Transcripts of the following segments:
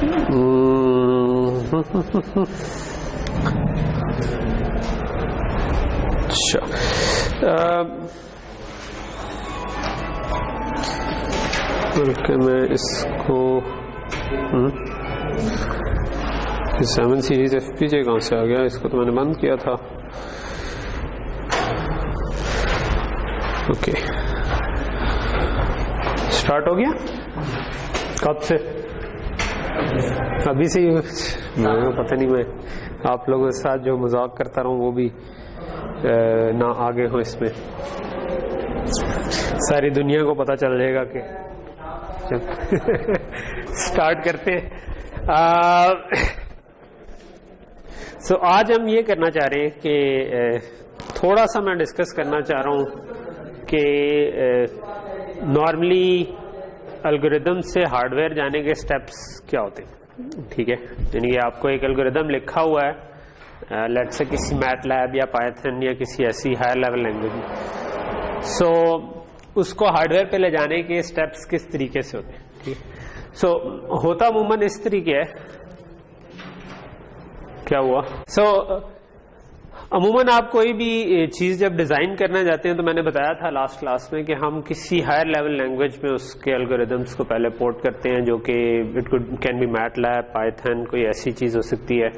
अच्छा, बल्कि मैं इसको 7 सीरीज FPGA कहाँ से आ गया? इसको तो मैंने बंद किया था। ओके, स्टार्ट हो गया? कब से? अभी से ही? मुझे पता नहीं, मैं आप लोगों के साथ जो मजाक करता रहूं वो भी ना आगे हो इसमें। सारी दुनिया को पता चल जाएगा कि स्टार्ट करते हैं। सो आज हम ये करना चाह रहे हैं कि थोड़ा सा मैं डिस्कस करना चाह रहा हूँ कि नॉर्मली एल्गोरिदम से हार्डवेयर जाने के स्टेप्स क्या होते हैं। ठीक है, यानी कि आपको एक एल्गोरिदम लिखा हुआ है, लेट्स से किसी मैटलैब या पाइथन या किसी ऐसी हायर लेवल लैंग्वेज में। सो उसको हार्डवेयर पे ले जाने के स्टेप्स किस तरीके से होते हैं। ठीक है, सो होता अमूमन इस तरीके है। क्या हुआ? सो अमूमन आप कोई भी चीज जब डिजाइन करने जाते हैं, तो मैंने बताया था लास्ट क्लास में कि हम किसी हायर लेवल लैंग्वेज में उसके एल्गोरिदम्स को पहले पोर्ट करते हैं, जो कि it can be MATLAB, Python, कोई ऐसी चीज हो सकती है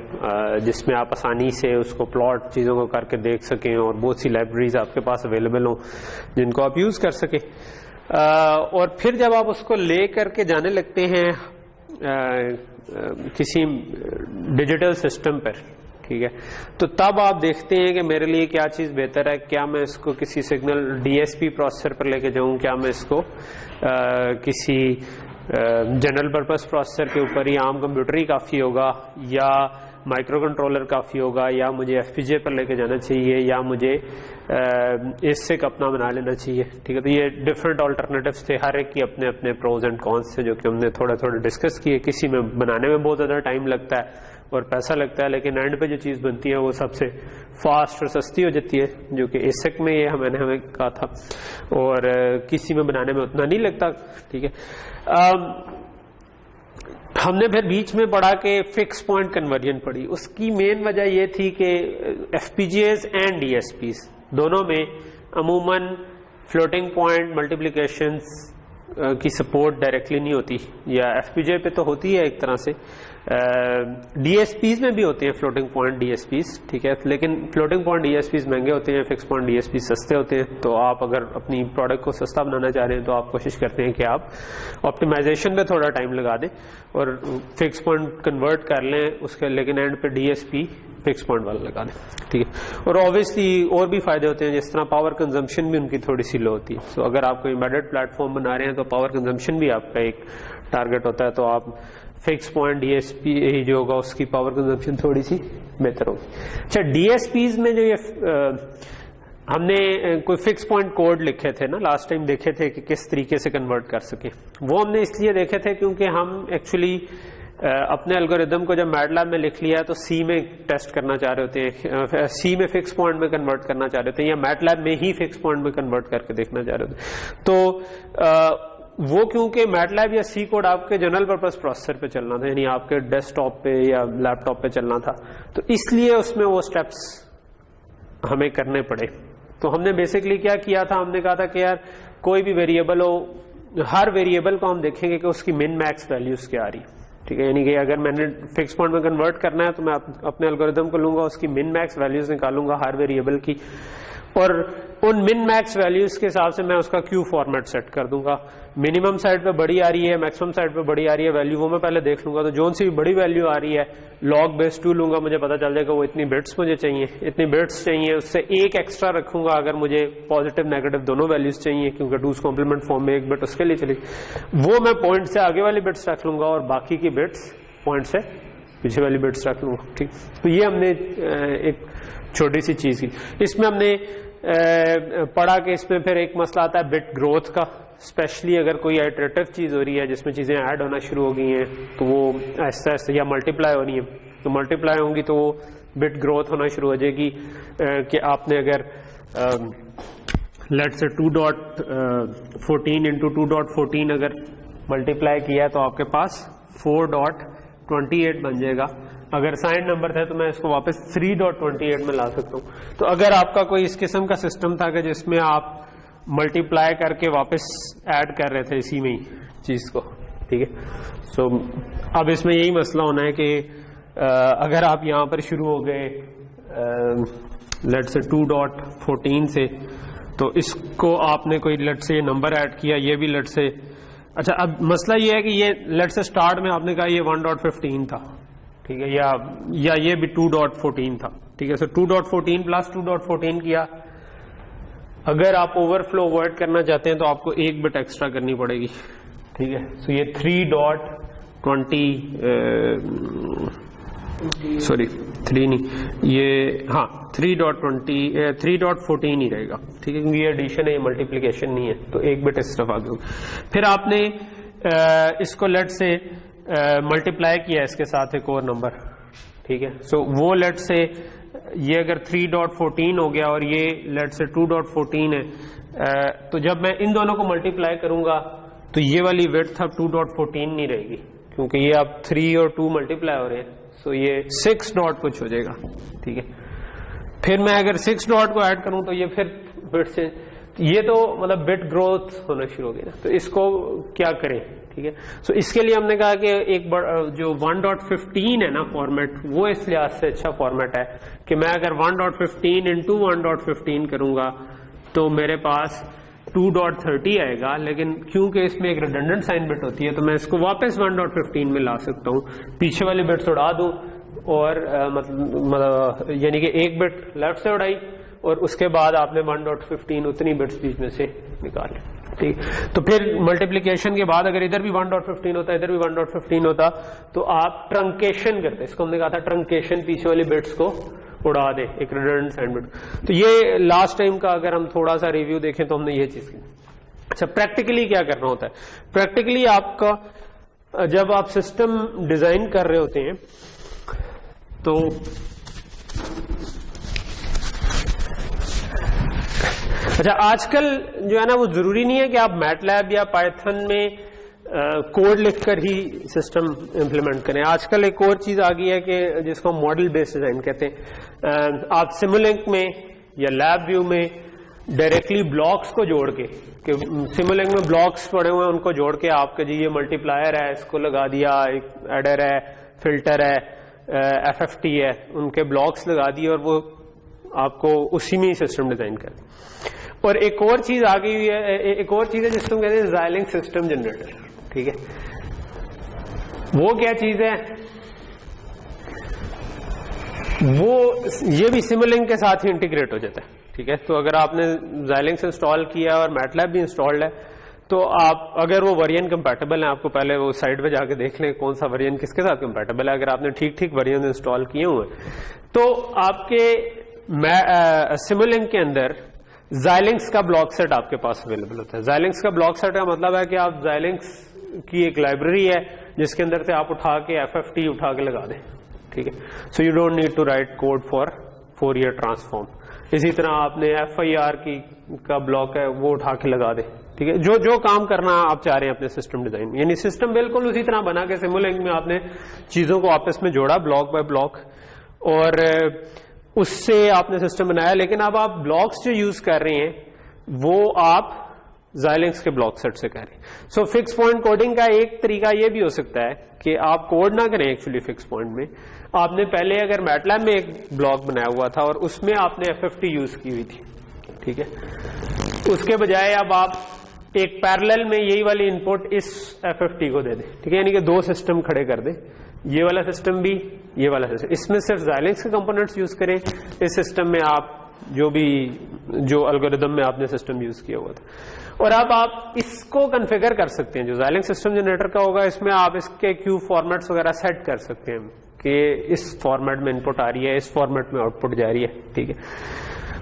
जिसमें आप आसानी से उसको प्लॉट चीजों को करके देख सकें और बहुत सी लाइब्रेरीज आपके पास अवेलेबल हो जिनको आप यूज कर सकें। और फिर जब आप उसको ले करके जाने लगते हैं किसी डिजिटल सिस्टम पर, ठीक है, तो तब आप देखते हैं कि मेरे लिए क्या चीज बेहतर है। क्या मैं इसको किसी सिग्नल DSP प्रोसेसर पर लेके जाऊं, क्या मैं इसको किसी जनरल पर्पस प्रोसेसर के ऊपर ही आम कंप्यूटर ही काफी होगा, या माइक्रो कंट्रोलर काफी होगा, या मुझे FPGA पर लेके जाना चाहिए, या मुझे ASIC अपना बना लेना चाहिए। ठीक है, तो ये डिफरेंट ऑल्टरनेटिव्स थे, हर एक की अपने अपने प्रोज एंड कॉन्स थे, जो कि हमने थोड़ा थोड़ा डिस्कस किए। किसी में बनाने में बहुत ज्यादा टाइम लगता है और पैसा लगता है, लेकिन एंड पे जो चीज बनती है वो सबसे फास्ट और सस्ती हो जाती है, जो कि ASIC में ये मैंने हमें कहा था, और किसी में बनाने में उतना नहीं लगता। ठीक है, हमने फिर बीच में पढ़ा कि फिक्स पॉइंट कन्वर्जन पढ़ी। उसकी मेन वजह ये थी कि FPGAs एंड DSPs दोनों में अमूमन फ्लोटिंग पॉइंट मल्टीप्लिकेशंस की सपोर्ट डायरेक्टली नहीं होती, या FPGA पे तो होती है एक तरह से, DSPs में भी होते हैं फ्लोटिंग पॉइंट DSPs। ठीक है, लेकिन फ्लोटिंग पॉइंट DSPs महंगे होते हैं, फिक्स पॉइंट DSPs सस्ते होते हैं। तो आप अगर अपनी प्रोडक्ट को सस्ता बनाना चाह रहे हैं तो आप कोशिश करते हैं कि आप ऑप्टिमाइजेशन पे थोड़ा टाइम लगा दें और फिक्स पॉइंट कन्वर्ट कर लें उसके, लेकिन एंड पे DSP फिक्स पॉइंट वाला लगा दें। ठीक है, और ऑब्वियसली और भी फायदे होते हैं, जिस तरह पावर कंजम्पशन भी उनकी थोड़ी सी लो होती है। सो अगर आप कोई एम्बेडेड प्लेटफॉर्म बना रहे हैं तो पावर कंजम्पशन भी आपका एक टारगेट होता है, तो आप फिक्स पॉइंट DSP ही जो होगा उसकी पावर कंजम्पशन थोड़ी सी बेहतर होगी। अच्छा, DSPs में जो ये हमने कोई फिक्स पॉइंट कोड लिखे थे ना, लास्ट टाइम देखे थे कि किस तरीके से कन्वर्ट कर सके, वो हमने इसलिए देखे थे क्योंकि हम एक्चुअली अपने एल्गोरिदम को जब मैटलैब में लिख लिया तो C में टेस्ट करना चाह रहे होते हैं, C में फिक्स पॉइंट में कन्वर्ट करना चाह रहे थे, या मैटलैब में ही फिक्स पॉइंट में कन्वर्ट करके देखना चाह रहे थे। तो वो क्योंकि मैटलैब या C कोड आपके जनरल पर्पस प्रोसेसर पे चलना था, यानी आपके डेस्कटॉप पे या लैपटॉप पे चलना था, तो इसलिए उसमें वो स्टेप्स हमें करने पड़े। तो हमने बेसिकली क्या किया था, हमने कहा था कि यार कोई भी वेरिएबल हो, हर वेरिएबल को हम देखेंगे कि उसकी मिन मैक्स वैल्यूज क्या आ रही। ठीक है, यानी कि अगर मैंने फिक्स पॉइंट में कन्वर्ट करना है तो मैं अपने एल्गोरिदम को लूंगा, उसकी मिन मैक्स वैल्यूज निकालूंगा हर वेरिएबल की, और उन मिन मैक्स वैल्यूज के हिसाब से मैं उसका क्यू फॉर्मेट सेट कर दूंगा। मिनिमम साइड पे बड़ी आ रही है, मैक्सिमम साइड पे बड़ी आ रही है वैल्यू, वो मैं पहले देख लूंगा। तो जोन सी भी बड़ी वैल्यू आ रही है, log बेस 2 लूंगा, मुझे पता चल जाएगा वो इतनी बिट्स मुझे चाहिए, इतनी बिट्स चाहिए, उससे एक एक्स्ट्रा रखूंगा अगर मुझे पॉजिटिव नेगेटिव दोनों वैल्यूज चाहिए, क्योंकि 2's कॉम्प्लीमेंट फॉर्म में एक बिट उसके लिए चली, वो मैं पॉइंट से आगे वाली बिट्स रख लूंगा और बाकी की बिट्स पॉइंट से पीछे वाली बिट्स रख लूंगा। ठीक, तो ये हमने एक छोटी सी चीज की। इसमें हमने पढ़ा कि इसमें फिर एक मसला आता है बिट ग्रोथ का, स्पेशली अगर कोई इटरेटिव चीज हो रही है जिसमें चीजें ऐड होना शुरू हो गई हैं, तो वो ऐसा ऐसा या मल्टीप्लाई हो रही है, तो मल्टीप्लाई होंगी तो वो बिट ग्रोथ होना शुरू हो जाएगी। कि आपने अगर लेट्स से 2.14 इंटू 2.14 अगर मल्टीप्लाई किया तो आपके पास 4.9 3.28 बन जाएगा। अगर साइन नंबर था तो मैं इसको वापस 3.28 में ला सकता हूँ। तो अगर आपका कोई इस किस्म का सिस्टम था कि जिसमें आप मल्टीप्लाई करके वापस ऐड कर रहे थे इसी में ही चीज को, ठीक है। सो अब इसमें यही मसला होना है कि अगर आप यहाँ पर शुरू हो गए लेट से 2.14 से, तो इसको आपने कोई लेट से नंबर ऐड किया, ये भी लेट से, अच्छा अब मसला ये है कि ये लेट से स्टार्ट में आपने कहा ये 1.15 था, ठीक है, या ये भी 2.14 था, ठीक है। सो 2.14 प्लस 2.14 किया। अगर आप ओवरफ्लो अवॉइड करना चाहते हैं तो आपको एक बिट एक्स्ट्रा करनी पड़ेगी, ठीक है। सो ये 3.14 ही रहेगा, ठीक है, क्योंकि ये एडिशन है, ये मल्टीप्लिकेशन नहीं है, तो एक बिट एक्स्ट्रा आ गया। फिर आपने इसको लेट से मल्टीप्लाई किया इसके साथ एक और नंबर, ठीक है। सो वो लेट से ये अगर 3.14 हो गया और ये लेट से 2.14 है, तो जब मैं इन दोनों को मल्टीप्लाई करूंगा तो ये वाली विड्थ अब 2.14 नहीं रहेगी, क्योंकि ये अब 3 और 2 मल्टीप्लाई हो रहे हैं। सो ये 6 डॉट कुछ हो जाएगा, ठीक है। फिर मैं अगर 6 डॉट को ऐड करूं तो ये फिर बिट से, ये तो मतलब बिट ग्रोथ होना शुरू हो गई ना, तो इसको क्या करें, ठीक है। सो इसके लिए हमने कहा कि एक जो 1.15 है ना फॉर्मेट, वो इस लिहाज से अच्छा फॉर्मेट है कि मैं अगर 1.15 इंटू 1.15 करूंगा तो मेरे पास 2.30 आएगा, लेकिन क्योंकि इसमें एक रिडंडेंट साइन बिट होती है तो मैं इसको वापस 1.15 में ला सकता हूँ, पीछे वाली बिट्स उड़ा दूं और मतलब यानी कि एक बिट लेफ्ट से उड़ाई और उसके बाद आपने 1.15 उतनी बिट्स बीच में से निकाले, ठीक। तो फिर मल्टीप्लिकेशन के बाद अगर इधर भी 1.15 होता, इधर भी 1.15 होता, तो आप ट्रंकेशन करते, इसको हमने कहा था ट्रंकेशन, पीछे वाली बिट्स को उड़ा दे, एक रिडंडेंट साइन बिट। तो ये लास्ट टाइम का अगर हम थोड़ा सा रिव्यू देखें तो हमने ये चीज की। अच्छा, प्रैक्टिकली क्या करना होता है? प्रैक्टिकली आपका जब आप सिस्टम डिजाइन कर रहे होते हैं तो अच्छा, आजकल जो है ना वो जरूरी नहीं है कि आप मैटलैब या पाइथन में कोड लिखकर ही सिस्टम इंप्लीमेंट करें। आजकल एक और चीज आ गई है कि जिसको हम मॉडल बेस्ड डिजाइन कहते हैं। आप सिमुलिंक में या लैब व्यू में डायरेक्टली ब्लॉक्स को जोड़ के, कि सिमुलिंक में ब्लॉक्स पड़े हुए हैं उनको जोड़ के आपके जी ये मल्टीप्लायर है, इसको लगा दिया, एक एडर है, फिल्टर है, एफएफटी है, उनके ब्लॉक्स लगा दिए और वो आपको उसी में ही सिस्टम डिजाइन कर दिया। और एक और चीज आ गई हुई है, एक और चीज है जिसको कहते हैं ज़ाइलिंग सिस्टम जनरेटर, ठीक है। वो क्या चीज है? वो ये भी सिमुलिंक के साथ ही इंटीग्रेट हो जाता है, ठीक है। तो अगर आपने ज़ाइलिंग इंस्टॉल किया और मैटलैब भी इंस्टॉल्ड है तो आप अगर वो वर्जन कंपैटिबल है, आपको पहले वो साइट पे जाके देख लें कौन सा वर्जन किसके साथ कंपैटिबल है। अगर आपने ठीक ठीक वर्जन इंस्टॉल किए हुए तो आपके सिमुलिंक के अंदर ज़ाइलिंक्स का ब्लॉक सेट आपके पास अवेलेबल होता है। ज़ाइलिंक्स का ब्लॉक सेट का मतलब है कि आप ज़ाइलिंक्स की एक लाइब्रेरी है जिसके अंदर से आप उठा के एफएफटी उठा के लगा दें, ठीक है। So you don't need to write code for Fourier transform. इसी तरह आपने एफआईआर का ब्लॉक है वो उठा के लगा दें, ठीक है। जो जो काम करना आप चाह रहे हैं अपने सिस्टम डिजाइन में, यानी सिस्टम बिल्कुल उसी तरह बना के सिमुलिंक में आपने चीजों को आपस में जोड़ा ब्लॉक बाय ब्लॉक और उससे आपने सिस्टम बनाया। लेकिन अब आप ब्लॉक्स जो यूज कर रहे हैं वो आप ज़ाइलिंक्स के ब्लॉक सेट से कर रहे हैं। सो फिक्स पॉइंट कोडिंग का एक तरीका यह भी हो सकता है कि आप कोड ना करें एक्चुअली फिक्स पॉइंट में। आपने पहले अगर मैटलैब में एक ब्लॉक बनाया हुआ था और उसमें आपने एफएफटी यूज की हुई थी, ठीक है, उसके बजाय अब आप एक पैरेलल में यही वाली इनपुट इस एफएफटी को दे दें, ठीक है, यानी कि दो सिस्टम खड़े कर दें, ये वाला सिस्टम भी, ये वाला सिस्टम। इसमें सिर्फ ज़ाइलिंक्स के कंपोनेंट्स यूज करें, इस सिस्टम में आप जो एल्गोरिदम में आपने सिस्टम यूज किया हुआ था। और अब आप इसको कॉन्फ़िगर कर सकते हैं, जो ज़ाइलिंग सिस्टम जनरेटर का होगा इसमें आप इसके क्यू फॉर्मेट्स वगैरह सेट कर सकते हैं कि इस फॉर्मेट में इनपुट आ रही है, इस फॉर्मेट में आउटपुट जा रही है, ठीक है।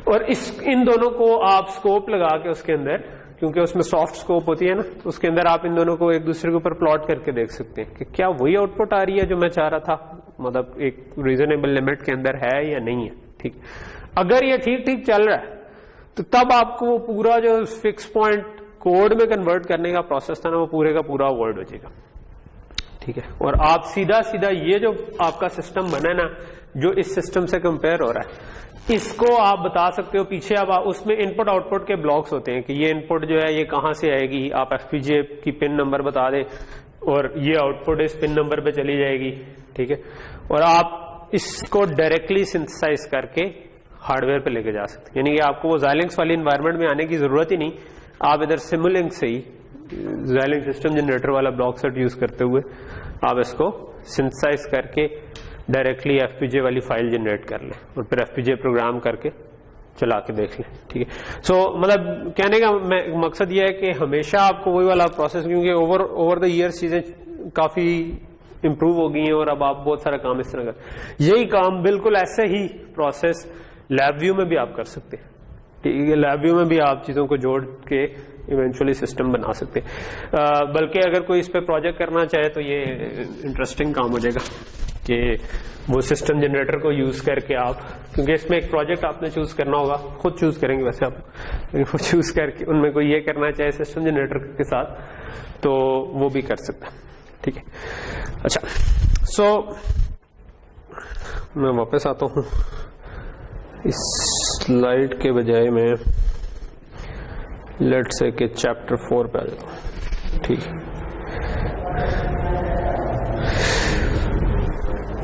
और इन दोनों को आप स्कोप लगा के उसके अंदर, क्योंकि उसमें सॉफ्ट स्कोप होती है ना, तो उसके अंदर आप इन दोनों को एक दूसरे के ऊपर प्लॉट करके देख सकते हैं कि क्या वही आउटपुट आ रही है जो मैं चाह रहा था, मतलब एक रीजनेबल लिमिट के अंदर है या नहीं है, ठीक। अगर ये ठीक ठीक चल रहा है तो तब आपको वो पूरा जो फिक्स पॉइंट कोड में कन्वर्ट करने का प्रोसेस था ना वो पूरे का पूरा अवॉइड हो जाएगा। ठीक है। और आप सीधा सीधा ये जो आपका सिस्टम बना है ना, जो इस सिस्टम से कंपेयर हो रहा है, इसको आप बता सकते हो पीछे। अब उसमें इनपुट आउटपुट के ब्लॉक्स होते हैं कि ये इनपुट जो है ये कहां से आएगी, आप एफपीजीए की पिन नंबर बता दें और ये आउटपुट इस पिन नंबर पे चली जाएगी, ठीक है। और आप इसको डायरेक्टली सिंथेसाइज करके हार्डवेयर पे लेके जा सकते हैं, यानी कि आपको वो Xilinx वाली एनवायरनमेंट में आने की जरूरत ही नहीं, आप इधर Simulink से ही Xilinx सिस्टम जनरेटर वाला ब्लॉक सेट यूज करते हुए आप इसको सिंथेसाइज करके डायरेक्टली एफपीजीए वाली फाइल जनरेट कर लें और फिर एफपीजीए प्रोग्राम करके चला के देख लें, ठीक है। सो मतलब कहने का मकसद यह है कि हमेशा आपको वही वाला प्रोसेस, क्योंकि ओवर द ईयर्स चीजें काफी इंप्रूव हो गई हैं और अब आप बहुत सारा काम इस तरह का, यही काम बिल्कुल ऐसे ही प्रोसेस लैब व्यू में भी आप कर सकते हैं, ठीक है। लैब व्यू में भी आप चीजों को जोड़ के इवेंचुअली सिस्टम बना सकते हैं। बल्कि अगर कोई इस पे प्रोजेक्ट करना चाहे तो ये इंटरेस्टिंग काम हो जाएगा कि वो सिस्टम जनरेटर को यूज करके आप, क्योंकि इसमें एक प्रोजेक्ट आपने चूज करना होगा, खुद चूज करेंगे वैसे आप, लेकिन वो चूज करके उनमें कोई ये करना चाहे सिस्टम जनरेटर के साथ तो वो भी कर सकता है, ठीक है। अच्छा, सो मैं वापस आता हूं इस स्लाइड के बजाय मैं लेट्स से कि चैप्टर 4 पे आ जाता हूं, ठीक है।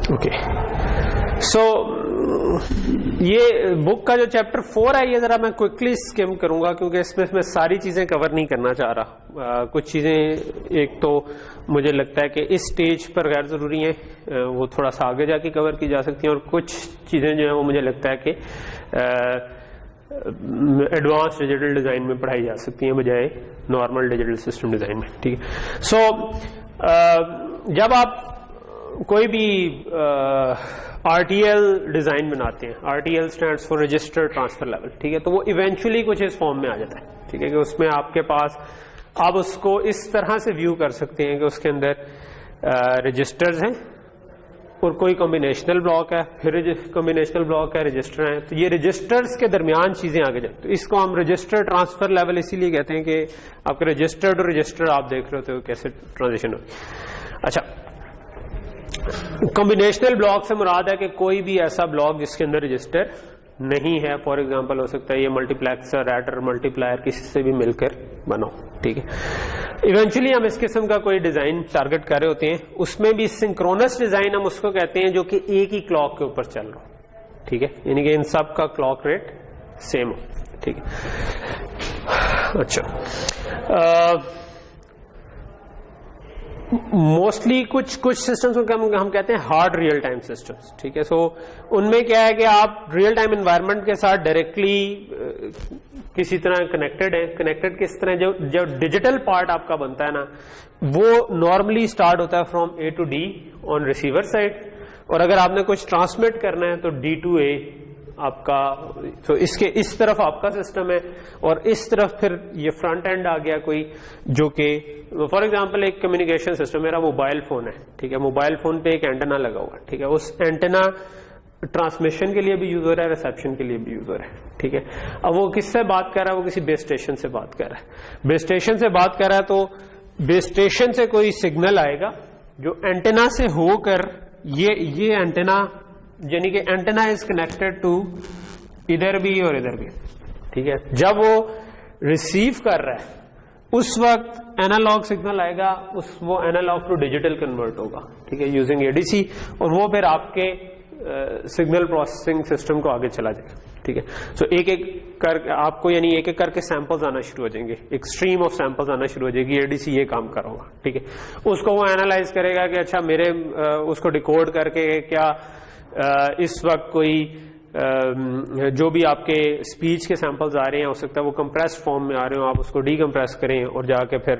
ओके, सो ये बुक का जो चैप्टर 4 है ये जरा मैं क्विकली स्किम करूंगा, क्योंकि इसमें मैं सारी चीजें कवर नहीं करना चाह रहा। कुछ चीजें एक तो मुझे लगता है कि इस स्टेज पर गैर जरूरी हैं, वो थोड़ा सा आगे जाके कवर की जा सकती हैं, और कुछ चीजें जो है वो मुझे लगता है कि एडवांस डिजिटल डिजाइन में पढ़ाई जा सकती हैं बजाय नॉर्मल डिजिटल सिस्टम डिजाइन में, ठीक है। सो जब आप कोई भी आरटीएल डिजाइन बनाते हैं, RTL stands for register transfer level, ठीक है, तो वो इवेंचुअली कुछ इस फॉर्म में आ जाता है, ठीक है, कि उसमें आपके पास आप उसको इस तरह से व्यू कर सकते हैं कि उसके अंदर रजिस्टर्स हैं और कोई कॉम्बिनेशनल ब्लॉक है, फिर कॉम्बिनेशनल ब्लॉक है, रजिस्टर है, तो ये रजिस्टर्स के दरमियान चीजें आगे जाती हैं, तो इसको हम रजिस्टर ट्रांसफर लेवल इसीलिए कहते हैं कि आपके रजिस्टर्ड और रजिस्टर आप देख रहे होते हो कैसे ट्रांजिशन हो। अच्छा, कॉम्बिनेशनल ब्लॉक से मुराद है कि कोई भी ऐसा ब्लॉक जिसके अंदर रजिस्टर नहीं है, फॉर एग्जांपल हो सकता है ये मल्टीप्लेक्सर, एडर, मल्टीप्लायर किसी से भी मिलकर बनाओ, ठीक है। इवेंचुअली हम इस किस्म का कोई डिजाइन टारगेट कर रहे होते हैं, उसमें भी सिंक्रोनस डिजाइन हम उसको कहते हैं जो कि एक ही क्लॉक के ऊपर चल रहा हो, ठीक है, यानी कि इन सब का क्लॉक रेट सेम हो, ठीक है। अच्छा, मोस्टली कुछ सिस्टम्स को हम कहते हैं हार्ड रियल टाइम सिस्टम्स, ठीक है। सो उनमें क्या है कि आप रियल टाइम एनवायरनमेंट के साथ डायरेक्टली किसी तरह कनेक्टेड है। कनेक्टेड किस तरह, जो डिजिटल पार्ट आपका बनता है ना, वो नॉर्मली स्टार्ट होता है from A to D on receiver side, और अगर आपने कुछ ट्रांसमिट करना है तो डी टू ए आपका, तो इसके इस तरफ आपका सिस्टम है, और इस तरफ फिर ये फ्रंट एंड आ गया कोई, जो कि फॉर एग्जांपल एक कम्युनिकेशन सिस्टम, मेरा मोबाइल फोन है, ठीक है, मोबाइल फोन पे एक एंटेना लगा हुआ है, ठीक है, उस एंटेना ट्रांसमिशन के लिए भी यूज हो रहा है, रिसेप्शन के लिए भी यूज हो रहा है, ठीक है। अब वो किससे बात कर रहा है, वो किसी बेस स्टेशन से बात कर रहा है, बेस स्टेशन से बात कर रहा है, तो बेस स्टेशन से कोई सिग्नल आएगा जो एंटेना से होकर ये एंटेना, यानी कि एंटेना इज कनेक्टेड टू इधर भी और इधर भी, ठीक है। जब वो रिसीव कर रहा है उस वक्त एनालॉग सिग्नल आएगा, वो एनालॉग टू डिजिटल कन्वर्ट होगा, ठीक है, यूजिंग एडीसी, और वो फिर आपके सिग्नल प्रोसेसिंग सिस्टम को आगे चला जाएगा, ठीक है। सो एक एक कर आपको, यानी एक एक करके सैंपल्स आना शुरू हो जाएंगे, एक स्ट्रीम ऑफ सैंपल्स आना शुरू हो जाएगी, एडीसी ये काम कर रहा होगा, ठीक है। उसको वो एनालाइज करेगा कि अच्छा मेरे उसको डिकोड करके क्या इस वक्त कोई जो भी आपके स्पीच के सैंपल्स आ रहे हैं, हो सकता है वो कंप्रेस फॉर्म में आ रहे हो, आप उसको डीकंप्रेस करें और जाके फिर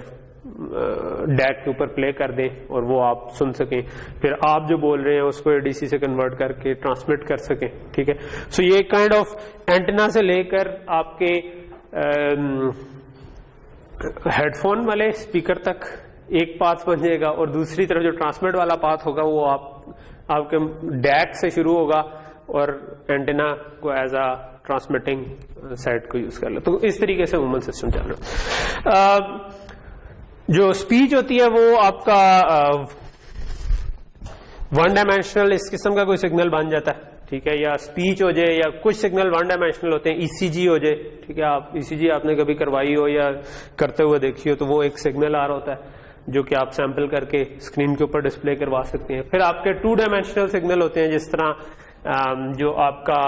डैक के ऊपर प्ले कर दें और वो आप सुन सकें, फिर आप जो बोल रहे हैं उसको एडीसी से कन्वर्ट करके ट्रांसमिट कर सकें, ठीक है। सो ये काइंड ऑफ एंटेना से लेकर आपके हेडफोन वाले स्पीकर तक एक पाथ बन जाएगा, और दूसरी तरफ जो ट्रांसमिट वाला पाथ होगा वो आपके डैक से शुरू होगा और एंटेना को एज अ ट्रांसमिटिंग साइड को यूज कर लो। तो इस तरीके से वुमन सिस्टम चल रहा है। जो स्पीच होती है वो आपका वन डायमेंशनल इस किस्म का कोई सिग्नल बन जाता है, ठीक है, या स्पीच हो जाए, या कुछ सिग्नल वन डायमेंशनल होते हैं, ईसीजी हो जाए, ठीक है, आप ईसीजी आपने कभी करवाई हो या करते हुए देखी हो, तो वो एक सिग्नल आ रहा होता है जो कि आप सैंपल करके स्क्रीन के ऊपर डिस्प्ले करवा सकते हैं। फिर आपके टू डायमेंशनल सिग्नल होते हैं, जिस तरह जो आपका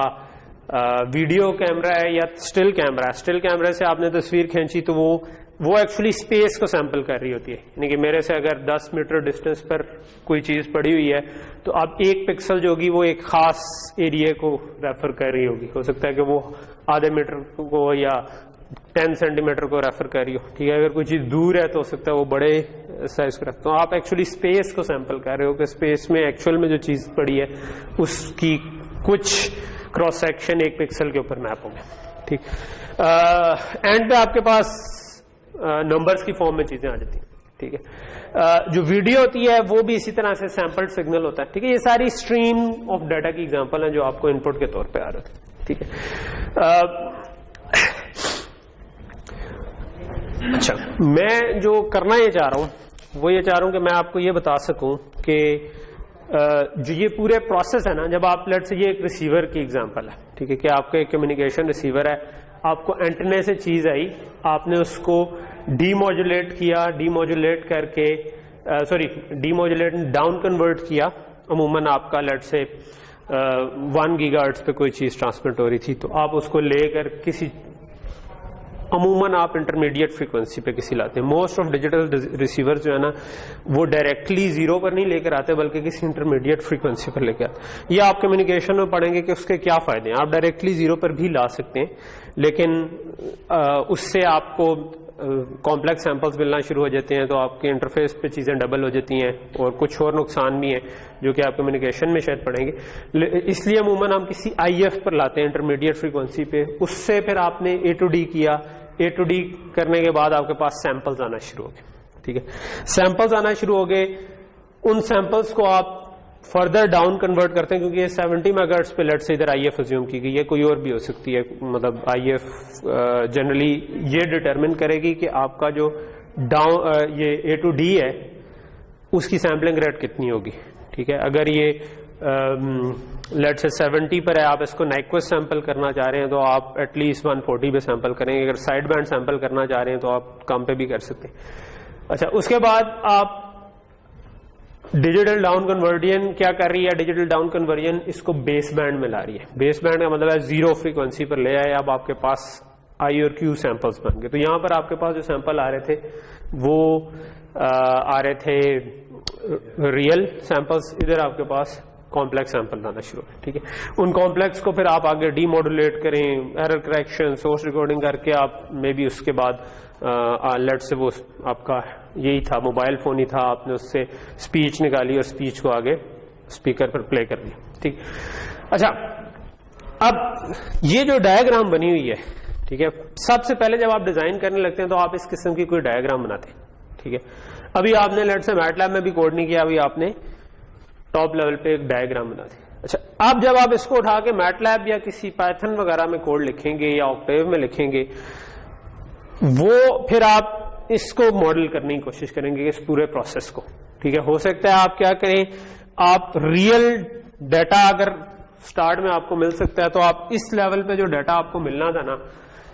वीडियो कैमरा है या स्टिल कैमरा है, स्टिल कैमरे से आपने तस्वीर खींची तो वो एक्चुअली स्पेस को सैंपल कर रही होती है, यानी कि मेरे से अगर 10 मीटर डिस्टेंस पर कोई चीज पड़ी हुई है तो अब एक पिक्सल जो होगी वो एक खास एरिया को रेफर कर रही होगी, हो सकता है कि वो आधे मीटर को या 10 सेंटीमीटर को रेफर कर रही हो, ठीक है, अगर कोई चीज दूर है तो हो सकता है वो बड़े साइज को रखता हो। आप एक्चुअली स्पेस को सैंपल कर रहे हो कि स्पेस में एक्चुअल में जो चीज पड़ी है उसकी कुछ क्रॉस सेक्शन एक पिक्सल के ऊपर मैप होंगे, ठीक। एंड पे आपके पास नंबर्स की फॉर्म में चीजें आ जाती हैं, ठीक है। जो वीडियो होती है वो भी इसी तरह से सैंपल्ड सिग्नल होता है, ठीक है। ये सारी स्ट्रीम ऑफ डाटा की एग्जांपल है जो आपको इनपुट के तौर पे आ रहे थे, ठीक है। अच्छा, मैं जो करना ये चाह रहा हूं वो ये चाह रहा हूं कि मैं आपको ये बता सकूं कि जो ये पूरे प्रोसेस है ना, जब आप लेट से, ये एक रिसीवर की एग्जांपल है, ठीक है, कि आपका एक कम्युनिकेशन रिसीवर है, आपको एंटेना से चीज आई, आपने उसको डीमॉड्यूलेट किया, डीमॉड्यूलेट करके डीमॉड्यूलेट डाउन कन्वर्ट किया, अमूमन आपका लेट से 1 गीगाहर्ट्ज पे कोई चीज ट्रांसमिट हो रही थी, तो आप उसको लेकर किसी, अमूमन आप इंटरमीडिएट फ्रीक्वेंसी पे किसी लाते हैं। मोस्ट ऑफ डिजिटल रिसीवर जो है ना वो डायरेक्टली जीरो पर नहीं लेकर आते बल्कि किसी इंटरमीडिएट फ्रीक्वेंसी पर लेकर आते। ये आप कम्युनिकेशन में पढ़ेंगे कि उसके क्या फायदे हैं। आप डायरेक्टली जीरो पर भी ला सकते हैं, लेकिन उससे आपको कॉम्प्लेक्स सैंपल्स मिलना शुरू हो जाते हैं, तो आपके इंटरफेस पे चीजें डबल हो जाती हैं और कुछ और नुकसान भी हैं जो कि आप कम्युनिकेशन में शायद पढ़ेंगे। इसलिए अमूमन हम किसी IF पर लाते हैं, इंटरमीडिएट फ्रीक्वेंसी पे। उससे फिर आपने A to D किया, A to D करने के बाद आपके पास सैंपल्स आना शुरू हो गए, ठीक है। सैंपल्स आना शुरू हो गए, उन सैंपल्स को आप फर्दर डाउन कन्वर्ट करते हैं, क्योंकि ये 70 मेगाहर्ट्ज पे लेट से इधर IF अज्यूम की गई है, कोई और भी हो सकती है। मतलब IF जनरली ये डिटरमिन करेगी कि आपका जो डाउन ये A to D है उसकी सैम्पलिंग रेट कितनी होगी, ठीक है। अगर ये लेट से 70 पर है, आप इसको नाइक्विस्ट सैंपल करना चाह रहे हैं तो आप एटलीस्ट 140 पे सैंपल करेंगे। अगर साइड बैंड सैंपल करना चाह रहे हैं तो आप कम पे भी कर सकते हैं। अच्छा, उसके बाद आप डिजिटल डाउन कन्वर्जन क्या कर रही है? डिजिटल डाउन कन्वर्जन इसको बेस बैंड में ला रही है। बेस बैंड का मतलब है जीरो फ्रीक्वेंसी पर ले आए, अब आपके पास I और Q सैंपल्स बन गए। तो यहां पर आपके पास जो सैंपल आ रहे थे वो आ रहे थे रियल सैंपल्स, इधर आपके पास कॉम्प्लेक्स सैंपल आना शुरू है, ठीक है। उन कॉम्प्लेक्स को फिर आप आगे डीमॉड्यूलेट करें, एरर करेक्शन, सोर्स रिकॉर्डिंग करके आप मे बी उसके बाद लेट से वो आपका यही था, मोबाइल फोन ही था, आपने उससे स्पीच निकाली और स्पीच को आगे स्पीकर पर प्ले कर दिया, ठीक। अच्छा, अब ये जो डायग्राम बनी हुई है, ठीक है, सबसे पहले जब आप डिजाइन करने लगते हैं तो आप इस किस्म की कोई डायग्राम बनाते हैं, ठीक है। अभी आपने लेट से मैटलैब में भी कोड नहीं किया, अभी आपने टॉप लेवल पे एक डायग्राम बना दी। अच्छा, अब जब आप इसको उठा के मैटलैब या किसी पाइथन वगैरह में कोड लिखेंगे या ऑक्टेव में लिखेंगे, वो फिर आप इसको मॉडल करने की कोशिश करेंगे इस पूरे प्रोसेस को, ठीक है। हो सकता है आप क्या करें, आप रियल डाटा अगर स्टार्ट में आपको मिल सकता है तो आप इस लेवल पे जो डाटा आपको मिलना था ना,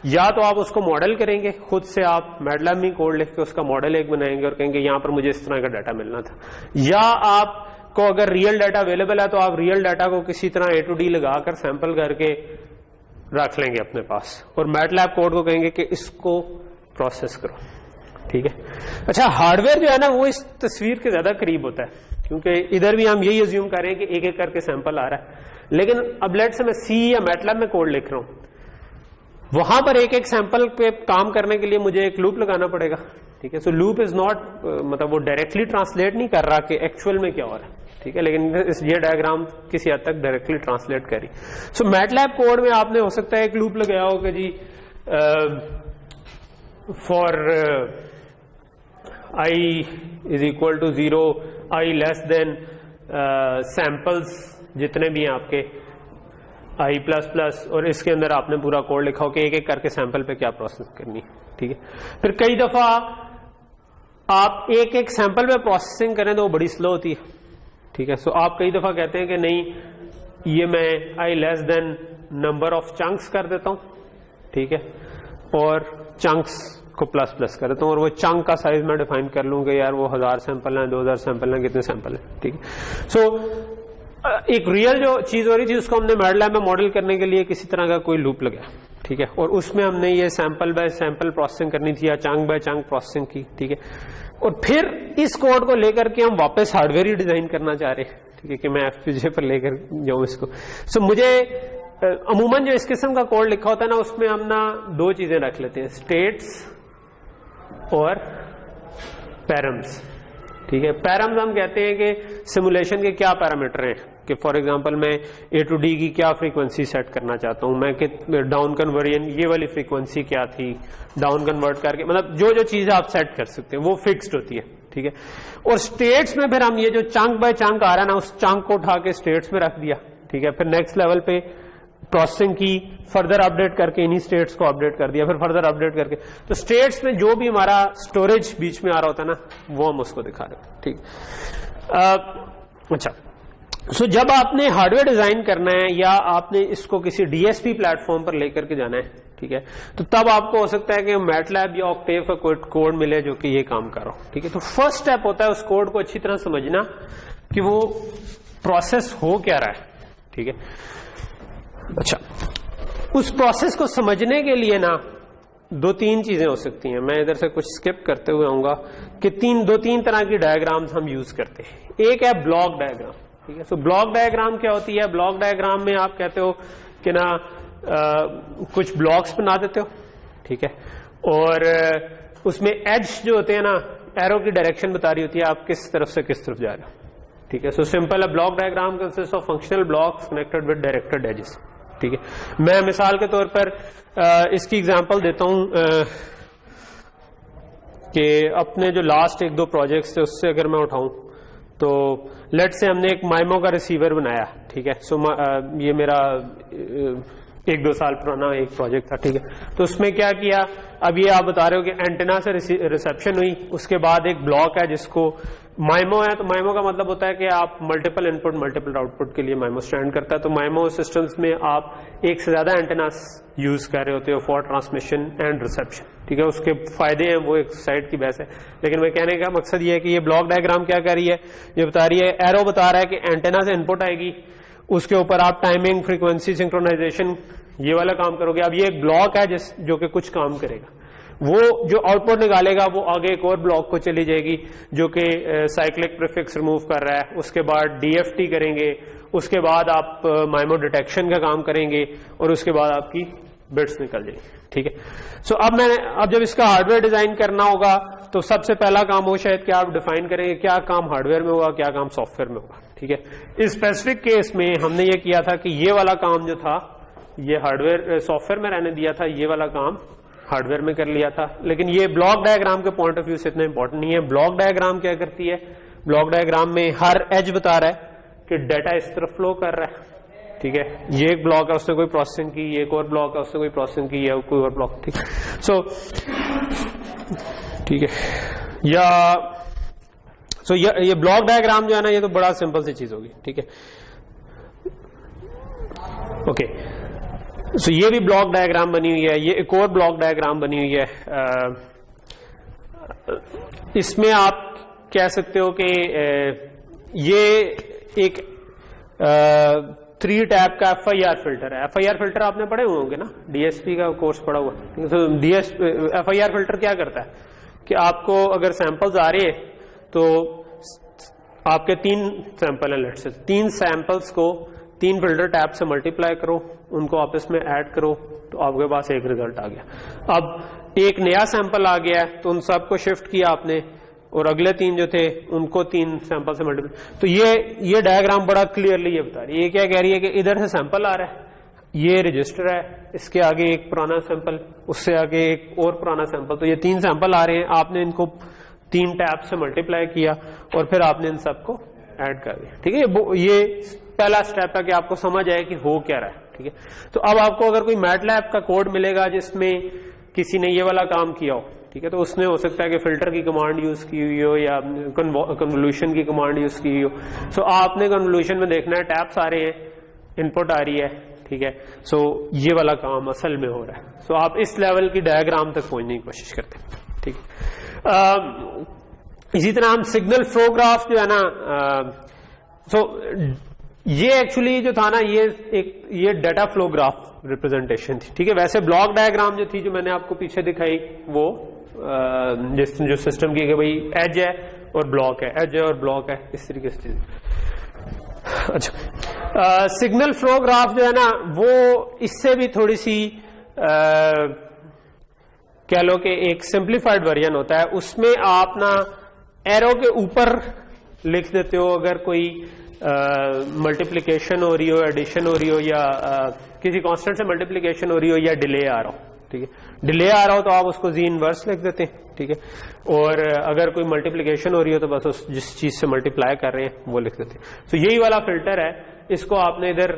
या तो आप उसको मॉडल करेंगे खुद से, आप मैटलैब में कोड लिख के उसका मॉडल एक बनाएंगे और कहेंगे यहां पर मुझे इस तरह का डाटा मिलना था, या आपको अगर रियल डाटा अवेलेबल है तो आप रियल डाटा को किसी तरह A to D लगाकर सैंपल करके रख लेंगे अपने पास और मैटलैब कोड को कहेंगे कि इसको प्रोसेस करो, ठीक है। अच्छा, हार्डवेयर जो है ना वो इस तस्वीर के ज्यादा करीब होता है, क्योंकि इधर भी हम यही अज्यूम कर रहे हैं कि एक एक करके सैंपल आ रहा है, लेकिन अब लेट से मैं C या मैटलैब में कोड लिख रहा हूं, वहां पर एक एक सैंपल पे काम करने के लिए मुझे एक लूप लगाना पड़ेगा, ठीक है। सो लूप इज नॉट, मतलब वो डायरेक्टली ट्रांसलेट नहीं कर रहा कि एक्चुअल में क्या हो रहा है, ठीक है, लेकिन ये डायग्राम किसी हद तक डायरेक्टली ट्रांसलेट करी। सो मैटलैब कोड में आपने हो सकता है एक लूप लगाया हो कि जी for I is equal to 0, I less than samples जितने भी हैं आपके I प्लस प्लस, और इसके अंदर आपने पूरा कोड लिखा हो कि एक एक करके सैंपल पे क्या प्रोसेस करनी है, ठीक है। फिर कई दफा आप एक एक सैंपल में प्रोसेसिंग करें तो वो बड़ी स्लो होती है, ठीक है। सो आप कई दफा कहते हैं कि नहीं, ये मैं i less then number of chunks कर देता हूं, ठीक है, और चंक्स को प्लस प्लस कर देता हूं, और वो चंक का साइज मैं डिफाइन कर लूंगा, यार वो 1000 सैंपल हैं, 2000 सैंपल हैं, कितने सैंपल हैं, ठीक है। सो एक रियल जो चीज हो रही थी उसको हमने मैटलैब में मॉडल करने के लिए किसी तरह का कोई लूप लगाया, ठीक है, और उसमें हमने ये सैंपल बाय सैंपल प्रोसेसिंग करनी थी या चंक बाय चंक प्रोसेसिंग की, ठीक है। और फिर इस कोड को लेकर के हम वापस हार्डवेयर ही डिजाइन करना चाह रहे हैं, ठीक है, कि मैं FPGA पर लेकर जाऊं इसको। सो मुझे अमूमन जो इस किस्म का कोड लिखा होता है ना, उसमें हम ना दो चीजें रख लेते हैं, स्टेट्स और पैरम्स, ठीक है। पैरम्स हम कहते हैं कि सिमुलेशन के क्या पैरामीटर हैं, कि फॉर एग्जांपल मैं A to D की क्या फ्रीक्वेंसी सेट करना चाहता हूं, मैं डाउन कन्वर्जन ये वाली फ्रीक्वेंसी क्या थी, डाउन कन्वर्ट करके, मतलब जो जो चीजें आप सेट कर सकते हैं वो फिक्स्ड होती है, ठीक है। और स्टेट्स में फिर हम ये जो चंक बाय चंक आ रहा है ना, उस चंक को उठा के स्टेट्स में रख दिया, ठीक है। फिर नेक्स्ट लेवल पे प्रोसेसिंग की, फर्दर अपडेट करके इन्हीं स्टेट्स को अपडेट कर दिया, फिर फर्दर अपडेट करके, तो स्टेट्स में जो भी हमारा स्टोरेज बीच में आ रहा होता है ना, वो हम उसको दिखा रहे हैं, ठीक। अच्छा, सो जब आपने हार्डवेयर डिजाइन करना है या आपने इसको किसी DSP प्लेटफॉर्म पर लेकर के जाना है, ठीक है, तो तब आपको हो सकता है कि मैटलैब या ऑक्टेव का कोई कोड मिले जो कि ये काम कर रहा हो, ठीक है। तो फर्स्ट स्टेप होता है उस कोड को अच्छी तरह समझना कि वो प्रोसेस हो क्या रहा है, ठीक है। अच्छा, उस प्रोसेस को समझने के लिए ना दो तीन चीजें हो सकती हैं, मैं इधर से कुछ स्किप करते हुए आऊंगा कि दो तीन तरह की डायग्राम्स हम यूज करते हैं। एक है ब्लॉक डायग्राम, ठीक है। सो ब्लॉक डायग्राम क्या होती है? ब्लॉक डायग्राम में आप कहते हो कि ना कुछ ब्लॉक्स बना देते हो, ठीक है, और उसमें एज जो होते हैं ना, एरो की डायरेक्शन बता रही होती है आप किस तरफ से किस तरफ जा रहे हो, ठीक है। सो सिंपल है, block diagram consist of functional blocks connected with directed edges, ठीक है। मैं मिसाल के तौर पर इसकी एग्जांपल देता हूं कि अपने जो लास्ट एक दो प्रोजेक्ट्स थे उससे अगर मैं उठाऊं, तो लेट से हमने एक माइमो का रिसीवर बनाया, ठीक है। सो ये मेरा 1-2 साल पुराना एक प्रोजेक्ट था, ठीक है। तो उसमें क्या किया, अब ये आप बता रहे हो कि एंटेना से रिसेप्शन हुई, उसके बाद एक ब्लॉक है जिसको माइमो है, तो माइमो का मतलब होता है कि आप मल्टीपल इनपुट मल्टीपल आउटपुट के लिए माइमो स्टैंड करता है। तो माइमो सिस्टम्स में आप एक से ज्यादा एंटेनास यूज कर रहे होते हो फॉर ट्रांसमिशन एंड रिसेप्शन, ठीक है। उसके फायदे हैं, वो एक साइड की बहस है, लेकिन मैं कहने का मकसद ये है कि ये ब्लॉक डायग्राम क्या कर रही है, ये बता रही है, एरो बता रहा है कि एंटेना से इनपुट आएगी, उसके ऊपर आप टाइमिंग, फ्रीक्वेंसी, सिंक्रोनाइजेशन ये वाला काम करोगे। अब ये एक ब्लॉक है जो कि कुछ काम करेगा, वो जो आउटपुट निकालेगा वो आगे एक और ब्लॉक को चली जाएगी जो कि साइक्लिक प्रीफिक्स रिमूव कर रहा है, उसके बाद DFT करेंगे, उसके बाद आप माइमो डिटेक्शन का काम करेंगे, और उसके बाद आपकी बिट्स निकल जाएंगी, ठीक है। सो अब जब इसका हार्डवेयर डिजाइन करना होगा तो सबसे पहला काम हो शायद कि आप डिफाइन करेंगे क्या काम हार्डवेयर में होगा, क्या काम सॉफ्टवेयर में होगा, ठीक है। इस स्पेसिफिक केस में हमने ये किया था कि ये वाला काम जो था ये हार्डवेयर सॉफ्टवेयर में रहने दिया था, ये वाला काम हार्डवेयर में कर लिया था। लेकिन ये ब्लॉक डायग्राम के पॉइंट ऑफ व्यू से इतना इंपॉर्टेंट नहीं है। ब्लॉक डायग्राम क्या करती है, ब्लॉक डायग्राम में हर एज बता रहा है कि डाटा इस तरफ फ्लो कर रहा है, ठीक है। ये एक ब्लॉक है, उसने कोई प्रोसेसिंग की, ये एक और ब्लॉक है, उसने कोई प्रोसेसिंग की, या कोई और ब्लॉक, ठीक है। सो ठीक है, ये ब्लॉक डायग्राम जो है ना, ये तो बड़ा सिंपल सी चीज होगी, ठीक है, ओके। सो ये भी ब्लॉक डायग्राम बनी हुई है, ये एक और ब्लॉक डायग्राम बनी हुई है। इसमें आप कह सकते हो कि ये एक 3 टैप का FIR फिल्टर है। FIR फिल्टर आपने पढ़े हुए होंगे ना, DSP का कोर्स पढ़ा हुआ। तो FIR फिल्टर क्या करता है कि आपको अगर सैंपल्स आ रहे हैं तो आपके 3 सैंपल है, लेट्स से 3 सैंपल्स को 3 फिल्टर टैप से मल्टीप्लाई करो, उनको आपस में ऐड करो, तो आपके पास एक रिजल्ट आ गया। अब एक नया सैंपल आ गया है तो उन सबको शिफ्ट किया आपने, और अगले 3 जो थे उनको 3 सैंपल से मल्टीप्लाई। तो ये डायग्राम बड़ा क्लियरली ये बता रही है, ये क्या कह रही है कि इधर से सैंपल आ रहा है, ये रजिस्टर है, इसके आगे एक पुराना सैंपल, उससे आगे एक और पुराना सैंपल, तो ये 3 सैंपल आ रहे हैं, आपने इनको 3 टैप से मल्टीप्लाई किया और फिर आपने इन सबको ऐड कर दिया, ठीक है। ये पहला स्टेप है कि आपको समझ आए कि हो क्या रहा है, ठीक है। तो अब आपको अगर कोई मैटलैब का कोड मिलेगा जिसमें किसी ने ये वाला काम किया हो, ठीक है, तो उसने हो सकता है कि फिल्टर की कमांड यूज की हुई हो या कन्वोल्यूशन की कमांड यूज की हुई हो। सो आपने कन्वोल्यूशन में देखना है टैप्स आ रहे हैं, इनपुट आ रही है, ठीक है। सो ये वाला काम असल में हो रहा है। सो आप इस लेवल की डायग्राम तक पहुंचने की कोशिश करते हैं, ठीक है। इसी तरह हम सिग्नल फ्लो ग्राफ जो है ना, ये एक्चुअली जो था ना, ये डाटा फ्लो ग्राफ रिप्रेजेंटेशन थी, ठीक है। वैसे ब्लॉक डायग्राम जो थी, जो मैंने आपको पीछे दिखाई, वो जो सिस्टम की, भाई एज है और ब्लॉक है, एज है और ब्लॉक है, इस तरीके से। अच्छा, सिग्नल फ्लो ग्राफ जो है ना, वो इससे भी थोड़ी सी कह लो कि एक सिंप्लीफाइड वर्जन होता है। उसमें आप ना एरो के ऊपर लिख देते हो अगर कोई मल्टीप्लिकेशन हो रही हो, एडिशन हो रही हो, या किसी कांस्टेंट से मल्टीप्लिकेशन हो रही हो, या डिले आ रहा हो, ठीक है। डिले आ रहा हो तो आप उसको जी इनवर्स लिख देते हैं, ठीक है। और अगर कोई मल्टीप्लिकेशन हो रही हो तो बस उस जिस चीज से मल्टीप्लाई कर रहे हैं वो लिख देते हैं। तो यही वाला फिल्टर है, इसको आपने इधर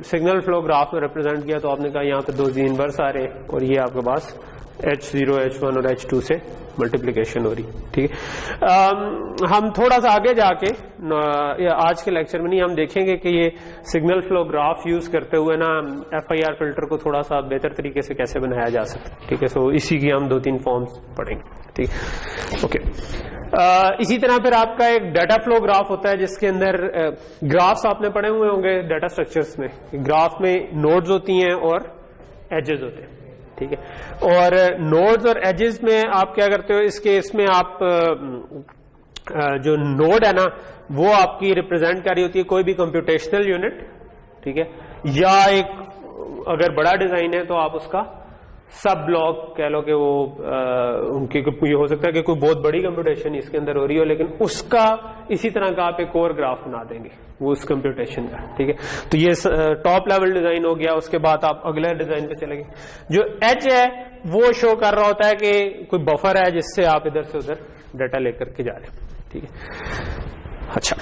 सिग्नल फ्लो ग्राफ में रिप्रेजेंट किया, तो आपने कहा यहाँ पे 2 जी इनवर्स आ रहे हैं और ये आपके पास H0, H1 और H2 से मल्टीप्लिकेशन हो रही, ठीक है। हम थोड़ा सा आगे जाके, आज के लेक्चर में नहीं, हम देखेंगे कि ये सिग्नल फ्लो ग्राफ यूज करते हुए ना FIR फिल्टर को थोड़ा सा बेहतर तरीके से कैसे बनाया जा सकता है, ठीक है। सो इसी की हम 2-3 फॉर्म्स पढ़ेंगे, ठीक है, ओके। इसी तरह फिर आपका एक डाटा फ्लो ग्राफ होता है, जिसके अंदर ग्राफ्स आपने पढ़े हुए होंगे डाटा स्ट्रक्चर्स में। ग्राफ में नोड्स होती हैं और एजेस होते हैं, ठीक है। और नोड्स और एजेस में आप क्या करते हो, इस केस में आप जो नोड है ना, वो आपकी रिप्रेजेंट कर रही होती है कोई भी कंप्यूटेशनल यूनिट, ठीक है, या एक अगर बड़ा डिजाइन है तो आप उसका सब ब्लॉक कह लो कि वो उनकी ये हो सकता है कि कोई बहुत बड़ी कंप्यूटेशन इसके अंदर हो रही हो, लेकिन उसका इसी तरह का आप एक और ग्राफ बना देंगे वो उस कंप्यूटेशन का, ठीक है। तो ये टॉप लेवल डिजाइन हो गया। उसके बाद आप अगले डिजाइन पे चले गए। जो एज है वो शो कर रहा होता है कि कोई बफर है जिससे आप इधर से उधर डाटा लेकर के जा रहे हैं, ठीक है। अच्छा,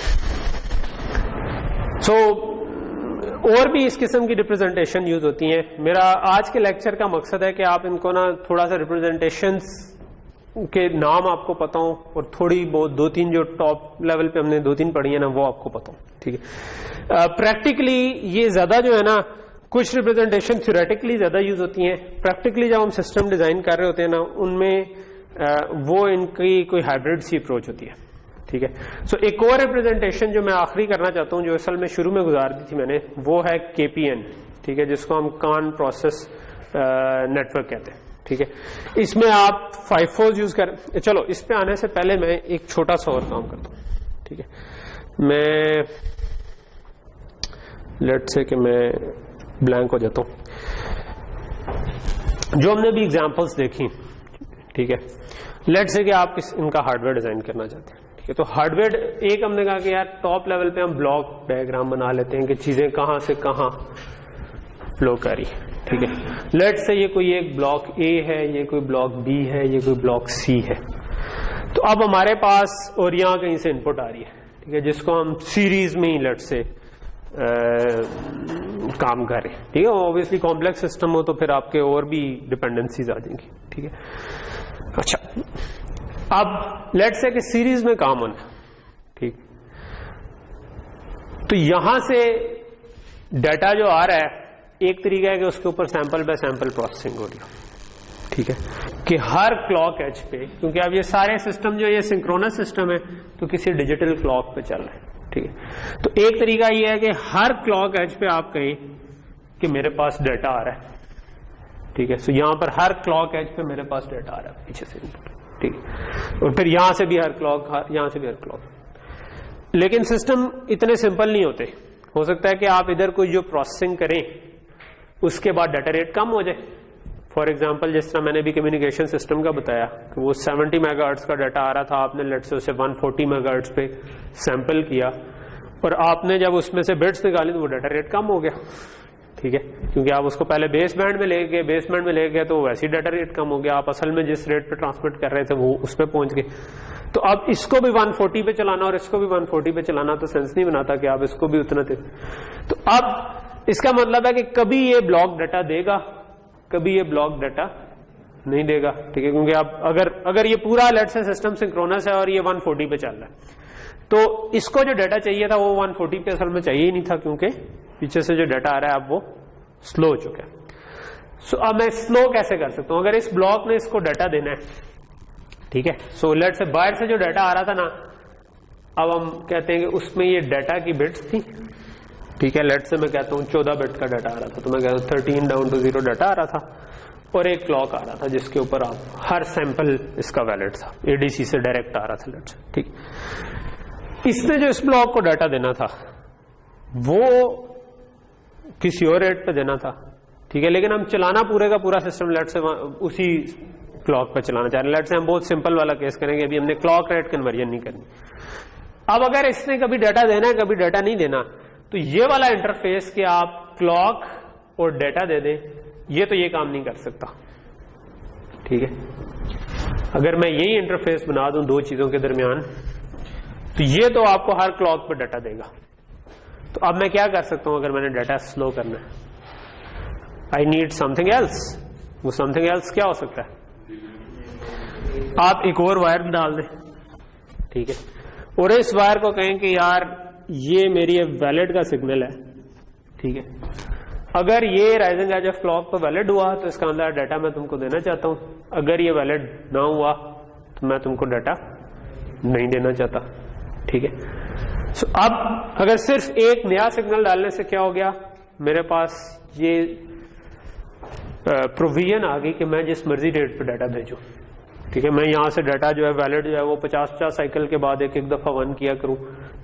सो और भी इस किस्म की रिप्रेजेंटेशन यूज होती हैं। मेरा आज के लेक्चर का मकसद है कि आप इनको ना थोड़ा सा रिप्रेजेंटेशंस के नाम आपको पता हो और थोड़ी बहुत 2-3 जो टॉप लेवल पे हमने 2-3 पढ़ी है ना, वो आपको पता हो, ठीक है। प्रैक्टिकली ये ज्यादा जो है ना, कुछ रिप्रेजेंटेशन थ्योरेटिकली ज्यादा यूज होती हैं। प्रैक्टिकली जब हम सिस्टम डिजाइन कर रहे होते हैं ना, उनमें वो इनकी कोई हाइब्रिड सी अप्रोच होती है, ठीक है। सो एक और रिप्रेजेंटेशन जो मैं आखिरी करना चाहता हूं, जो असल में शुरू में गुजार दी थी मैंने, वो है KPN, ठीक है, जिसको हम कान प्रोसेस नेटवर्क कहते हैं, ठीक है। इसमें आप 5-4 यूज कर, चलो इस पे आने से पहले मैं एक छोटा सा और काम करता हूं, ठीक है। मैं लेट से कि मैं ब्लैंक हो जाता हूं। जो हमने भी एग्जांपल्स देखी, ठीक है, लेट से कि आप इनका हार्डवेयर डिजाइन करना चाहते हैं, ठीक है। तो हार्डवेयर एक हमने कहा कि यार टॉप लेवल पे हम ब्लॉक डायग्राम बना लेते हैं कि चीजें कहां से कहां फ्लो करी, ठीक है। लेट से ये कोई एक ब्लॉक A है, ये कोई ब्लॉक B है, ये कोई ब्लॉक C है। तो अब हमारे पास और यहां कहीं से इनपुट आ रही है, ठीक है, जिसको हम सीरीज में ही लेट से काम करें, ठीक है। ऑब्वियसली कॉम्प्लेक्स सिस्टम हो तो फिर आपके और भी डिपेंडेंसीज आ जाएंगी, ठीक है। अच्छा, अब लेट से कि सीरीज में काम होना, ठीक। तो यहां से डाटा जो आ रहा है, एक तरीका है कि उसके ऊपर सैंपल बाय सैंपल प्रोसेसिंग हो रही हो, ठीक है, कि हर क्लॉक एज पे, क्योंकि अब ये सारे सिस्टम जो ये सिंक्रोनस सिस्टम है तो किसी डिजिटल क्लॉक पे चल रहे हैं, ठीक है। तो एक तरीका ये है कि हर क्लॉक एज पे आप कहें कि मेरे पास डाटा आ रहा है, ठीक है। सो यहां पर हर क्लॉक एज पे मेरे पास डाटा आ रहा है पीछे से, ठीक है। और फिर यहां से भी हर क्लॉक, यहां से भी हर क्लॉक। लेकिन सिस्टम इतने सिंपल नहीं होते। हो सकता है कि आप इधर कोई जो प्रोसेसिंग करें उसके बाद डाटा रेट कम हो जाए। फॉर एग्जांपल, जिस तरह मैंने भी कम्युनिकेशन सिस्टम का बताया कि वो 70 मेगाहर्ट्ज का डाटा आ रहा था, आपने लेट से उसे 140 मेगाहर्ट्ज पे सैंपल किया और आपने जब उसमें से बिट्स निकाली तो वो डाटा रेट कम हो गया, ठीक है, क्योंकि आप उसको पहले बेस बैंड में ले गए, बेस बैंड में ले गए तो वैसे ही डाटा रेट कम हो गया। आप असल में जिस रेट पे ट्रांसमिट कर रहे थे वो उस पर पहुंच गए। तो अब इसको भी 140 पे चलाना और इसको भी 140 पे चलाना तो सेंस नहीं बनाता कि आप इसको भी उतना दे। तो अब इसका मतलब है कि कभी ये ब्लॉक डाटा देगा, कभी ये ब्लॉक डाटा नहीं देगा, ठीक है, क्योंकि आप अगर ये पूरा लेट से सिस्टम सिंक्रोनस है और ये 140 पे चल रहा है तो इसको जो डाटा चाहिए था वो 140 पे असल में चाहिए ही नहीं था, क्योंकि पीछे से जो डाटा आ रहा है अब वो स्लो हो चुका है। सो अब मैं स्लो कैसे कर सकता हूं? अगर इस ब्लॉक में इसको डाटा देना है, ठीक है, सो लेट से बाहर से जो डाटा आ रहा था ना, अब हम कहते हैं कि उसमें ये डाटा की बिट्स थी, ठीक है, लेट से मैं कहता हूं 14 बिट का डाटा आ रहा था, तो मैं कहता हूं 13 डाउन टू 0 डाटा आ रहा था और एक क्लॉक आ रहा था जिसके ऊपर आप हर सैंपल इसका वैलिड था, एडीसी से डायरेक्ट आ रहा था लेट से, ठीक। इसने जो इस ब्लॉक को डाटा देना था वो किसी और रेट पे देना था, ठीक है, लेकिन हम चलाना पूरे का पूरा सिस्टम लेट से उसी क्लॉक पे चलाना चाह रहे हैं। लेट से हम बहुत सिंपल वाला केस करेंगे, अभी हमने क्लॉक रेट कन्वर्जन नहीं करनी। अब अगर इसने कभी डाटा देना है कभी डाटा नहीं देना, तो ये वाला इंटरफेस कि आप क्लॉक और डाटा दे दें, ये तो ये काम नहीं कर सकता, ठीक है। अगर मैं यही इंटरफेस बना दूं दो चीजों के दरमियान, तो ये तो आपको हर क्लॉक पर डाटा देगा। तो अब मैं क्या कर सकता हूं? अगर मैंने डाटा स्लो करना है, आई नीड समथिंग एल्स। वो समथिंग एल्स क्या हो सकता है? आप एक और वायर डाल दें, ठीक है, और इस वायर को कहें कि यार ये मेरी वैलिड का सिग्नल है, ठीक है, अगर ये राइजिंग एज ऑफ क्लॉक पर वैलिड हुआ तो इसका मतलब डाटा मैं तुमको देना चाहता हूं, अगर ये वैलिड ना हुआ तो मैं तुमको डाटा नहीं देना चाहता, ठीक है। सो अब अगर सिर्फ एक नया सिग्नल डालने से क्या हो गया, मेरे पास ये प्रोविजन आ गई कि मैं जिस मर्जी डेट पे डाटा भेजूं, ठीक है। मैं यहां से डाटा जो है वैलिड जो है वो 50 साइकिल के बाद एक दफा 1 किया करूं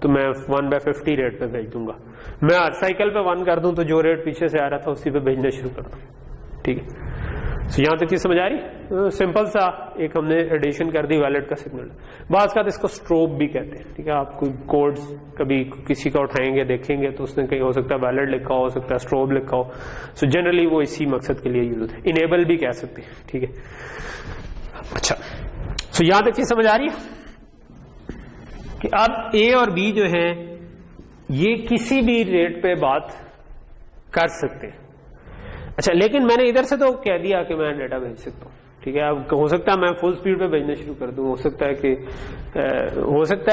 तो मैं 1/50 रेट पे भेज दूंगा। मैं हर साइकिल पे 1 कर दूं तो जो रेट पीछे से आ रहा था उसी पे भेजना शुरू कर दूं, ठीक है। तो यहां तक चीज समझ आ रही? सिंपल सा एक हमने एडिशन कर दी वैलिड का सिग्नल। बात का इसको स्ट्रोब भी कहते हैं, ठीक है। आप कोई कोड्स कभी किसी का उठाएंगे देखेंगे तो उसने कहीं हो सकता है वैलिड लिखा हो सकता है स्ट्रोब लिखा हो। सो जनरली वो इसी मकसद के लिए यूज होते हैं। इनेबल भी कह सकते हैं, ठीक है। अच्छा, सो यहां तक चीज समझ आ रही है कि अब ए और बी जो है ये किसी भी रेट पे बात कर सकते हैं। अच्छा, लेकिन मैंने इधर से तो कह दिया कि मैं डाटा भेज सकता हूँ, ठीक है। अब हो सकता है मैं फुल स्पीड पे भेजना शुरू कर दूं, हो सकता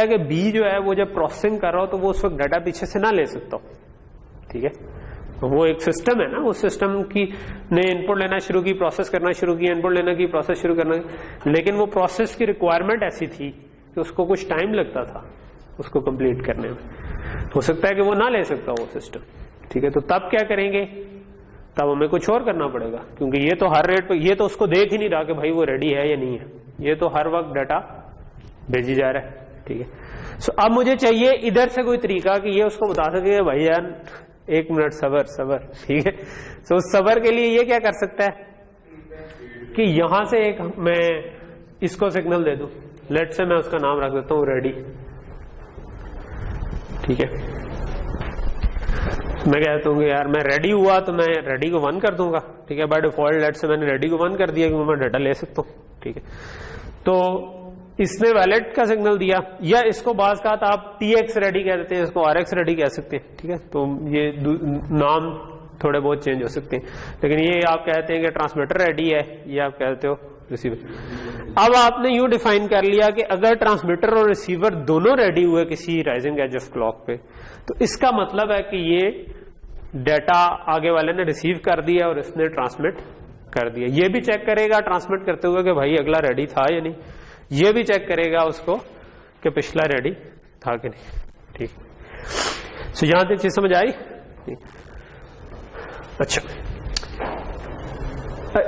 है कि बी जो है वो जब प्रोसेसिंग कर रहा हो तो वो उस वक्त डाटा पीछे से ना ले सकता हो, ठीक है। वो एक सिस्टम है ना, उस सिस्टम की ने इनपुट लेना शुरू की, प्रोसेस करना शुरू की, इनपुट लेना की, प्रोसेस शुरू करना, लेकिन वो प्रोसेस की रिक्वायरमेंट ऐसी थी कि उसको कुछ टाइम लगता था उसको कंप्लीट करने में। हो सकता है कि वो ना ले सकता वो सिस्टम, ठीक है। तो तब क्या करेंगे? तब हमें कुछ और करना पड़ेगा, क्योंकि ये तो हर रेट पे, ये तो उसको देख ही नहीं रहा कि भाई वो रेडी है या नहीं है, ये तो हर वक्त डाटा भेजी जा रहा है, ठीक है। सो अब मुझे चाहिए इधर से कोई तरीका कि ये उसको बता सके भाई यार 1 मिनट सबर, ठीक है। सो उस सबर के लिए ये क्या कर सकता है कि यहां से एक मैं इसको सिग्नल दे दूं, लेट से मैं उसका नाम रख देता हूं रेडी, ठीक है। मैं कहता हूँ यार मैं रेडी हुआ तो मैं रेडी को 1 कर दूंगा, ठीक है। बाय डिफॉल्ट लेट से मैंने रेडी को 1 कर दिया कि मैं डाटा ले सकता हूँ, ठीक है। तो इसने वैलिड का सिग्नल दिया, या इसको बाज का आप TX रेडी कह देते हैं, इसको RX रेडी कह सकते हैं, ठीक है। तो ये नाम थोड़े बहुत चेंज हो सकते हैं, लेकिन ये आप कहते हैं कि ट्रांसमीटर रेडी है, ये आप कहते हो रिसीवर। अब आपने यूं डिफाइन कर लिया कि अगर ट्रांसमीटर और रिसीवर दोनों रेडी हुए किसी राइजिंग एज ऑफ क्लॉक पे, तो इसका मतलब है कि ये डाटा आगे वाले ने रिसीव कर दिया और इसने ट्रांसमिट कर दिया। ये भी चेक करेगा ट्रांसमिट करते हुए कि भाई अगला रेडी था या नहीं, ये भी चेक करेगा उसको कि पिछला रेडी था कि नहीं, ठीक। सो यहां तक चीज समझ आई? अच्छा,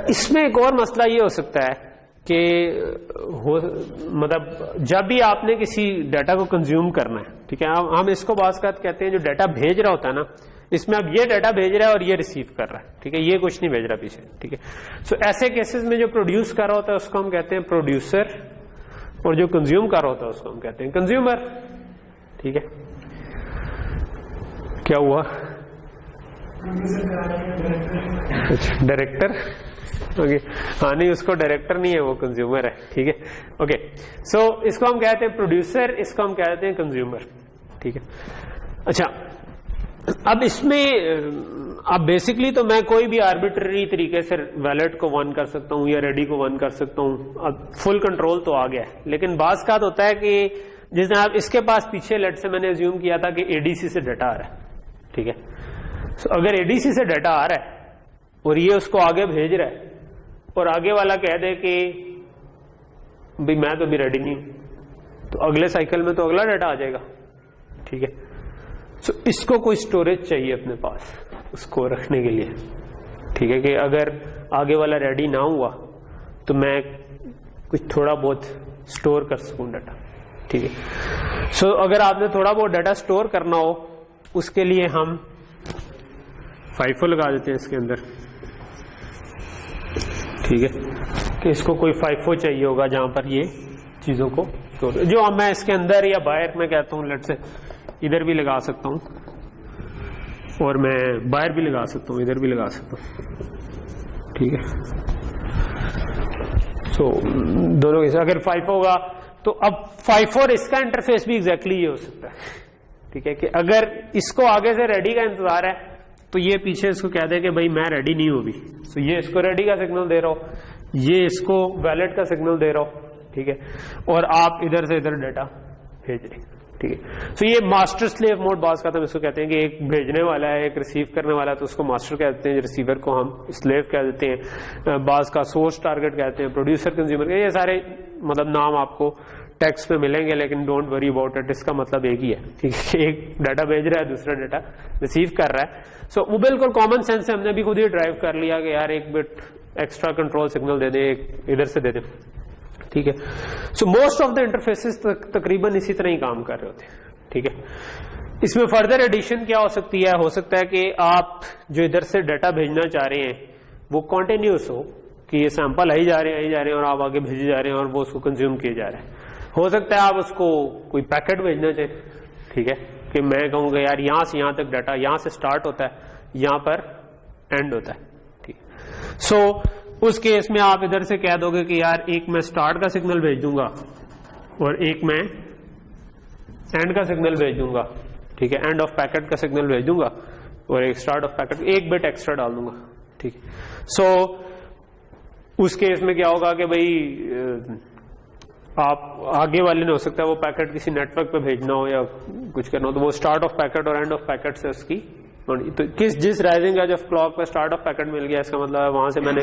इसमें एक और मसला ये हो सकता है कि मतलब जब भी आपने किसी डाटा को कंज्यूम करना है, ठीक है, हम इसको बात कहते हैं जो डाटा भेज रहा होता है ना, इसमें अब ये डाटा भेज रहा है और ये रिसीव कर रहा है, ठीक है, ये कुछ नहीं भेज रहा पीछे, ठीक है। सो ऐसे केसेस में जो प्रोड्यूस कर रहा होता है उसको हम कहते हैं प्रोड्यूसर, और जो कंज्यूम कर रहा होता है उसको हम कहते हैं कंज्यूमर, ठीक है। क्या हुआ? डायरेक्टर, ओके, हाँ नहीं, उसको डायरेक्टर नहीं है, वो कंज्यूमर है, ठीक है, ओके। सो इसको हम कहते हैं प्रोड्यूसर, इसको हम कहते हैं कंज्यूमर, ठीक है। अच्छा, अब इसमें अब बेसिकली तो मैं कोई भी आर्बिट्ररी तरीके से वैलेट को वन कर सकता हूं या रेडी को वन कर सकता हूं, अब फुल कंट्रोल तो आ गया है। लेकिन बात का होता है कि जिसने आप इसके पास पीछे लेट से मैंने अज्यूम किया था कि एडीसी से डाटा आ रहा है, ठीक है। तो अगर एडीसी से डाटा आ रहा है और ये उसको आगे भेज रहा है और आगे वाला कह दे कि भाई मैं तो अभी रेडी नहीं हूं, तो अगले साइकिल में तो अगला डाटा आ जाएगा, ठीक है। तो इसको कोई स्टोरेज चाहिए अपने पास उसको रखने के लिए, ठीक है, कि अगर आगे वाला रेडी ना हुआ तो मैं कुछ थोड़ा बहुत स्टोर कर सकूं डाटा, ठीक है। सो अगर आपने थोड़ा बहुत डाटा स्टोर करना हो उसके लिए हम FIFO लगा देते हैं इसके अंदर, ठीक है, कि इसको कोई FIFO चाहिए होगा जहां पर ये चीजों को स्टोर, जो मैं इसके अंदर या बाहर में कहता हूं, लेट से इधर भी लगा सकता हूं और मैं बाहर भी लगा सकता हूं, इधर भी लगा सकता हूं, ठीक है। सो दोनों के, अगर FIFO होगा तो अब FIFO और इसका इंटरफेस भी एग्जैक्टली ये हो सकता है, ठीक है, कि अगर इसको आगे से रेडी का इंतजार है तो ये पीछे इसको कह दे कि भाई मैं रेडी नहीं हूं अभी, तो ये इसको रेडी का सिग्नल दे रहा हो, ये इसको वैलिड का सिग्नल दे रहा हो, ठीक है, और आप इधर से इधर डाटा भेज रहे, ठीक है। तो ये मास्टर स्लेव मोड बास का हम इसको कहते हैं कि एक भेजने वाला है एक रिसीव करने वाला है, तो उसको मास्टर कहते हैं, रिसीवर को हम स्लेव कह देते हैं, बास का सोर्स टारगेट कहते हैं, प्रोड्यूसर कंज्यूमर, ये सारे मतलब नाम आपको टेक्स्ट पे मिलेंगे, लेकिन डोंट वरी अबाउट इट, इसका मतलब एक ही है, ठीक है। एक डाटा भेज रहा है, दूसरा डाटा रिसीव कर रहा है। सो वो बिल्कुल कॉमन सेंस से हमने भी खुद ही ड्राइव कर लिया कि यार एक बिट एक्स्ट्रा कंट्रोल सिग्नल दे दे, इधर से दे दे, ठीक है। So most of the interfaces तकरीबन इसी तरह ही काम कर रहे होते हैं, ठीक है। इसमें फर्दर एडिशन क्या हो सकती है, हो सकता है कि आप जो इधर से डाटा भेजना चाह रहे हैं वो कॉन्टिन्यूस हो, कि ये सैंपल आई जा रहे हैं और आप आगे भेजे जा रहे हैं और वो उसको कंज्यूम किए जा रहे हैं। हो सकता है आप उसको कोई पैकेट भेजना चाहे, ठीक है, कि मैं कहूंगा यार यहां से यहां तक डाटा यहां से स्टार्ट होता है, यहां पर एंड होता है, ठीक है। सो उस केस में आप इधर से कह दोगे कि यार एक मैं स्टार्ट का सिग्नल भेज दूंगा और एक मैं एंड का सिग्नल भेज दूंगा, ठीक है, एंड ऑफ पैकेट का सिग्नल भेज दूंगा और एक स्टार्ट ऑफ पैकेट, एक बिट एक्स्ट्रा डाल दूंगा, ठीक है। सो उस केस में क्या होगा कि भाई आप आगे वाले ने हो सकता है वो पैकेट किसी नेटवर्क पे भेजना हो या कुछ करना हो, तो वो स्टार्ट ऑफ पैकेट और एंड ऑफ पैकेट से उसकी, तो जिस राइजिंग एज ऑफ क्लॉक पर स्टार्ट ऑफ पैकेट मिल गया इसका मतलब है वहां से मैंने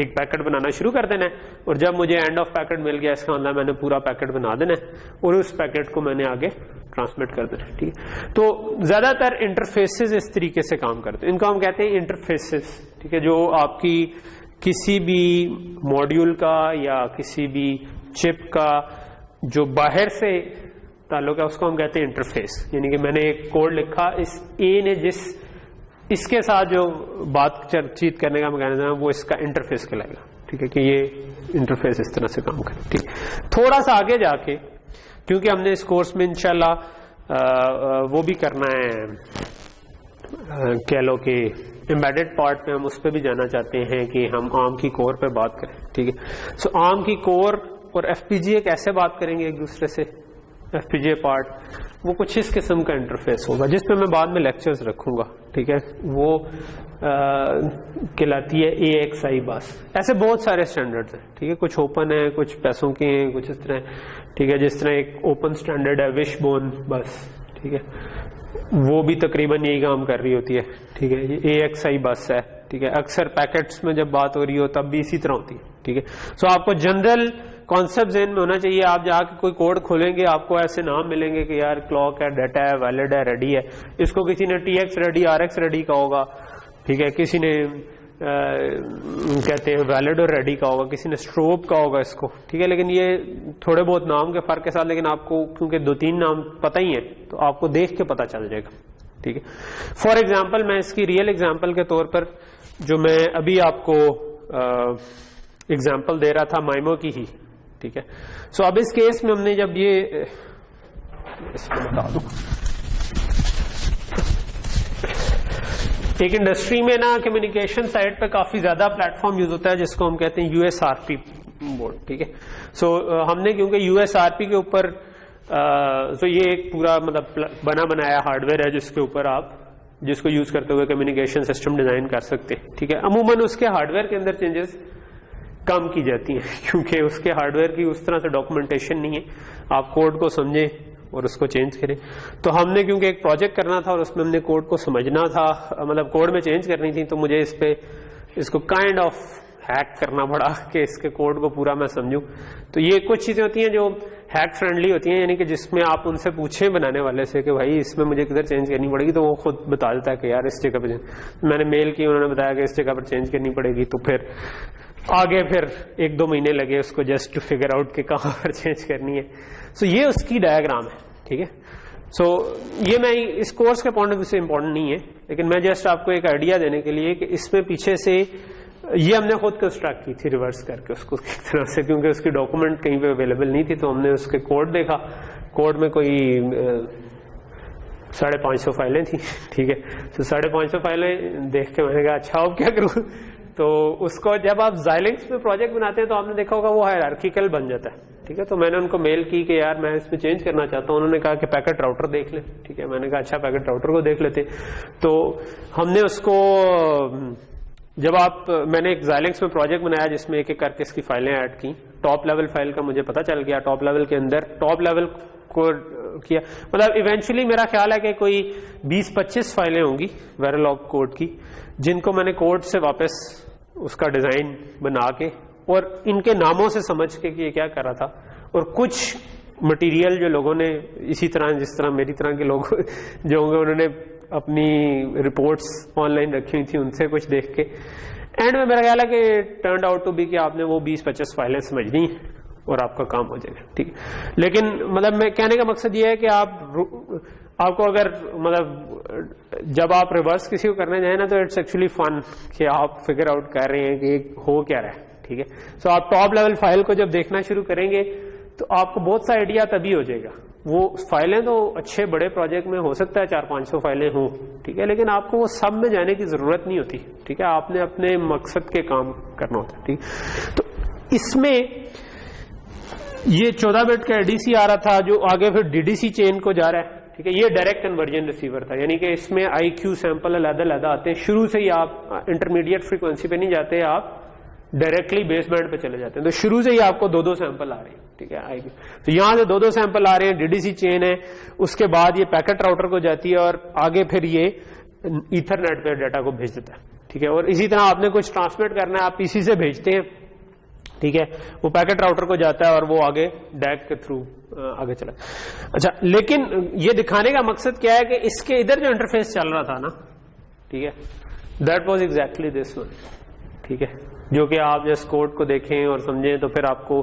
एक पैकेट बनाना शुरू कर देना है, और जब मुझे एंड ऑफ पैकेट मिल गया इसका मतलब मैंने पूरा पैकेट बना देना है और उस पैकेट को मैंने आगे ट्रांसमिट कर देना है, ठीक है। तो ज्यादातर इंटरफेसेस इस तरीके से काम करते हैं, इनको हम कहते हैं इंटरफेसेस, ठीक है, जो आपकी किसी भी मॉड्यूल का या किसी भी चिप का जो बाहर से ताल्लुक है उसको हम कहते हैं इंटरफेस। यानी कि मैंने एक कोड लिखा, इस ए ने इसके साथ जो बातचीत करने का मैकेनिज्म है वो इसका इंटरफेस कहलाएगा, ठीक है, कि ये इंटरफेस इस तरह से काम करे, ठीक है। थोड़ा सा आगे जाके, क्योंकि हमने इस कोर्स में इंशाल्लाह वो भी करना है, कह लो कि एम्बेडेड पार्ट में हम उस पर भी जाना चाहते हैं कि हम आर्म की कोर पे बात करें, ठीक है। सो आर्म की कोर और एफपीजीए कैसे बात करेंगे एक दूसरे से, एफपीजीए पार्ट वो कुछ इस किस्म का इंटरफेस होगा जिसपे मैं बाद में लेक्चर्स रखूंगा, ठीक है। वो कहलाती है AXI बस। ऐसे बहुत सारे स्टैंडर्ड्स हैं, ठीक है, कुछ ओपन है, कुछ पैसों के हैं, कुछ इस तरह, ठीक है। जिस तरह एक ओपन स्टैंडर्ड है विशबोन बस, ठीक है, वो भी तकरीबन यही काम कर रही होती है, ठीक है। ये AXI बस है, ठीक है। अक्सर पैकेट्स में जब बात हो रही हो तब भी इसी तरह होती है, ठीक है। सो आपको जनरल कॉन्सेप्ट ज़हन में होना चाहिए। आप जाके कोई कोड खोलेंगे आपको ऐसे नाम मिलेंगे कि यार क्लॉक है, डाटा है, वैलिड है, रेडी है। इसको किसी ने TX रेडी, RX रेडी का होगा, ठीक है, किसी ने कहते हैं वैलिड और रेडी का होगा, किसी ने स्ट्रोब का होगा इसको, ठीक है। लेकिन ये थोड़े बहुत नाम के फर्क के साथ, लेकिन आपको क्योंकि 2-3 नाम पता ही है तो आपको देख के पता चल जाएगा, ठीक है। फॉर एग्जाम्पल मैं इसकी रियल एग्जाम्पल के तौर पर जो मैं अभी आपको एग्जाम्पल दे रहा था माइमो की ही, ठीक है। सो अब इस केस में हमने जब ये इसको बता दूं, एक इंडस्ट्री में ना कम्युनिकेशन साइड पे काफी ज्यादा प्लेटफॉर्म यूज होता है जिसको हम कहते हैं USRP बोर्ड, ठीक है। सो हमने क्योंकि USRP के ऊपर तो ये एक पूरा मतलब बना बनाया हार्डवेयर है जिसके ऊपर आप जिसको यूज करते हुए कम्युनिकेशन सिस्टम डिजाइन कर सकते हैं, ठीक है। अमूमन उसके हार्डवेयर के अंदर चेंजेस कम की जाती हैं क्योंकि उसके हार्डवेयर की उस तरह से डॉक्यूमेंटेशन नहीं है, आप कोड को समझें और उसको चेंज करें। तो हमने क्योंकि एक प्रोजेक्ट करना था और उसमें हमने कोड को समझना था, मतलब कोड में चेंज करनी थी, तो मुझे इसको काइंड ऑफ हैक करना पड़ा कि इसके कोड को पूरा मैं समझूं। तो ये कुछ चीजें होती हैं जो हैक फ्रेंडली होती हैं, यानी कि जिसमें आप उनसे पूछें बनाने वाले से कि भाई इसमें मुझे किधर चेंज करनी पड़ेगी, तो वो खुद बता देता है कि यार इस जगह पर मैंने मेल की, उन्होंने बताया कि इस जगह पर चेंज करनी पड़ेगी। तो फिर आगे फिर 1-2 महीने लगे उसको जस्ट टू फिगर आउट कि कहाँ पर चेंज करनी है। सो ये उसकी डायग्राम है, ठीक है। सो ये मैं इस कोर्स के पॉइंट ऑफ व्यू से इंपॉर्टेंट नहीं है, लेकिन मैं जस्ट आपको एक आइडिया देने के लिए कि इसमें पीछे से ये हमने खुद कंस्ट्रक्ट की थी रिवर्स करके उसको एक तरह से, क्योंकि उसकी डॉक्यूमेंट कहीं पे अवेलेबल नहीं थी। तो हमने उसके कोड देखा, कोड में कोई 550 फाइलें थी, ठीक है। तो 550 फाइलें देख के मैंने कहा अच्छा अब क्या करूं। तो उसको जब आप Xilinx में प्रोजेक्ट बनाते हैं तो आपने देखा होगा वो हायरार्किकल बन जाता है, ठीक है। तो मैंने उनको मेल की कि यार मैं इसमें चेंज करना चाहता हूं। उन्होंने कहा कि पैकेट राउटर देख ले, ठीक है। मैंने कहा अच्छा पैकेट राउटर को देख लेते। तो हमने उसको मैंने एक Xilinx में प्रोजेक्ट बनाया जिसमें एक एक करके इसकी फाइलें ऐड की। टॉप लेवल फाइल का मुझे पता चल गया, टॉप लेवल के अंदर टॉप लेवल को किया, मतलब इवेंचुअली मेरा ख्याल है कि कोई 20-25 फाइलें होंगी वेरिलॉग कोड की, जिनको मैंने कोड से वापस उसका डिजाइन बना के और इनके नामों से समझ के कि ये क्या कर रहा था, और कुछ मटेरियल जो लोगों ने इसी तरह जिस तरह मेरी तरह के लोग जो होंगे उन्होंने अपनी रिपोर्ट्स ऑनलाइन रखी हुई थी उनसे कुछ देख के एंड में मेरा ख्याल है कि टर्न आउट टू बी कि आपने वो 20-25 फाइलें समझनी और आपका काम हो जाएगा, ठीक है। लेकिन मतलब मैं कहने का मकसद ये है कि आपको अगर मतलब जब आप रिवर्स किसी को करने जाए ना तो इट्स एक्चुअली फन कि आप फिगर आउट कर रहे हैं कि हो क्या रहा है, ठीक है। सो आप टॉप लेवल फाइल को जब देखना शुरू करेंगे तो आपको बहुत सा आइडिया तभी हो जाएगा। वो फाइलें तो अच्छे बड़े प्रोजेक्ट में हो सकता है 400-500 फाइलें हों, ठीक है, लेकिन आपको वो सब में जाने की जरूरत नहीं होती, ठीक है। आपने अपने मकसद के काम करना होता है, ठीक। तो इसमें ये 14 बिट का एडीसी आ रहा था जो आगे फिर डीडीसी चेन को जा रहा है, ठीक है। ये डायरेक्ट कन्वर्जन रिसीवर था, यानी कि इसमें आईक्यू सैंपल अलग-अलग आते हैं। शुरू से ही आप इंटरमीडिएट फ्रीक्वेंसी पे नहीं जाते, आप डायरेक्टली बेस बैंड पे चले जाते हैं। तो शुरू से ही आपको 2-2 सैंपल आ रहे हैं, ठीक है, आईक्यू। तो यहां से 2-2 सैंपल आ रहे हैं, डीडीसी चेन है, उसके बाद ये पैकेट राउटर को जाती है और आगे फिर ये ईथरनेट पे डाटा को भेज देता है, ठीक है। और इसी तरह आपने कुछ ट्रांसमिट करना है, आप पीसी से भेजते हैं, ठीक है, वो पैकेट राउटर को जाता है और वो आगे डैक के थ्रू आगे चला। अच्छा, लेकिन ये दिखाने का मकसद क्या है कि इसके इधर जो इंटरफेस चल रहा था ना, ठीक है, that was exactly this one, ठीक है। जो कि आप जैसे कोड को देखें और समझें तो फिर आपको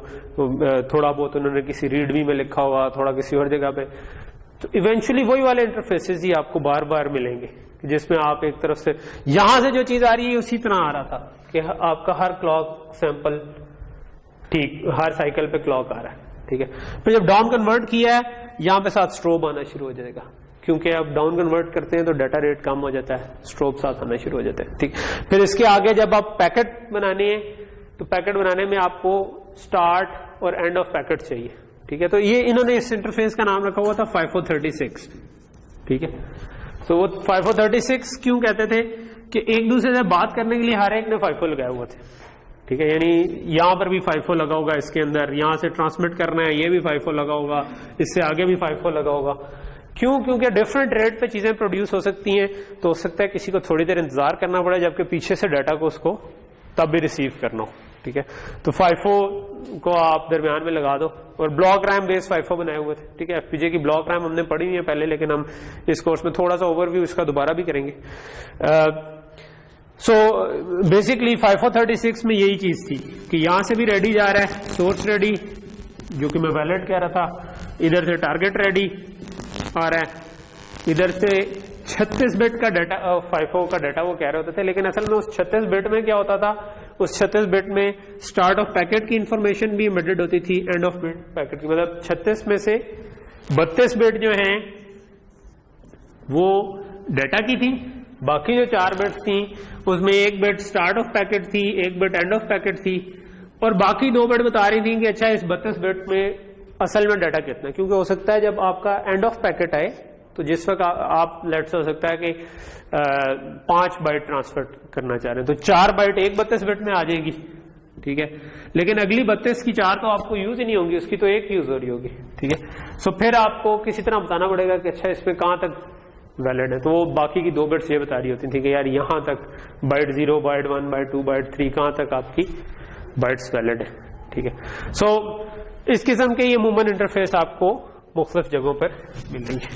थोड़ा बहुत उन्होंने किसी रीडमी में लिखा हुआ, थोड़ा किसी और जगह पे, तो इवेंचुअली वही वाले इंटरफेसेस ही आपको बार बार मिलेंगे जिसमें आप एक तरफ से यहां से जो चीज आ रही है उसी तरह आ रहा था कि आपका हर क्लॉक सैंपल, ठीक, हर साइकिल पे क्लॉक आ रहा है, ठीक है। फिर जब डाउन कन्वर्ट किया है यहां पे साथ स्ट्रोब आना शुरू हो जाएगा, क्योंकि आप डाउन कन्वर्ट करते हैं तो डाटा रेट कम हो जाता है, स्ट्रोब साथ आना शुरू हो जाता है, ठीक। फिर इसके आगे जब आप पैकेट बनाने हैं तो पैकेट बनाने में आपको स्टार्ट और एंड ऑफ पैकेट चाहिए, ठीक है। तो ये इन्होंने इस इंटरफेस का नाम रखा हुआ था 5436, ठीक है। तो वो 5436 क्यों कहते थे कि एक दूसरे से बात करने के लिए हर एक ने 54 लगाए हुए थे, ठीक है। यानी यहां पर भी 54 लगा होगा, इसके अंदर यहां से ट्रांसमिट करना है ये भी 54 लगा होगा, इससे आगे भी 54 लगा होगा। क्यों? क्योंकि डिफरेंट रेट पे चीजें प्रोड्यूस हो सकती हैं, तो हो सकता है किसी को थोड़ी देर इंतजार करना पड़े जबकि पीछे से डाटा को उसको तब भी रिसीव करना हो, ठीक है। तो 54 को आप दरमियान में लगा दो और ब्लॉक रैम बेस 54 बनाए हुए थे, ठीक है। एफपीजे की ब्लॉक रैम हमने पढ़ी हुई है पहले, लेकिन हम इस कोर्स में थोड़ा सा ओवरव्यू इसका दोबारा भी करेंगे। सो बेसिकली 5436 में यही चीज थी कि यहां से भी रेडी जा रहा है, सोर्स रेडी जो कि मैं वैलिड कह रहा था, इधर से टारगेट रेडी आ रहा है, इधर से 36 बिट का डाटा 54 का डाटा वो कह रहे होते थे, लेकिन असल में उस 36 बिट में क्या होता था, उस 36 बिट में स्टार्ट ऑफ पैकेट की इंफॉर्मेशन भी एम्बेडेड होती थी, एंड ऑफ बिट पैकेट की, मतलब 36 में से 32 बिट जो हैं वो डाटा की थी, बाकी जो 4 बिट्स थी उसमें 1 बिट स्टार्ट ऑफ पैकेट थी, 1 बिट एंड ऑफ पैकेट थी, और बाकी 2 बिट बता रही थी कि अच्छा इस 32 बिट में असल में डाटा कितना है। क्योंकि हो सकता है जब आपका एंड ऑफ पैकेट आए तो जिस वक्त आप लेट से हो सकता है कि 5 बाइट ट्रांसफर करना चाह रहे हैं तो 4 बाइट एक 32 बिट में आ जाएगी, ठीक है, लेकिन अगली 32 की 4 तो आपको यूज ही नहीं होंगी, उसकी तो एक यूज हो रही होगी, ठीक है। सो फिर आपको किसी तरह बताना पड़ेगा कि अच्छा इसमें कहां तक वैलिड है, तो वो बाकी की 2 बिट्स ये बता रही होती थी कि यार यहां तक बाइट 0, बाइट 1, बाइट 2, बाइट 3 कहां तक आपकी बाइट्स वैलिड है, ठीक है। सो इस किस्म के ये मूवमेंट इंटरफेस आपको मुख्तलिफ जगहों पर मिलेंगे।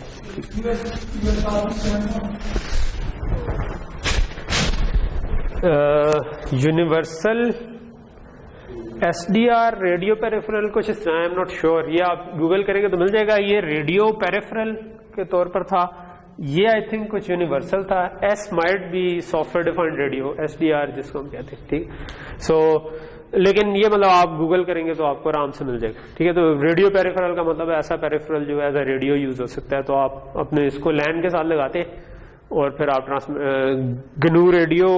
यूनिवर्सल SDR रेडियो पेरिफेरल कुछ इस तरह, आई एम नॉट श्योर, ये आप गूगल करेंगे तो मिल जाएगा। ये रेडियो पेरिफेरल के तौर पर था, ये आई थिंक कुछ यूनिवर्सल था। S might be software defined radio, SDR जिसको हम कहते हैं, ठीक। सो लेकिन ये मतलब आप गूगल करेंगे तो आपको आराम से मिल जाएगा, ठीक है। तो रेडियो पेरिफेरल का मतलब ऐसा पेरिफेरल जो एज अ रेडियो यूज हो सकता है, तो आप अपने इसको लैन के साथ लगाते हैं और फिर आप GNU रेडियो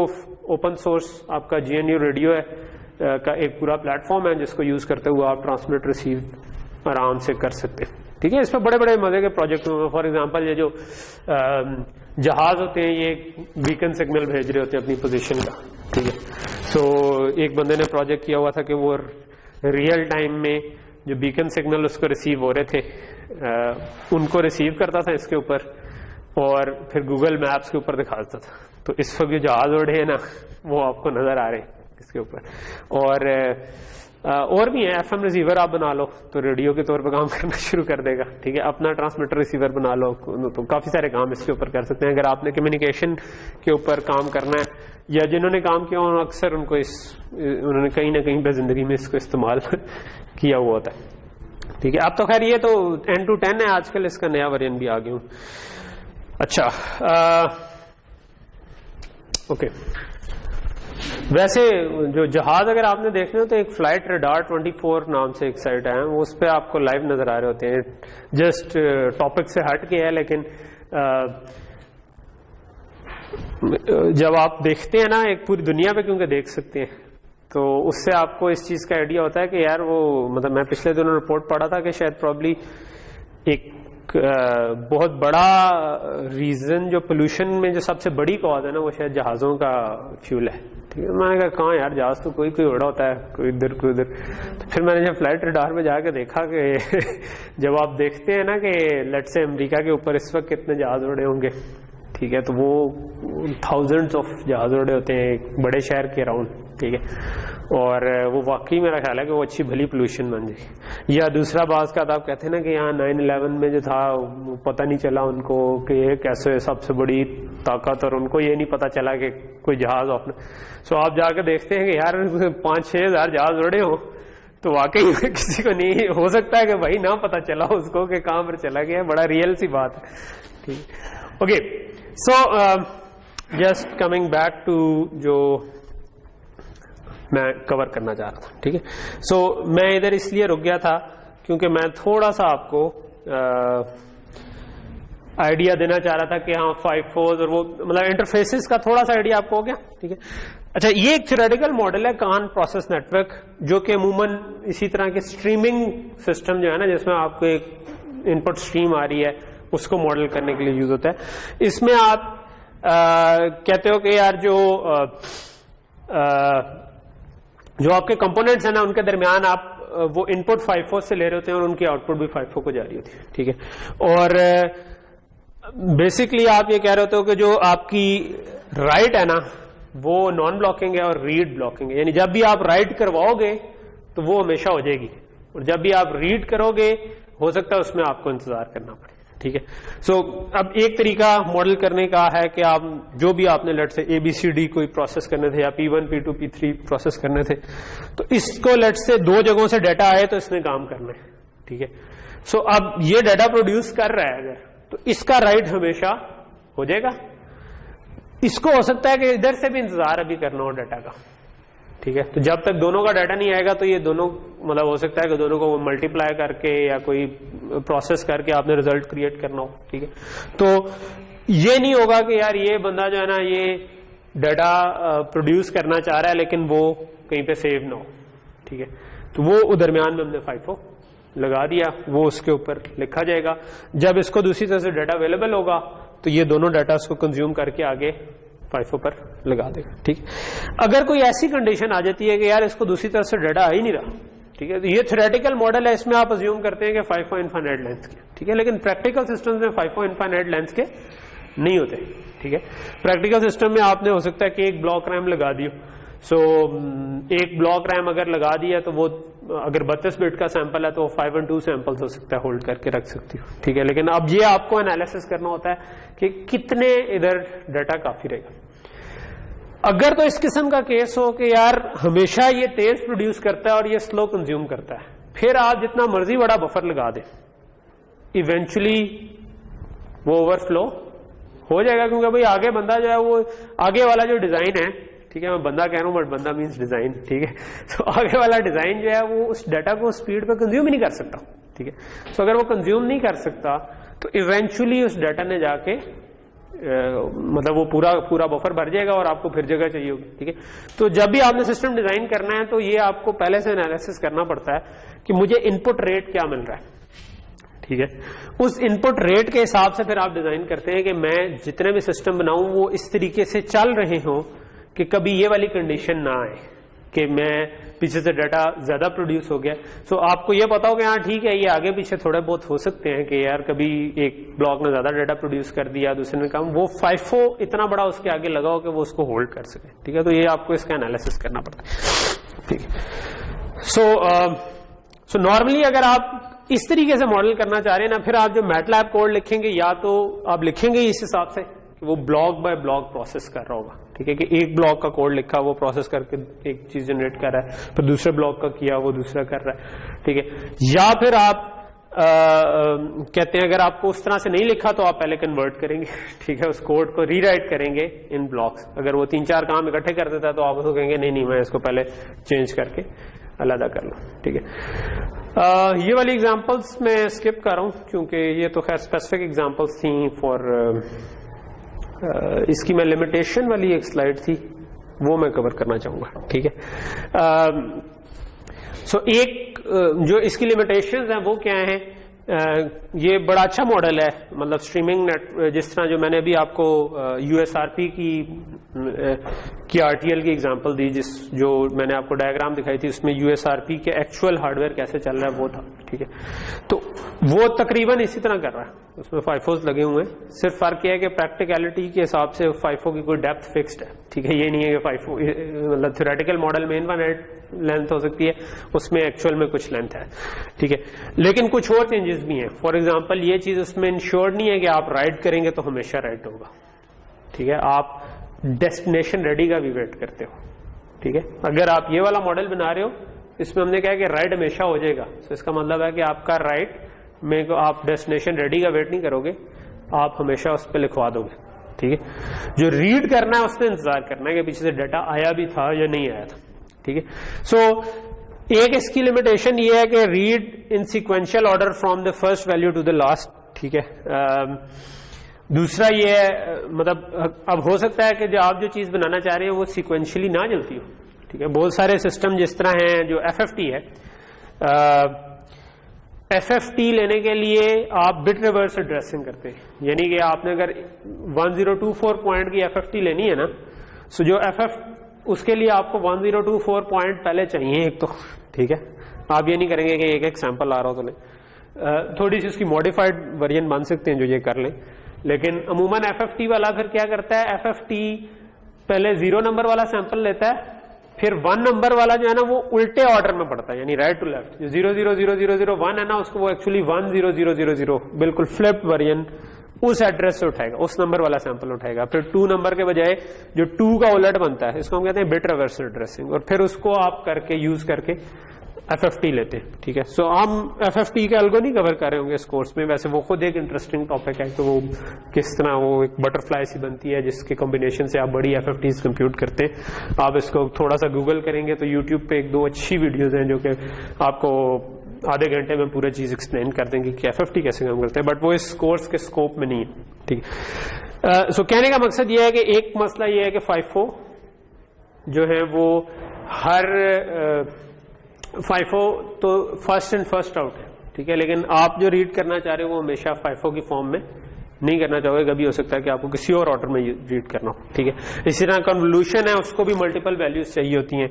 ओपन सोर्स आपका GNU रेडियो है का एक पूरा प्लेटफॉर्म है जिसको यूज करते हुए आप ट्रांसमिट रिसीव आराम से कर सकते हैं, ठीक है। इसमें बड़े बड़े मजे के प्रोजेक्ट हुए, फॉर एग्जांपल ये जो जहाज होते हैं ये बीकन सिग्नल भेज रहे होते हैं अपनी पोजीशन का, ठीक है। सो एक बंदे ने प्रोजेक्ट किया हुआ था कि वो रियल टाइम में जो बीकन सिग्नल उसको रिसीव हो रहे थे उनको रिसीव करता था इसके ऊपर और फिर गूगल मैप्स के ऊपर दिखा देता था। तो इस वक्त जो जहाज उड़े हैं ना वो आपको नजर आ रहे हैं इसके ऊपर। और भी है, FM रिसीवर आप बना लो तो रेडियो के तौर पर काम करना शुरू कर देगा, ठीक है। अपना ट्रांसमीटर रिसीवर बना लो तो काफी सारे काम इसके ऊपर कर सकते हैं। अगर आपने कम्युनिकेशन के ऊपर काम करना है या जिन्होंने काम किया उन्होंने अक्सर उन्होंने कहीं ना कहीं पे जिंदगी में इसको इस्तेमाल किया हुआ होता है, ठीक है। अब तो खैर ये तो 10 to 10 है आजकल, इसका नया वर्जन भी आ गया हूं। अच्छा ओके, वैसे जो जहाज अगर आपने देखना हो तो एक फ्लाइट रडार 24 नाम से एक साइट है, उस पर आपको लाइव नजर आ रहे होते हैं। जस्ट टॉपिक से हट के है, लेकिन जब आप देखते हैं ना एक पूरी दुनिया पे क्योंकि देख सकते हैं तो उससे आपको इस चीज का आइडिया होता है कि यार वो मतलब मैं पिछले दिनों रिपोर्ट पढ़ा था कि शायद प्रॉब्ली एक बहुत बड़ा रीजन जो पोल्यूशन में जो सबसे बड़ी कॉज है ना वो शायद जहाजों का फ्यूल है, ठीक है। मैंने कहा कहाँ यार, जहाज तो कोई उड़ा होता है, कोई इधर कोई उधर। तो फिर मैंने जब फ्लाइट रडार में जाके देखा कि जब आप देखते हैं ना कि लेट से अमेरिका के ऊपर इस वक्त कितने जहाज उड़े होंगे, ठीक है, तो वो थाउजेंड्स ऑफ जहाज उड़े होते हैं एक बड़े शहर के अराउंड, ठीक है। और वो वाकई मेरा ख्याल है कि वो अच्छी भली पोल्यूशन बन जाएगी। या दूसरा बात का आप कहते हैं ना कि यहाँ 9/11 में जो था वो पता नहीं चला उनको कि ये कैसे सबसे बड़ी ताकत, और उनको ये नहीं पता चला कि कोई जहाज अपने। सो आप जाकर देखते हैं कि यार 5-6 हज़ार जहाज उड़े हो तो वाकई में किसी को नहीं हो सकता है कि भाई ना पता चला उसको कि कहाँ पर चला गया, बड़ा रियल सी बात है, ठीक। Okay, so just coming back to जो मैं कवर करना चाह रहा था, ठीक है। सो मैं इधर इसलिए रुक गया था क्योंकि मैं थोड़ा सा आपको आइडिया देना चाह रहा था कि हाँ 5-4 और वो मतलब इंटरफेसेस का थोड़ा सा आइडिया आपको हो गया, ठीक है। अच्छा, ये एक थ्योरेटिकल मॉडल है कान प्रोसेस नेटवर्क, जो कि अमूमन इसी तरह के स्ट्रीमिंग सिस्टम जो है ना जिसमें आपको एक इनपुट स्ट्रीम आ रही है उसको मॉडल करने के लिए यूज होता है। इसमें आप कहते हो कि यार जो आपके कंपोनेंट्स हैं ना उनके दरमियान आप वो इनपुट 5-4 से ले रहे होते हैं और उनकी आउटपुट भी 5-4 को जा रही होती है, ठीक है। और बेसिकली आप ये कह रहे होते हो कि जो आपकी राइट है ना वो नॉन ब्लॉकिंग है और रीड ब्लॉकिंग है, यानी जब भी आप राइट करवाओगे तो वो हमेशा हो जाएगी और जब भी आप रीड करोगे हो सकता है उसमें आपको इंतजार करना पड़े, ठीक है। सो अब एक तरीका मॉडल करने का है कि आप जो भी आपने लेट से ABCD कोई प्रोसेस करने थे या P1 P2 P3 प्रोसेस करने थे तो इसको लेट से 2 जगहों से डाटा आए तो इसने काम करना है, ठीक है। सो अब ये डाटा प्रोड्यूस कर रहा है अगर तो इसका राइट हमेशा हो जाएगा। इसको हो सकता है कि इधर से भी इंतजार अभी करना हो डाटा का, ठीक है। तो जब तक दोनों का डाटा नहीं आएगा तो ये दोनों मतलब हो सकता है कि दोनों को मल्टीप्लाई करके या कोई प्रोसेस करके आपने रिजल्ट क्रिएट करना हो, ठीक है। तो ये नहीं होगा कि यार ये बंदा जो है ना ये डाटा प्रोड्यूस करना चाह रहा है लेकिन वो कहीं पे सेव ना हो, ठीक है। तो वो दरमियान में हमने 5-4 लगा दिया, वो उसके ऊपर लिखा जाएगा। जब इसको दूसरी तरफ से डाटा अवेलेबल होगा तो ये दोनों डाटा उसको कंज्यूम करके आगे FIFO पर लगा देगा। ठीक है, अगर कोई ऐसी कंडीशन आ जाती है कि यार इसको दूसरी तरफ से डाटा आ ही नहीं रहा, ठीक है, तो ये थ्योरेटिकल मॉडल है, इसमें आप अज्यूम करते हैं कि FIFO इनफाइनाइट लेंथ के, ठीक है, लेकिन प्रैक्टिकल सिस्टम में FIFO इनफाइनाइट लेंथ के नहीं होते। ठीक है, प्रैक्टिकल सिस्टम में आपने हो सकता है कि एक ब्लॉक रैम लगा दियो, सो एक ब्लॉक रैम अगर लगा दिया तो वो अगर 32 बिट का सैंपल है तो 5 और 2 सैंपल्स हो सकता है होल्ड करके रख सकती हो। ठीक है, लेकिन अब ये आपको एनालिसिस करना होता है कि कितने इधर डाटा काफी रहेगा। अगर तो इस किस्म का केस हो कि यार हमेशा ये तेज प्रोड्यूस करता है और ये स्लो कंज्यूम करता है, फिर आप जितना मर्जी बड़ा बफर लगा दें, इवेंचुअली वो ओवरफ्लो हो जाएगा, क्योंकि भाई आगे बंदा जो है वो आगे वाला जो डिजाइन है, ठीक है, मैं बंदा कह रहा हूं बट बंदा मीन्स डिजाइन, ठीक है, तो आगे वाला डिजाइन जो है वो उस डाटा को स्पीड पे कंज्यूम ही नहीं कर सकता। ठीक है, तो अगर वो कंज्यूम नहीं कर सकता तो इवेंचुअली उस डाटा ने जाके मतलब वो पूरा बफर भर जाएगा और आपको फिर जगह चाहिए होगी। ठीक है, तो जब भी आपने सिस्टम डिजाइन करना है तो ये आपको पहले से एनालिसिस करना पड़ता है कि मुझे इनपुट रेट क्या मिल रहा है। ठीक है, उस इनपुट रेट के हिसाब से फिर आप डिजाइन करते हैं कि मैं जितने भी सिस्टम बनाऊं वो इस तरीके से चल रहे हों कि कभी ये वाली कंडीशन ना आए कि मैं पीछे से डाटा ज्यादा प्रोड्यूस हो गया। सो आपको ये पता हो कि हाँ ठीक है, ये आगे पीछे थोड़े बहुत हो सकते हैं कि यार कभी एक ब्लॉक ने ज्यादा डाटा प्रोड्यूस कर दिया, दूसरे ने कम, वो FIFO इतना बड़ा उसके आगे लगा हो कि वो उसको होल्ड कर सके। ठीक है, तो ये आपको इसका एनालिसिस करना पड़ता है। ठीक है, सो नॉर्मली अगर आप इस तरीके से मॉडल करना चाह रहे हैं ना, फिर आप जो मैटलैब कोड लिखेंगे या तो आप लिखेंगे इस हिसाब से कि वो ब्लॉक बाय ब्लॉक प्रोसेस कर रहा होगा। ठीक है, कि एक ब्लॉक का कोड लिखा वो प्रोसेस करके एक चीज जनरेट कर रहा है, फिर दूसरे ब्लॉक का किया वो दूसरा कर रहा है। ठीक है, या फिर आप कहते हैं अगर आपको उस तरह से नहीं लिखा तो आप पहले कन्वर्ट करेंगे। ठीक है, उस कोड को रीराइट करेंगे इन ब्लॉक्स। अगर वो 3-4 काम इकट्ठे कर देता है तो आप उसको कहेंगे नहीं मैं इसको पहले चेंज करके अलग कर लो। ठीक है, ये वाली एग्जांपल्स मैं स्किप कर रहा हूं क्योंकि ये तो खैर स्पेसिफिक एग्जांपल्स थी फॉर इसकी मैं लिमिटेशन वाली एक स्लाइड थी वो मैं कवर करना चाहूंगा। ठीक है, सो एक जो इसकी लिमिटेशंस हैं वो क्या है, ये बड़ा अच्छा मॉडल है, मतलब स्ट्रीमिंग नेट, जिस तरह जो मैंने अभी आपको USRP की RTL की एग्जांपल दी, जो मैंने आपको डायग्राम दिखाई थी उसमें USRP के एक्चुअल हार्डवेयर कैसे चल रहा है वो था। ठीक है, तो वो तकरीबन इसी तरह कर रहा है, उसमें FIFOs लगे हुए हैं, सिर्फ फर्क यह है कि प्रैक्टिकलिटी के हिसाब से FIFO की कोई डेप्थ फिक्स्ड है। ठीक है, ये नहीं है कि FIFO मतलब थ्योरेटिकल मॉडल में इनफाइनाइट लेंथ हो सकती है, उसमें एक्चुअल में कुछ लेंथ है। ठीक है, लेकिन कुछ और चेंजेस भी हैं। फॉर एग्जांपल ये चीज उसमें इंश्योर्ड नहीं है कि आप राइट करेंगे तो हमेशा राइट होगा। ठीक है, आप डेस्टिनेशन रेडी का भी वेट करते हो। ठीक है, अगर आप ये वाला मॉडल बना रहे हो इसमें हमने कहा कि राइट हमेशा हो जाएगा, तो इसका मतलब है कि आपका राइट में आप डेस्टिनेशन रेडी का वेट नहीं करोगे, आप हमेशा उस पर लिखवा दोगे। ठीक है, जो रीड करना है उसमें इंतजार करना है कि पीछे से डाटा आया भी था या नहीं आया था। ठीक है, सो एक इसकी लिमिटेशन ये है कि read in sequential order from the first value to the last. ठीक है, दूसरा ये है मतलब अब हो सकता है कि जो आप जो चीज बनाना चाह रहे हैं वो सीक्वेंशियली ना चलती हो। ठीक है, बहुत सारे सिस्टम जिस तरह हैं, जो FFT है, FFT लेने के लिए आप बिट रिवर्स एड्रेसिंग करते हैं, यानी कि आपने अगर 1024 पॉइंट की FFT लेनी है ना, सो जो उसके लिए आपको 1024 पॉइंट पहले चाहिए एक तो। ठीक है, आप ये नहीं करेंगे कि एक सैंपल आ रहा हो तो ले, थोड़ी सी उसकी मॉडिफाइड वर्जन बन सकते हैं जो ये कर लें, लेकिन अमूमन FFT वाला फिर क्या करता है, FFT पहले 0 नंबर वाला सैंपल लेता है, फिर 1 नंबर वाला जो है ना वो उल्टे ऑर्डर में पड़ता है, यानी राइट टू लेफ्ट। 0000001 है ना, उसको वो एक्चुअली 10000 बिल्कुल फ्लिप वर्जन उस एड्रेस से उठाएगा, उस नंबर वाला सैंपल उठाएगा। फिर 2 नंबर के बजाय जो 2 का उलट बनता है, इसको हम कहते हैं बिट रिवर्स एड्रेसिंग, और फिर उसको आप करके यूज करके FFT लेते हैं। ठीक है, सो हम FFT के अलगो नहीं कवर कर रहे होंगे इस कोर्स में, वैसे वो खुद एक इंटरेस्टिंग टॉपिक है कि वो किस तरह वो एक बटरफ्लाई सी बनती है जिसके कॉम्बिनेशन से आप बड़ी FFTs कंप्यूट करते हैं। आप इसको थोड़ा सा गूगल करेंगे तो यूट्यूब पे 1-2 अच्छी वीडियोज हैं जो कि आपको आधे घंटे में पूरा चीज एक्सप्लेन कर देंगे कि FFT कैसे काम करते हैं, बट वो इस कोर्स के स्कोप में नहीं है। ठीक है, सो कहने का मकसद ये है कि एक मसला ये है कि FIFO जो है वो हर FIFO तो फर्स्ट इन फर्स्ट आउट है। ठीक है, लेकिन आप जो रीड करना चाह रहे हो वो हमेशा FIFO की फॉर्म में नहीं करना चाहोगे, कभी हो सकता है कि आपको किसी और ऑर्डर में रीड करना हो। ठीक है, इसी तरह कन्वोल्यूशन है, उसको भी मल्टीपल वैल्यूज चाहिए होती हैं।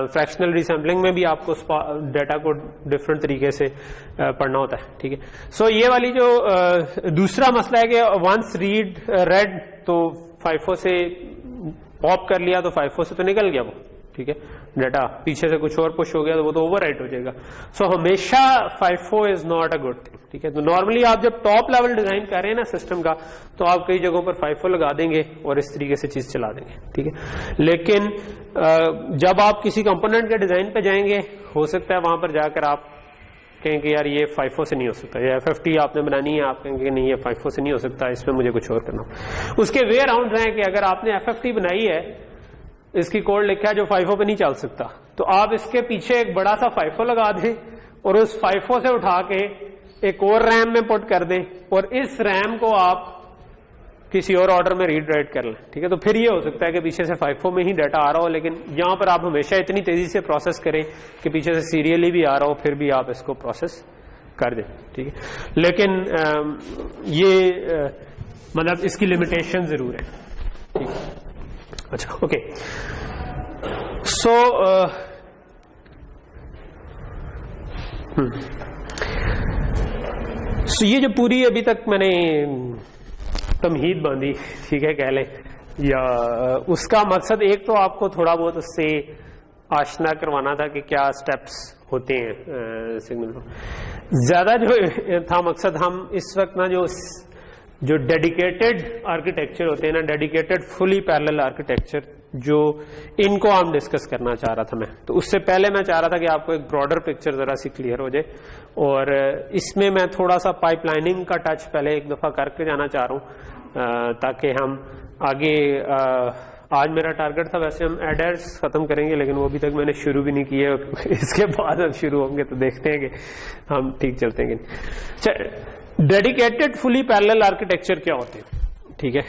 फ्रैक्शनल रीसैम्पलिंग में भी आपको डाटा को डिफरेंट तरीके से पढ़ना होता है। ठीक है, सो ये वाली जो दूसरा मसला है कि वंस रेड तो FIFO से पॉप कर लिया तो FIFO से तो निकल गया वो। ठीक है, डाटा पीछे से कुछ और पुश हो गया तो वो तो ओवरराइट हो जाएगा। सो हमेशा FIFO is not a good thing. ठीक है, तो नॉर्मली आप जब टॉप लेवल डिजाइन कर रहे हैं ना सिस्टम का, तो आप कई जगहों पर FIFO लगा देंगे और इस तरीके से चीज चला देंगे। ठीक है, लेकिन जब आप किसी कंपोनेंट के डिजाइन पे जाएंगे, हो सकता है वहां पर जाकर आप कहेंगे यार ये FIFO से नहीं हो सकता, या FFT आपने बनानी है, आप कहेंगे नहीं ये FIFO से नहीं हो सकता, इसमें मुझे कुछ और करना। उसके वे अराउंड है कि अगर आपने FFT बनाई है, इसकी कोड लिखा है जो FIFO पे नहीं चल सकता, तो आप इसके पीछे एक बड़ा सा FIFO लगा दें और उस FIFO से उठा के एक और रैम में पुट कर दें और इस रैम को आप किसी और ऑर्डर में रीड राइट कर लें। ठीक है, तो फिर ये हो सकता है कि पीछे से FIFO में ही डाटा आ रहा हो, लेकिन यहां पर आप हमेशा इतनी तेजी से प्रोसेस करें कि पीछे से सीरियली भी आ रहा हो, फिर भी आप इसको प्रोसेस कर दें। ठीक है, लेकिन ये मतलब इसकी लिमिटेशन जरूर है। ठीक है, अच्छा ओके, सो ये जो पूरी अभी तक मैंने तमहीद बांधी, ठीक है कह लें, या उसका मकसद एक तो आपको थोड़ा बहुत उससे आशना करवाना था कि क्या स्टेप्स होते हैं सिग्नल। ज्यादा जो था मकसद, हम इस वक्त ना जो डेडिकेटेड आर्किटेक्चर होते हैं ना, डेडिकेटेड फुली पैरेलल आर्किटेक्चर, जो इनको हम डिस्कस करना चाह रहा था मैं। तो उससे पहले मैं चाह रहा था कि आपको एक ब्रॉडर पिक्चर जरा सी क्लियर हो जाए, और इसमें मैं थोड़ा सा पाइपलाइनिंग का टच पहले एक दफा करके जाना चाह रहा हूं, ताकि हम आगे आज मेरा टारगेट था वैसे हम एडर्स खत्म करेंगे, लेकिन वो अभी तक मैंने शुरू भी नहीं किया। इसके बाद अब शुरू होंगे तो देखते हैं कि हम ठीक चलते हैं कि डेडिकेटेड फुली पैरेलल आर्किटेक्चर क्या होते हैं। ठीक है,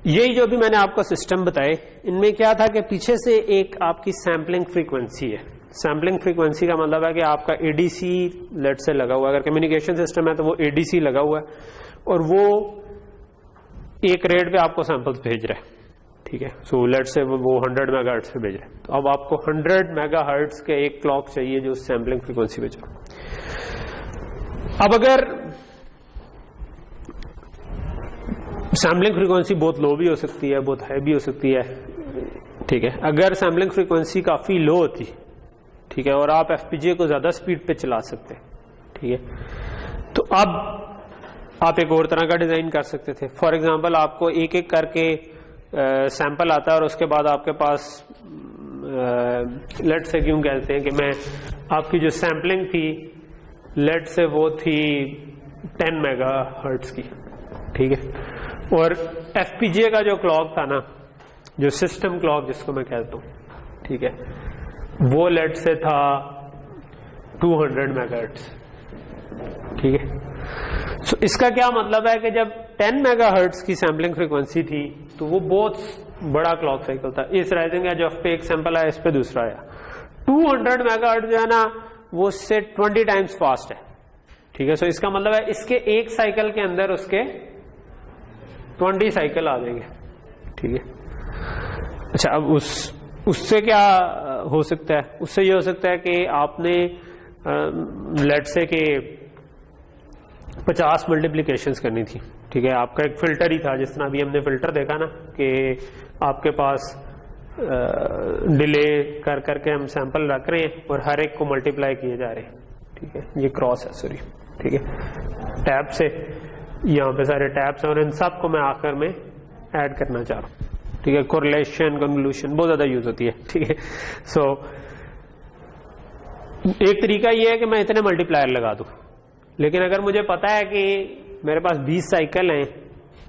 यही जो भी मैंने आपको सिस्टम बताए, इनमें क्या था कि पीछे से एक आपकी सैम्पलिंग फ्रीक्वेंसी है। सैम्पलिंग फ्रीक्वेंसी का मतलब है कि आपका एडीसी लेट से लगा हुआ है, अगर कम्युनिकेशन सिस्टम है तो वो एडीसी लगा हुआ है और वो एक रेट पे आपको सैंपल्स भेज रहा है। ठीक है, सो लेट से वो 100 मेगाहर्ट्ज पे भेज रहा है, तो अब आपको 100 मेगाहर्ट्ज के एक क्लॉक चाहिए जो सैम्पलिंग फ्रीक्वेंसी भेज रहा है। अब अगर सैम्पलिंग फ्रीक्वेंसी बहुत लो भी हो सकती है, बहुत हाई भी हो सकती है। ठीक है, अगर सैम्पलिंग फ्रीक्वेंसी काफी लो होती, ठीक है, और आप FPGA को ज्यादा स्पीड पे चला सकते हैं, ठीक है, तो अब आप एक और तरह का डिजाइन कर सकते थे। फॉर एग्जांपल आपको एक एक करके सैंपल आता है और उसके बाद आपके पास लेट से क्यों कहते हैं कि मैं आपकी जो सैम्पलिंग थी लेट से वो थी 10 मेगाहर्ट्ज की। ठीक है, और FPGA का जो क्लॉक था ना, जो सिस्टम क्लॉक जिसको मैं कहता हूं, ठीक है, वो लेट से था 200 मेगाहर्ट्ज। ठीक है, सो इसका क्या मतलब है कि जब 10 मेगाहर्ट्ज की सैम्पलिंग फ्रीक्वेंसी थी तो वो बहुत बड़ा क्लॉक साइकिल था। इस राइजिंग एज ऑफ पे एक सैंपल आया, इस पे दूसरा आया। 200 मेगाहर्ट्ज जो है ना वो उससे 20 टाइम्स फास्ट है। ठीक है, सो इसका मतलब है इसके एक साइकिल के अंदर उसके 20 साइकिल आ जाएंगे। ठीक है, अच्छा अब उससे क्या हो सकता है? उससे ये हो सकता है कि आपने लेट से के 50 मल्टीप्लिकेशंस करनी थी। ठीक है, आपका एक फिल्टर ही था, जिस तरह अभी हमने फिल्टर देखा ना कि आपके पास डिले कर करके हम सैंपल रख रहे हैं और हर एक को मल्टीप्लाई किए जा रहे हैं। ठीक है, ये क्रॉस है, सॉरी। ठीक है, टैब से यहाँ पे सारे टैब्स हैं और इन सब को मैं आखिर में ऐड करना चाह रहा हूँ। ठीक है, कोरिलेशन कन्वोल्यूशन बहुत ज्यादा यूज होती है। ठीक है, सो एक तरीका ये है कि मैं इतने मल्टीप्लायर लगा दूं, लेकिन अगर मुझे पता है कि मेरे पास 20 साइकिल हैं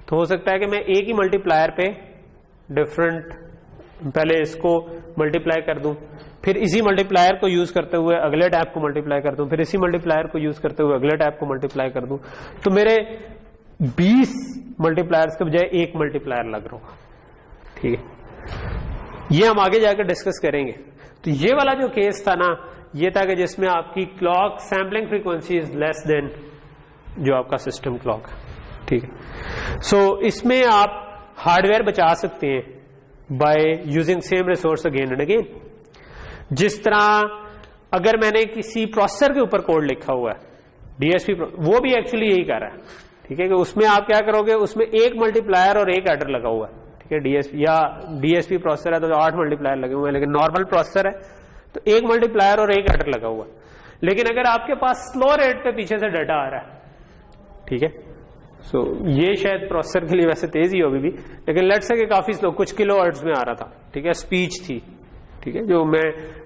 तो हो सकता है कि मैं एक ही मल्टीप्लायर पे डिफरेंट पहले इसको मल्टीप्लाई कर दूं, फिर इसी मल्टीप्लायर को यूज करते हुए अगले टैब को मल्टीप्लाई कर दूं, फिर इसी मल्टीप्लायर को यूज करते हुए अगले टैब को मल्टीप्लाई कर दूं, तो मेरे 20 मल्टीप्लायर्स के बजाय एक मल्टीप्लायर लग रहा होगा। ठीक है, ये हम आगे जाकर डिस्कस करेंगे। तो ये वाला जो केस था ना, ये था कि जिसमें आपकी clock sampling frequency is less than जो आपका सिस्टम क्लॉक है, ठीक है। सो इसमें आप हार्डवेयर बचा सकते हैं by using same resource again and again. जिस तरह अगर मैंने किसी प्रोसेसर के ऊपर कोड लिखा हुआ है, डीएसपी, वो भी एक्चुअली यही कर रहा है, ठीक है, कि उसमें आप क्या करोगे, उसमें एक मल्टीप्लायर और एक एडर लगा हुआ है, ठीक है। डीएसपी या डीएसपी प्रोसेसर है तो 8 मल्टीप्लायर लगे हुए हैं, लेकिन नॉर्मल प्रोसेसर है तो एक मल्टीप्लायर और एक एडर लगा हुआ है। लेकिन अगर आपके पास स्लो रेट पे पीछे से डाटा आ रहा है, ठीक है, सो ये शायद प्रोसेसर के लिए वैसे तेज ही हो अभी भी, लेकिन लेट्स से कि काफी स्लो, कुछ किलो हर्ट्ज में आ रहा था, ठीक है, स्पीच थी, ठीक है, जो मैं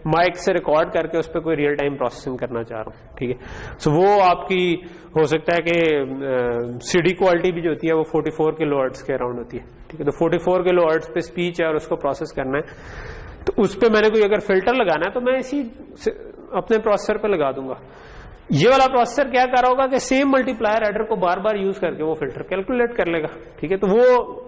माइक से रिकॉर्ड करके उस पर कोई रियल टाइम प्रोसेसिंग करना चाह रहा हूं, ठीक है। सो वो आपकी हो सकता है कि सीडी क्वालिटी भी जो होती है वो 44 किलो हर्ट्ज के अराउंड होती है, ठीक है। तो 44 किलो हर्ट्ज पे स्पीच है और उसको प्रोसेस करना है, तो उस पर मैंने कोई अगर फिल्टर लगाना है तो मैं इसी अपने प्रोसेसर पे लगा दूंगा। ये वाला प्रोसेसर क्या कर रहा होगा कि सेम मल्टीप्लायर एडर को बार बार यूज करके वो फिल्टर कैलकुलेट कर लेगा, ठीक है। तो वो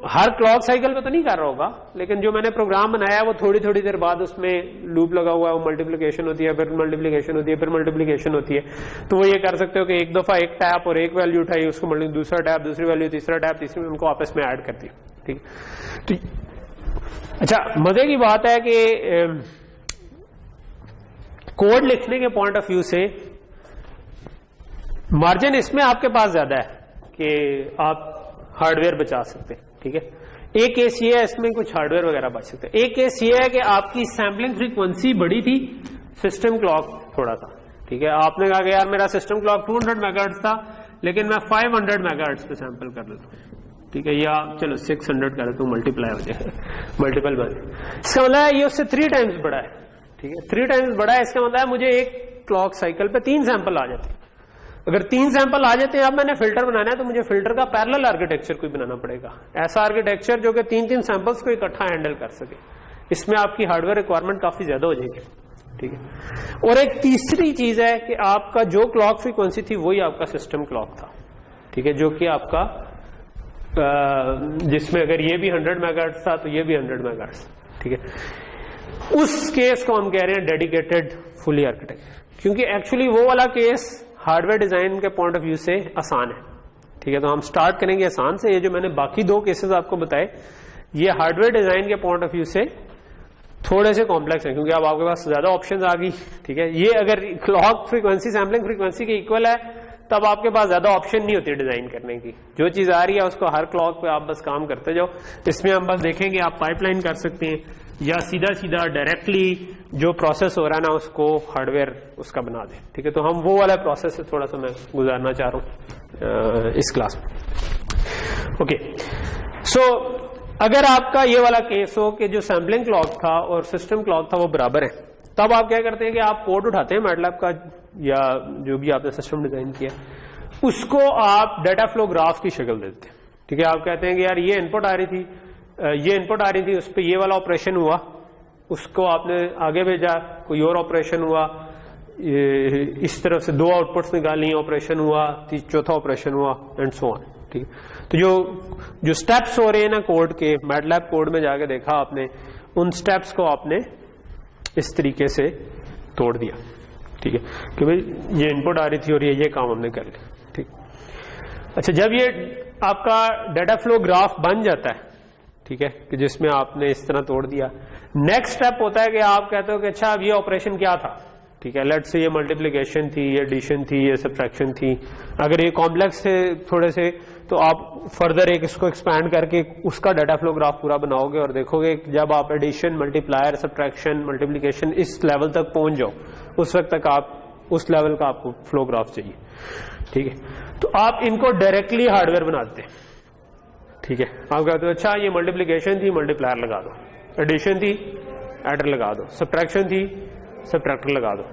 हर क्लॉक साइकिल पे तो नहीं कर रहा होगा, लेकिन जो मैंने प्रोग्राम बनाया है वो थोड़ी थोड़ी देर बाद उसमें लूप लगा हुआ है, वो मल्टीप्लिकेशन होती है, फिर मल्टीप्लिकेशन होती है, फिर मल्टीप्लिकेशन होती है। तो वो ये कर सकते हो कि एक दफा एक टैप और एक वैल्यू उठाई, उसको दूसरा टैप, दूसरी वैल्यू, तीसरा टैप, तीसरी, उनको आपस में ऐड कर दिया, ठीक है। तो अच्छा, मजे की बात है कि कोड लिखने के पॉइंट ऑफ व्यू से मार्जिन इसमें आपके पास ज्यादा है कि आप हार्डवेयर बचा सकते हैं, ठीक है। एक केस ये है, इसमें कुछ हार्डवेयर वगैरह बच सकते हैं। एक केस ये है कि आपकी सैम्पलिंग फ्रीक्वेंसी बड़ी थी, सिस्टम क्लॉक थोड़ा था, ठीक है। आपने कहा कि यार मेरा सिस्टम क्लॉक 200 मेगाहर्ट्ज था, लेकिन मैं 500 मेगाहर्ट्ज पे सैंपल कर लेता हूं, ठीक है, या चलो 600 कर लेता हूं, मल्टीप्लाई हो जाए, मल्टीपल बन। इसका मतलब है ये उससे 3 टाइम्स बड़ा है, ठीक है, 3 टाइम्स बड़ा है। इसका मतलब है मुझे एक क्लॉक साइकिल पे 3 सैंपल आ जाते हैं। अगर 3 सैंपल आ जाते हैं, अब मैंने फिल्टर बनाना है तो मुझे फिल्टर का पैरेलल आर्किटेक्चर कोई बनाना पड़ेगा, ऐसा आर्किटेक्चर जो कि 3-3 सैंपल्स को इकट्ठा हैंडल कर सके। इसमें आपकी हार्डवेयर रिक्वायरमेंट काफी ज्यादा हो जाएगी, ठीक है। और एक तीसरी चीज है कि आपका जो क्लॉक फ्रीक्वेंसी थी वही आपका सिस्टम क्लॉक था, ठीक है, जो कि आपका जिसमें अगर ये भी 100 मेगाहर्ट्ज था तो ये भी 100 मेगाहर्ट्ज, ठीक है। उस केस को हम कह रहे हैं डेडिकेटेड फुली आर्किटेक्चर, क्योंकि एक्चुअली वो वाला केस हार्डवेयर डिजाइन के पॉइंट ऑफ व्यू से आसान है, ठीक है। तो हम स्टार्ट करेंगे आसान से। ये जो मैंने बाकी 2 केसेस आपको बताए, ये हार्डवेयर डिजाइन के पॉइंट ऑफ व्यू से थोड़े से कॉम्प्लेक्स हैं, क्योंकि अब आपके पास ज्यादा ऑप्शंस आ गई, ठीक है। ये अगर क्लॉक फ्रीक्वेंसी सैम्पलिंग फ्रीक्वेंसी के इक्वल है तब आपके पास ज्यादा ऑप्शन नहीं होती डिजाइन करने की, जो चीज आ रही है उसको हर क्लॉक पे आप बस काम करते जाओ। इसमें हम बस देखेंगे आप पाइपलाइन कर सकते हैं या सीधा सीधा डायरेक्टली जो प्रोसेस हो रहा है ना उसको हार्डवेयर उसका बना दें, ठीक है। तो हम वो वाला प्रोसेस से थोड़ा सा मैं गुजारना चाह रहा हूं इस क्लास में। ओके, सो अगर आपका ये वाला केस हो कि जो सैम्पलिंग क्लॉक था और सिस्टम क्लॉक था वो बराबर है, तब आप क्या करते हैं कि आप कोड उठाते हैं मैटलैब का या जो भी आपने सिस्टम डिजाइन किया, उसको आप डाटा फ्लो ग्राफ की शक्ल देते हैं, ठीक है। आप कहते हैं कि यार ये इनपुट आ रही थी, ये इनपुट आ रही थी, उस पर ये वाला ऑपरेशन हुआ, उसको आपने आगे भेजा, कोई और ऑपरेशन हुआ, इस तरफ से 2 आउटपुट्स निकाली, ऑपरेशन हुआ, चौथा ऑपरेशन हुआ, एंड सो ऑन, ठीक है। तो जो स्टेप्स हो रहे हैं ना कोड के, मैटलैब कोड में जाके देखा आपने, उन स्टेप्स को आपने इस तरीके से तोड़ दिया, ठीक है, कि भाई ये इनपुट आ रही थी और ये काम हमने कर लिया, ठीक। अच्छा, जब ये आपका डाटा फ्लो ग्राफ बन जाता है, ठीक है, कि जिसमें आपने इस तरह तोड़ दिया, नेक्स्ट स्टेप होता है कि आप कहते हो कि अच्छा अब ये ऑपरेशन क्या था, ठीक है, लेट्स से ये मल्टीप्लिकेशन थी, ये एडिशन थी, ये सब्ट्रैक्शन थी। अगर ये कॉम्प्लेक्स थे थोड़े से तो आप फर्दर एक इसको एक्सपैंड करके उसका डाटा फ्लो ग्राफ पूरा बनाओगे और देखोगे जब आप एडिशन, मल्टीप्लायर, सब्ट्रैक्शन, मल्टीप्लिकेशन इस लेवल तक पहुंच जाओ, उस वक्त तक आप उस लेवल का आपको फ्लो ग्राफ चाहिए, ठीक है। तो आप इनको डायरेक्टली हार्डवेयर बनाते हैं, ठीक है। आप कहते हो अच्छा ये मल्टीप्लिकेशन थी, मल्टीप्लायर लगा दो, एडिशन थी, एडर लगा दो, सब्ट्रैक्शन थी, सब्ट्रैक्टर लगा दो,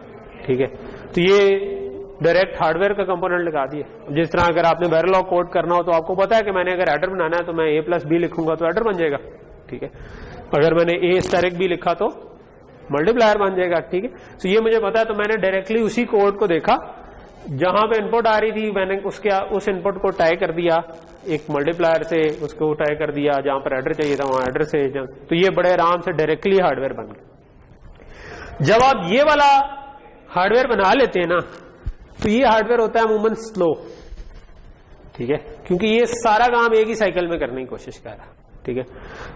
ठीक है। तो ये डायरेक्ट हार्डवेयर का कंपोनेंट लगा दिए। जिस तरह अगर आपने वेरिलॉग कोड करना हो तो आपको पता है कि मैंने अगर एडर बनाना है तो मैं a+b लिखूंगा तो एडर बन जाएगा, ठीक है। अगर मैंने a स्टैरिक b लिखा तो मल्टीप्लायर बन जाएगा, ठीक है। तो ये मुझे पता है, तो मैंने डायरेक्टली उसी कोड को देखा, जहां पे इनपुट आ रही थी मैंने उस इनपुट को टाई कर दिया एक मल्टीप्लायर से, उसको टाई कर दिया, जहां पर एडर चाहिए था वहां एडर से, तो ये बड़े आराम से डायरेक्टली हार्डवेयर बन गया। जब आप ये वाला हार्डवेयर बना लेते हैं ना, तो ये हार्डवेयर होता है अमूमन स्लो, ठीक है, क्योंकि ये सारा काम एक ही साइकिल में करने की कोशिश कर रहा है, ठीक है।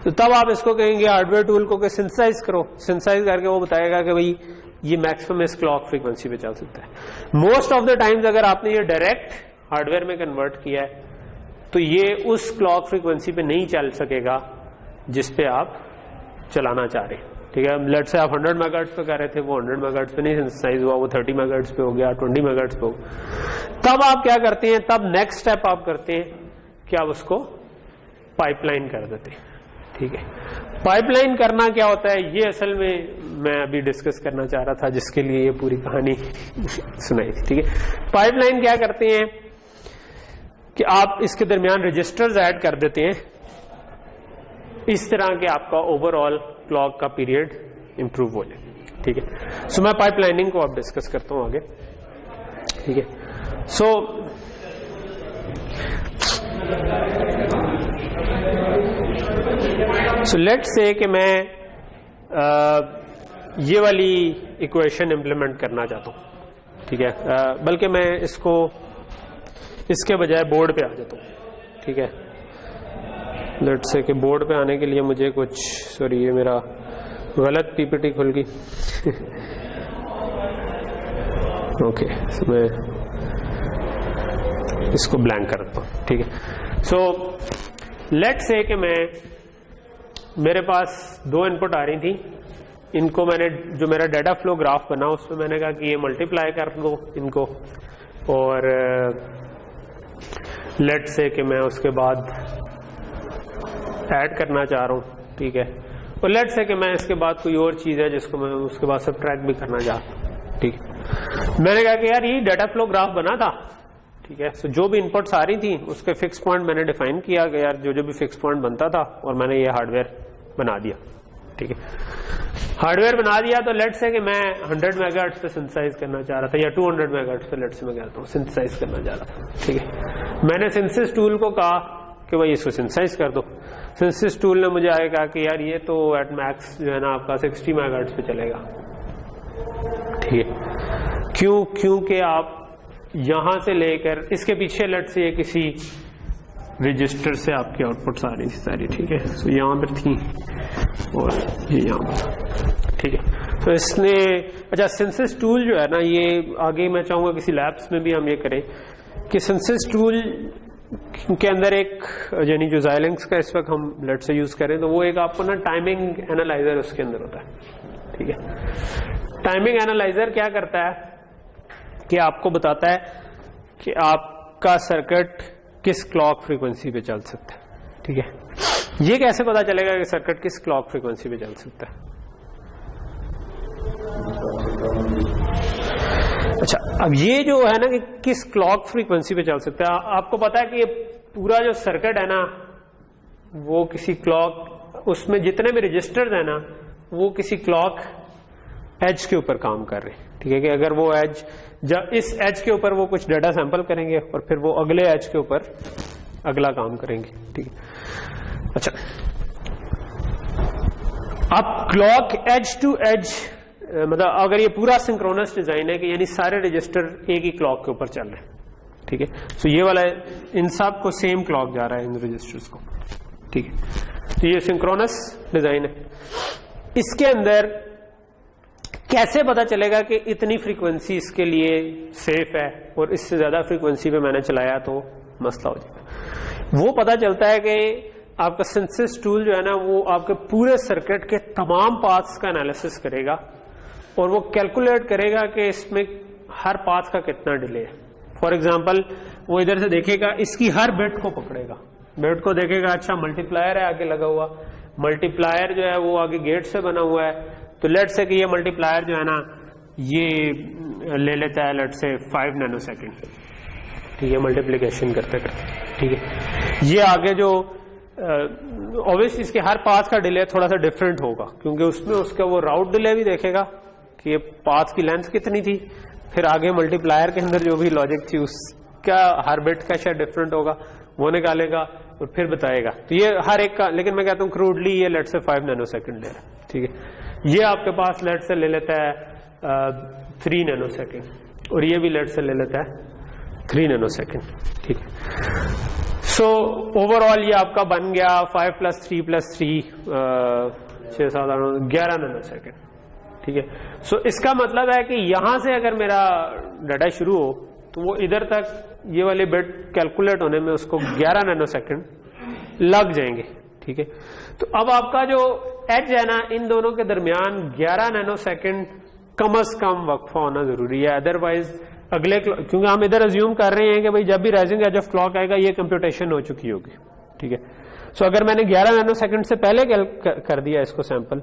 तो तब आप इसको कहेंगे हार्डवेयर टूल को सिंथेसाइज करो, सिंथेसाइज करके वो बताएगा कि भाई ये मैक्सिमम इस क्लॉक फ्रीक्वेंसी पे चल सकता है। मोस्ट ऑफ द टाइम्स अगर आपने ये डायरेक्ट हार्डवेयर में कन्वर्ट किया है तो ये उस क्लॉक फ्रीक्वेंसी पे नहीं चल सकेगा जिस पे आप चलाना चाह रहे हैं, ठीक है। लेट से आप 100 मेगाहर्ट्ज पे कर रहे थे, वो 100 मेगाहर्ट्ज पे नहीं सिंथेसाइज हुआ, वो 30 मेगाहर्ट्ज पे हो गया, 20 मेगाहर्ट्ज पे हो गया। तब आप क्या करते हैं, तब नेक्स्ट स्टेप आप करते हैं कि आप उसको पाइपलाइन कर देते हैं, ठीक है। पाइपलाइन करना क्या होता है, ये असल में मैं अभी डिस्कस करना चाह रहा था, जिसके लिए ये पूरी कहानी सुनाई थी, ठीक है। पाइपलाइन क्या करते हैं कि आप इसके दरमियान रजिस्टर्स ऐड कर देते हैं, इस तरह के आपका ओवरऑल क्लॉक का पीरियड इंप्रूव हो जाए, ठीक है। सो मैं पाइपलाइनिंग को अब डिस्कस करता हूं आगे, ठीक है। सो लेट्स से कि मैं ये वाली इक्वेशन इंप्लीमेंट करना चाहता हूं, ठीक है, बल्कि मैं इसको इसके बजाय बोर्ड पे आ जाता हूं, ठीक है। लेट्स से कि बोर्ड पे आने के लिए मुझे कुछ, सॉरी ये मेरा गलत पीपीटी खुल गई ओके, सो मैं इसको ब्लैंक कर देता हूं, ठीक है। सो लेट्स से कि मेरे पास 2 इनपुट आ रही थी, इनको मैंने, जो मेरा डाटा फ्लो ग्राफ बना उसमें मैंने कहा कि ये मल्टीप्लाई कर दो इनको, और लेट्स से कि मैं उसके बाद ऐड करना चाह रहा हूं, ठीक है। और लेट्स से कि मैं इसके बाद कोई और चीज है जिसको मैं उसके बाद सबट्रैक्ट भी करना चाहता हूं, ठीक है। मैंने कहा कि यार ये डाटा फ्लो ग्राफ बना था, ठीक है। सो जो भी इनपुट्स आ रही थी उसके फिक्स पॉइंट मैंने डिफाइन किया कि यार जो भी फिक्स पॉइंट बनता था, और मैंने ये हार्डवेयर बना दिया, ठीक है। हार्डवेयर बना दिया तो लेट्स से कि मैं 100 मेगाहर्ट्ज पे सिंथेसाइज करना चाह रहा था, या 200 मेगाहर्ट्ज पे लेट्स से मैं कहता हूँ सिंथेसाइज करना चाह रहा था, ठीक है। मैंने सिंथेसिस टूल को कहा कि भाई इसको सिंथेसाइज कर दो। सिंथेसिस टूल ने मुझे आगे कहा कि यार ये तो एट मैक्स जो है ना आपका 60 मेगाहर्ट्ज पे चलेगा, ठीक है। क्योंकि आप यहां से लेकर इसके पीछे लेट्स से किसी रजिस्टर से आपकी आउटपुट्स आ रही थी सारी, ठीक है। सो यहां पर थी और ये यहां पर, ठीक है। तो इसने, अच्छा सिंथेसिस टूल जो है ना, ये आगे मैं चाहूंगा किसी लैब्स में भी हम ये करें कि सिंथेसिस टूल के अंदर एक, यानी जो Xilinx का इस वक्त हम लेट से यूज करें, तो वो एक आपको ना टाइमिंग एनालाइजर उसके अंदर होता है, ठीक है। टाइमिंग एनालाइजर क्या करता है कि आपको बताता है कि आपका सर्किट किस क्लॉक फ्रीक्वेंसी पे चल सकता है, ठीक है। ये कैसे पता चलेगा कि सर्किट किस क्लॉक फ्रीक्वेंसी पे चल सकता है? अच्छा, अब ये जो है ना कि किस क्लॉक फ्रीक्वेंसी पे चल सकता है, आपको पता है कि ये पूरा जो सर्किट है ना वो किसी क्लॉक, उसमें जितने भी रजिस्टर्स है ना वो किसी क्लॉक एज के ऊपर काम कर रहे हैं, ठीक है। कि अगर वो एज, जब इस एज के ऊपर वो कुछ डाटा सैंपल करेंगे और फिर वो अगले एज के ऊपर अगला काम करेंगे, ठीक है। अच्छा, अब क्लॉक एज टू एज, मतलब अगर ये पूरा सिंक्रोनस डिजाइन है कि यानी सारे रजिस्टर एक ही क्लॉक के ऊपर चल रहे हैं, ठीक है। सो ये वाला इन सब को सेम क्लॉक जा रहा है इन रजिस्टर्स को, ठीक है। तो ये सिंक्रोनस डिजाइन है। इसके अंदर कैसे पता चलेगा कि इतनी फ्रीक्वेंसी इसके लिए सेफ है और इससे ज्यादा फ्रीक्वेंसी पे मैंने चलाया तो मसला हो जाएगा? वो पता चलता है कि आपका सिंथेसिस टूल जो है ना वो आपके पूरे सर्किट के तमाम पाथ्स का एनालिसिस करेगा और वो कैलकुलेट करेगा कि इसमें हर पाथ का कितना डिले है। फॉर एग्जांपल वो इधर से देखेगा, इसकी हर बिट को पकड़ेगा, बिट को देखेगा, अच्छा मल्टीप्लायर है आगे लगा हुआ, मल्टीप्लायर जो है वो आगे गेट से बना हुआ है, तो लेट से कि ये मल्टीप्लायर जो है ना ये ले लेता है लेट से 5 नैनो सेकेंड, ठीक है, मल्टीप्लीकेशन करते करते, ठीक है। ये आगे जो ऑब्वियसली इसके हर पाथ का डिले थोड़ा सा डिफरेंट होगा क्योंकि उसमें उसका वो राउट डिले भी देखेगा कि ये पाथ की लेंथ कितनी थी, फिर आगे मल्टीप्लायर के अंदर जो भी लॉजिक थी उसका हर बिट का शायद डिफरेंट होगा, वो निकालेगा और फिर बताएगा। तो ये हर एक का, लेकिन मैं कहता हूँ क्रूडली ये लेट से 5 नैनो सेकेंड ले रहा है, ठीक है। ये आपके पास लेट से ले लेता है 3 नैनो सेकेंड और ये भी लेट से ले लेता है 3 नैनो सेकेंड, ठीक है। सो ओवरऑल ये आपका बन गया 5 + 3 + 3 6 7 8 11 नैनो सेकेंड, ठीक है। सो इसका मतलब है कि यहां से अगर मेरा डाटा शुरू हो तो वो इधर तक ये वाले बिट कैलकुलेट होने में उसको 11 नैनो सेकेंड लग जाएंगे, ठीक है। तो अब आपका जो एज है ना, इन दोनों के दरमियान 11 नैनो सेकेंड कम से कम वक्फा होना जरूरी है, अदरवाइज अगले, क्योंकि हम इधर अज्यूम कर रहे हैं कि भाई जब भी राइजिंग एज ऑफ क्लॉक आएगा ये कंप्यूटेशन हो चुकी होगी, ठीक है। सो अगर मैंने 11 नैनो सेकेंड से पहले कर दिया इसको सैंपल,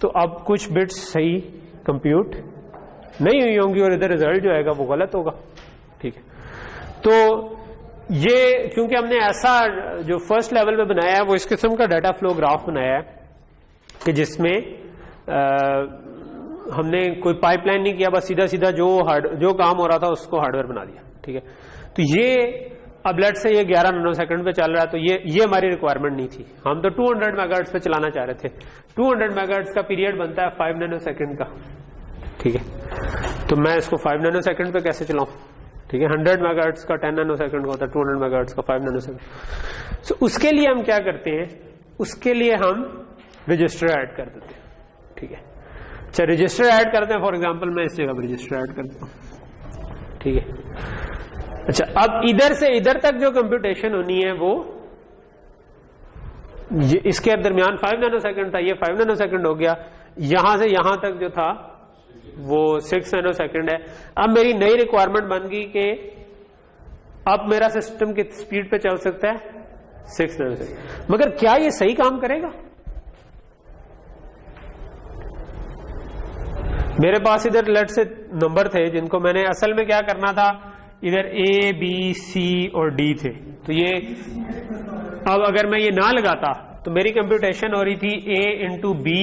तो अब कुछ बिट्स सही कंप्यूट नहीं हुई होंगी और इधर रिजल्ट जो आएगा वो गलत होगा, ठीक है। तो ये क्योंकि हमने ऐसा जो फर्स्ट लेवल पे बनाया है वो इस किस्म का डाटा फ्लो ग्राफ बनाया है कि जिसमें हमने कोई पाइपलाइन नहीं किया, बस सीधा सीधा जो काम हो रहा था उसको हार्डवेयर बना दिया, ठीक है। तो ये अब लेट से ये 11 नैनो सेकंड पे चल रहा है, तो ये हमारी रिक्वायरमेंट नहीं थी। हम तो 200 मेगाहर्ट्ज पे चलाना चाह रहे थे। 200 मेगाहर्ट्ज का पीरियड बनता है 5 नैनो सेकंड का, ठीक है। तो मैं इसको 5 नैनो सेकंड पे कैसे चलाऊं, ठीक है। 100 मेगाहर्ट्ज का 10 नैनो सेकंड का होता है, 200 मेगाहर्ट्ज का 5 नैनो सेकंड। सो उसके लिए हम क्या करते हैं, उसके लिए हम रजिस्टर ऐड कर देते हैं, ठीक है। अच्छा, रजिस्टर ऐड करते हैं, फॉर एग्जांपल मैं इस जगह पर रजिस्टर ऐड करता हूं, ठीक है। अच्छा, अब इधर से इधर तक जो कंप्यूटेशन होनी है वो इसके दरमियान 5 नैनो सेकंड था, ये 5 नैनो सेकंड हो गया। यहां से यहां तक जो था वो 6 नैनो सेकंड है। अब मेरी नई रिक्वायरमेंट बन गई कि अब मेरा सिस्टम किस स्पीड पे चल सकता है, 6 नैनो सेकंड। मगर क्या ये सही काम करेगा? मेरे पास इधर लेट से नंबर थे जिनको मैंने असल में क्या करना था, इधर A, B, C और D थे। तो ये अब अगर मैं ये ना लगाता तो मेरी कंप्यूटेशन हो रही थी A × B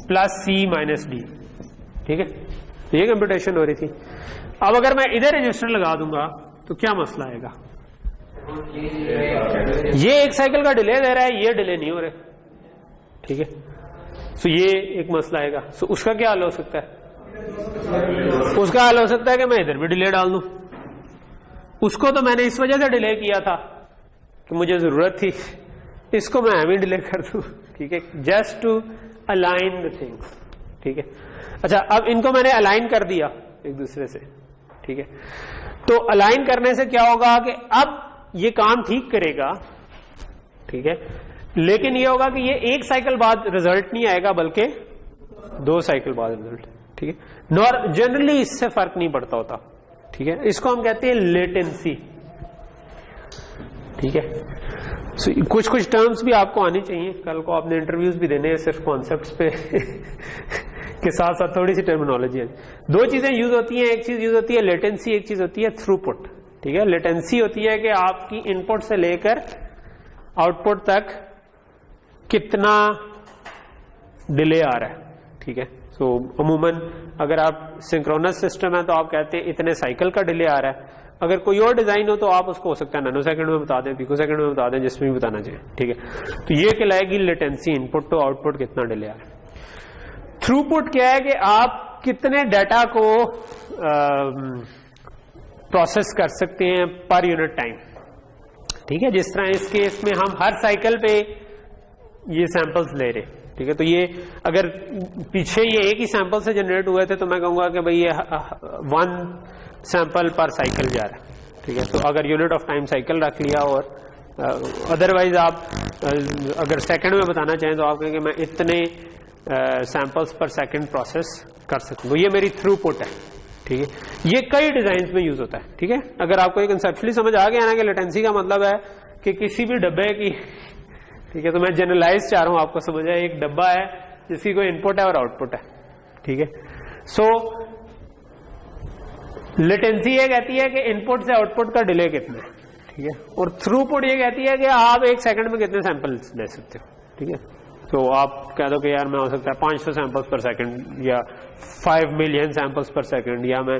+ C - D, ठीक है। तो ये कंप्यूटेशन हो रही थी। अब अगर मैं इधर रजिस्टर लगा दूंगा तो क्या मसला आएगा, ये एक साइकिल का डिले दे रहा है, ये डिले नहीं हो रहे, ठीक है। सो ये एक मसला आएगा। सो उसका क्या हल हो सकता है? उसका हल हो सकता है कि मैं इधर भी डिले डाल दूं। उसको तो मैंने इस वजह से डिले किया था कि मुझे जरूरत थी, इसको मैं भी डिले कर दूं, ठीक है, just to align the things, ठीक है। अच्छा, अब इनको मैंने अलाइन कर दिया एक दूसरे से, ठीक है। तो अलाइन करने से क्या होगा कि अब ये काम ठीक करेगा, ठीक है, लेकिन ये होगा कि ये एक साइकिल बाद रिजल्ट नहीं आएगा बल्कि 2 साइकिल बाद रिजल्ट, ठीक है। नॉर जनरली इससे फर्क नहीं पड़ता होता, ठीक है। इसको हम कहते हैं लेटेंसी, ठीक है। So, कुछ टर्म्स भी आपको आनी चाहिए, कल को आपने इंटरव्यूज भी देने हैं, सिर्फ कॉन्सेप्ट्स पे के साथ साथ थोड़ी सी टर्मिनोलॉजी है। 2 चीजें यूज होती हैं, एक चीज यूज होती है लेटेंसी, एक चीज होती है थ्रूपुट, ठीक है। लेटेंसी होती है कि आपकी इनपुट से लेकर आउटपुट तक कितना डिले आ रहा है, ठीक है। सो अमूमन अगर आप सिंक्रोनस सिस्टम है तो आप कहते हैं इतने साइकिल का डिले आ रहा है। अगर कोई और डिजाइन हो तो आप उसको हो सकता है नैनो सेकंड में बता दें, पिको सेकंड में बता दें, जिसमें भी बताना चाहिए, ठीक है। तो ये कहलाएगी लेटेंसी, इनपुट टू आउटपुट कितना डिले आ रहा है। थ्रूपुट क्या है कि आप कितने डाटा को प्रोसेस कर सकते हैं पर यूनिट टाइम, ठीक है। जिस तरह इस केस में हम हर साइकिल पे ये सैंपल्स ले रहे, ठीक है। तो ये अगर पीछे ये एक ही सैंपल से जनरेट हुए थे तो मैं कहूंगा कि भाई ये 1 सैंपल पर साइकिल जा रहा है, ठीक है। तो अगर यूनिट ऑफ टाइम साइकिल रख लिया, और अदरवाइज आप अगर सेकंड में बताना चाहें तो आप कहेंगे मैं इतने सैंपल्स पर सेकंड प्रोसेस कर सकूं, ये मेरी थ्रूपुट है, ठीक है। ये कई डिजाइन में यूज होता है, ठीक है। अगर आपको ये कंसेप्चुअली समझ आ गया ना कि लेटेंसी का मतलब है कि किसी भी डब्बे की, ठीक है, तो मैं जनरलाइज चाह रहा हूं आपको समझ आए, एक डब्बा है जिसकी कोई इनपुट है और आउटपुट है, ठीक है। सो लेटेंसी ये कहती है कि इनपुट से आउटपुट का डिले कितना है, ठीक है। और थ्रूपुट ये कहती है कि आप एक सेकंड में कितने सैंपल्स ले सकते हो, ठीक है। तो आप कह दो कि यार मैं हो सकता है 500 सैंपल्स पर सेकंड, या 5 मिलियन सैंपल्स पर सेकंड, या मैं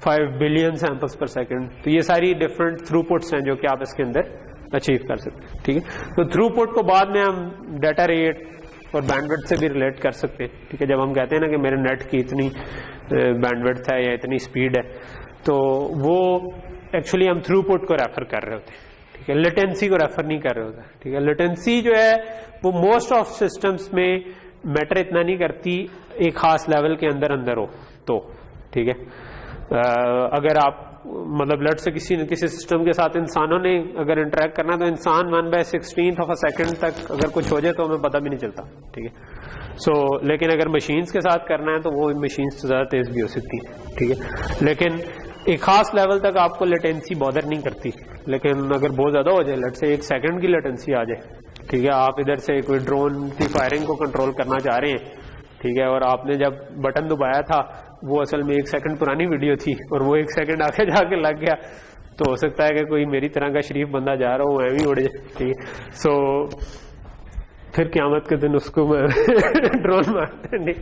5 बिलियन सैंपल्स पर सेकंड। तो ये सारी डिफरेंट थ्रूपुट्स हैं जो कि आप इसके अंदर अचीव कर सकते हैं, ठीक है। तो थ्रूपुट को बाद में हम डाटा रेट, और बैंडविड्थ से भी रिलेट कर सकते हैं, ठीक है। जब हम कहते हैं ना कि मेरे नेट की इतनी बैंडविड्थ है या इतनी स्पीड है, तो वो एक्चुअली हम थ्रूपुट को रेफर कर रहे होते हैं, ठीक है, लेटेंसी को रेफर नहीं कर रहे होते, ठीक है। लेटेंसी जो है वो मोस्ट ऑफ सिस्टम्स में मैटर इतना नहीं करती एक खास लेवल के अंदर हो तो, ठीक है। अगर आप मतलब लट से किसी न किसी सिस्टम के साथ इंसानों ने अगर इंटरेक्ट करना, तो इंसान 1/16 ऑफ अ सेकंड तक अगर कुछ हो जाए तो हमें पता भी नहीं चलता, ठीक है। लेकिन अगर मशीन्स के साथ करना है तो वो मशीन्स से ज्यादा तेज भी हो सकती है, ठीक है। लेकिन एक खास लेवल तक आपको लेटेंसी बॉदर नहीं करती, लेकिन अगर बहुत ज्यादा हो जाए, लट से 1 सेकंड की लेटेंसी आ जाए, ठीक है, आप इधर से कोई ड्रोन की फायरिंग को कंट्रोल करना चाह रहे हैं, ठीक है, और आपने जब बटन दबाया था वो असल में 1 सेकंड पुरानी वीडियो थी और वो 1 सेकंड आगे जाके लग गया, तो हो सकता है कि कोई मेरी तरह का शरीफ बंदा जा रहा हो वह भी उड़ जाए, ठीक है। सो फिर क़यामत के दिन उसको मैं ड्रोन मार नहीं।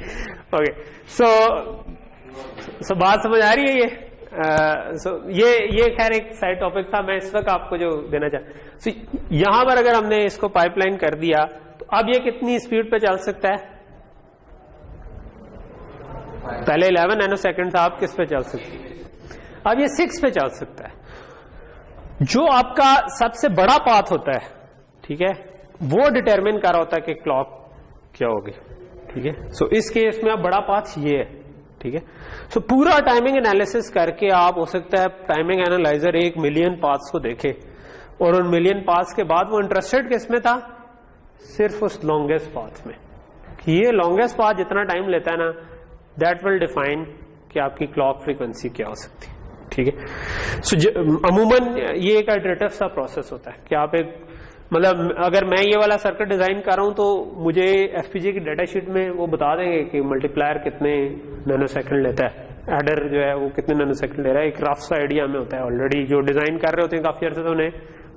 ओके, सो बात समझ आ रही है ये? ये खैर एक साइड टॉपिक था, मैं इस वक्त आपको जो देना चाहता। यहां पर अगर हमने इसको पाइपलाइन कर दिया तो अब ये कितनी स्पीड पे चल सकता है? पहले 11 नैनो सेकंड था, आप किस पे चल सकते हैं? अब ये 6 पे चल सकता है। जो आपका सबसे बड़ा पाथ होता है, ठीक है, वो डिटरमिन कर रहा होता है कि क्लॉक क्या होगी, ठीक है। सो इस केस में अब बड़ा पाथ ये है, ठीक है। सो पूरा टाइमिंग एनालिसिस करके आप हो सकता है टाइमिंग एनालाइजर 1 मिलियन पाथ्स को देखे और उन मिलियन पाथ्स के बाद वो इंटरेस्टेड किसमें था? सिर्फ उस लॉन्गेस्ट पाथ में, कि ये लॉन्गेस्ट पाथ जितना टाइम लेता है ना, दैट विल डिफाइन कि आपकी क्लॉक फ्रीक्वेंसी क्या हो सकती है, ठीक है। सो अमूमन ये एक इटरेटिव सा प्रोसेस होता है कि आप एक मतलब अगर मैं ये वाला सर्किट डिजाइन कर रहा हूं तो मुझे एफपीजीए की डाटा शीट में वो बता देंगे कि मल्टीप्लायर कितने नैनो सेकंड लेता है, एडर जो है वो कितने नैनो सेकंड ले रहा है, एक रफ सा आइडिया में होता है। ऑलरेडी जो डिजाइन कर रहे होते हैं काफी अर्से तो उन्हें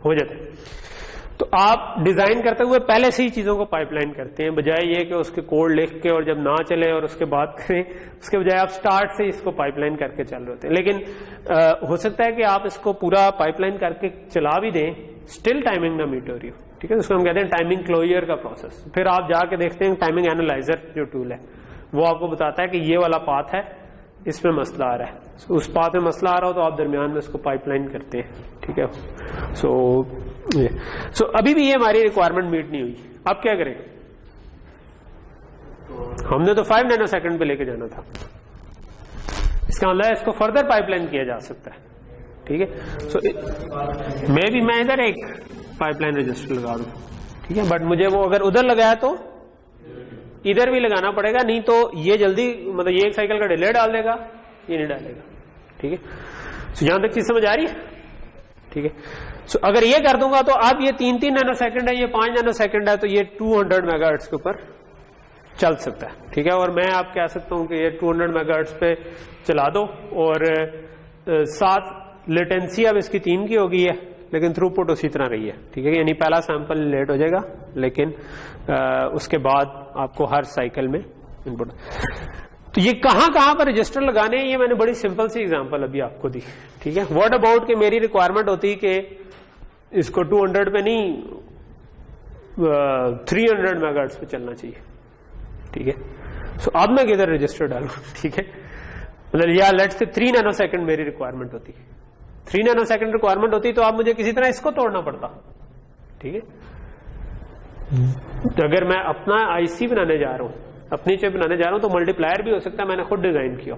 हो जाता है। तो आप डिजाइन करते हुए पहले से ही चीजों को पाइपलाइन करते हैं, बजाय ये कि उसके कोड लिख के और जब ना चले और उसके बाद करें, उसके बजाय आप स्टार्ट से इसको पाइपलाइन करके चल रहे होते हैं। लेकिन हो सकता है कि आप इसको पूरा पाइपलाइन करके चला भी दें, स्टिल टाइमिंग ना मीट हो रही हो, ठीक है। उसको हम कहते हैं टाइमिंग क्लोजर का प्रोसेस। फिर आप जाके देखते हैं टाइमिंग एनालाइजर जो टूल है वो आपको बताता है कि ये वाला पाथ है, इसमें मसला आ रहा है, उस पाथ में मसला आ रहा हो तो आप दरमियान में इसको पाइपलाइन करते हैं, ठीक है। सो अभी भी ये हमारी रिक्वायरमेंट मीट नहीं हुई, अब क्या करें? हमने तो 5 नैनो सेकंड पे लेके जाना था, इसका मतलब इसको फर्दर पाइपलाइन किया जा सकता है, ठीक है। सो मैं इधर एक पाइपलाइन रजिस्टर लगा दूं, ठीक है, बट मुझे वो अगर उधर लगाया तो इधर भी लगाना पड़ेगा, नहीं तो ये जल्दी मतलब ये एक साइकिल का डिले डाल देगा, ये नहीं डालेगा, ठीक है। सो यहां तक चीज समझ आ रही है, ठीक है। सो अगर ये कर दूंगा तो अब ये 3 नैनो सेकंड है, ये 5 नैनो सेकंड है, तो ये 200 मेगाहर्ट्ज के ऊपर चल सकता है, ठीक है। और मैं आप कह सकता हूं कि ये 200 मेगाहर्ट्ज पे चला दो और साथ लेटेंसी अब इसकी 3 की हो गई है, लेकिन थ्रूपुट उसी तरह रही है, ठीक है। यानी पहला सैंपल लेट हो जाएगा, लेकिन उसके बाद आपको हर साइकिल में इनपुट। तो ये कहां पर रजिस्टर लगाने हैं, ये मैंने बड़ी सिंपल सी एग्जांपल अभी आपको दी, ठीक है। व्हाट अबाउट कि मेरी रिक्वायरमेंट होती है कि इसको 200 पे नहीं 300 मेगाहर्ट्ज पे चलना चाहिए, ठीक है। सो अब मैं किधर रजिस्टर डालूं, ठीक है, मतलब या लेट से 3 नैनो सेकंड मेरी रिक्वायरमेंट होती है, 3 नैनो सेकंड रिक्वायरमेंट होती तो अब मुझे किसी तरह इसको तोड़ना पड़ता, ठीक है। तो अगर मैं अपना आईसी बनाने जा रहा हूं, अपनी चिप बनाने जा रहा हूं, तो मल्टीप्लायर भी हो सकता है मैंने खुद डिजाइन किया,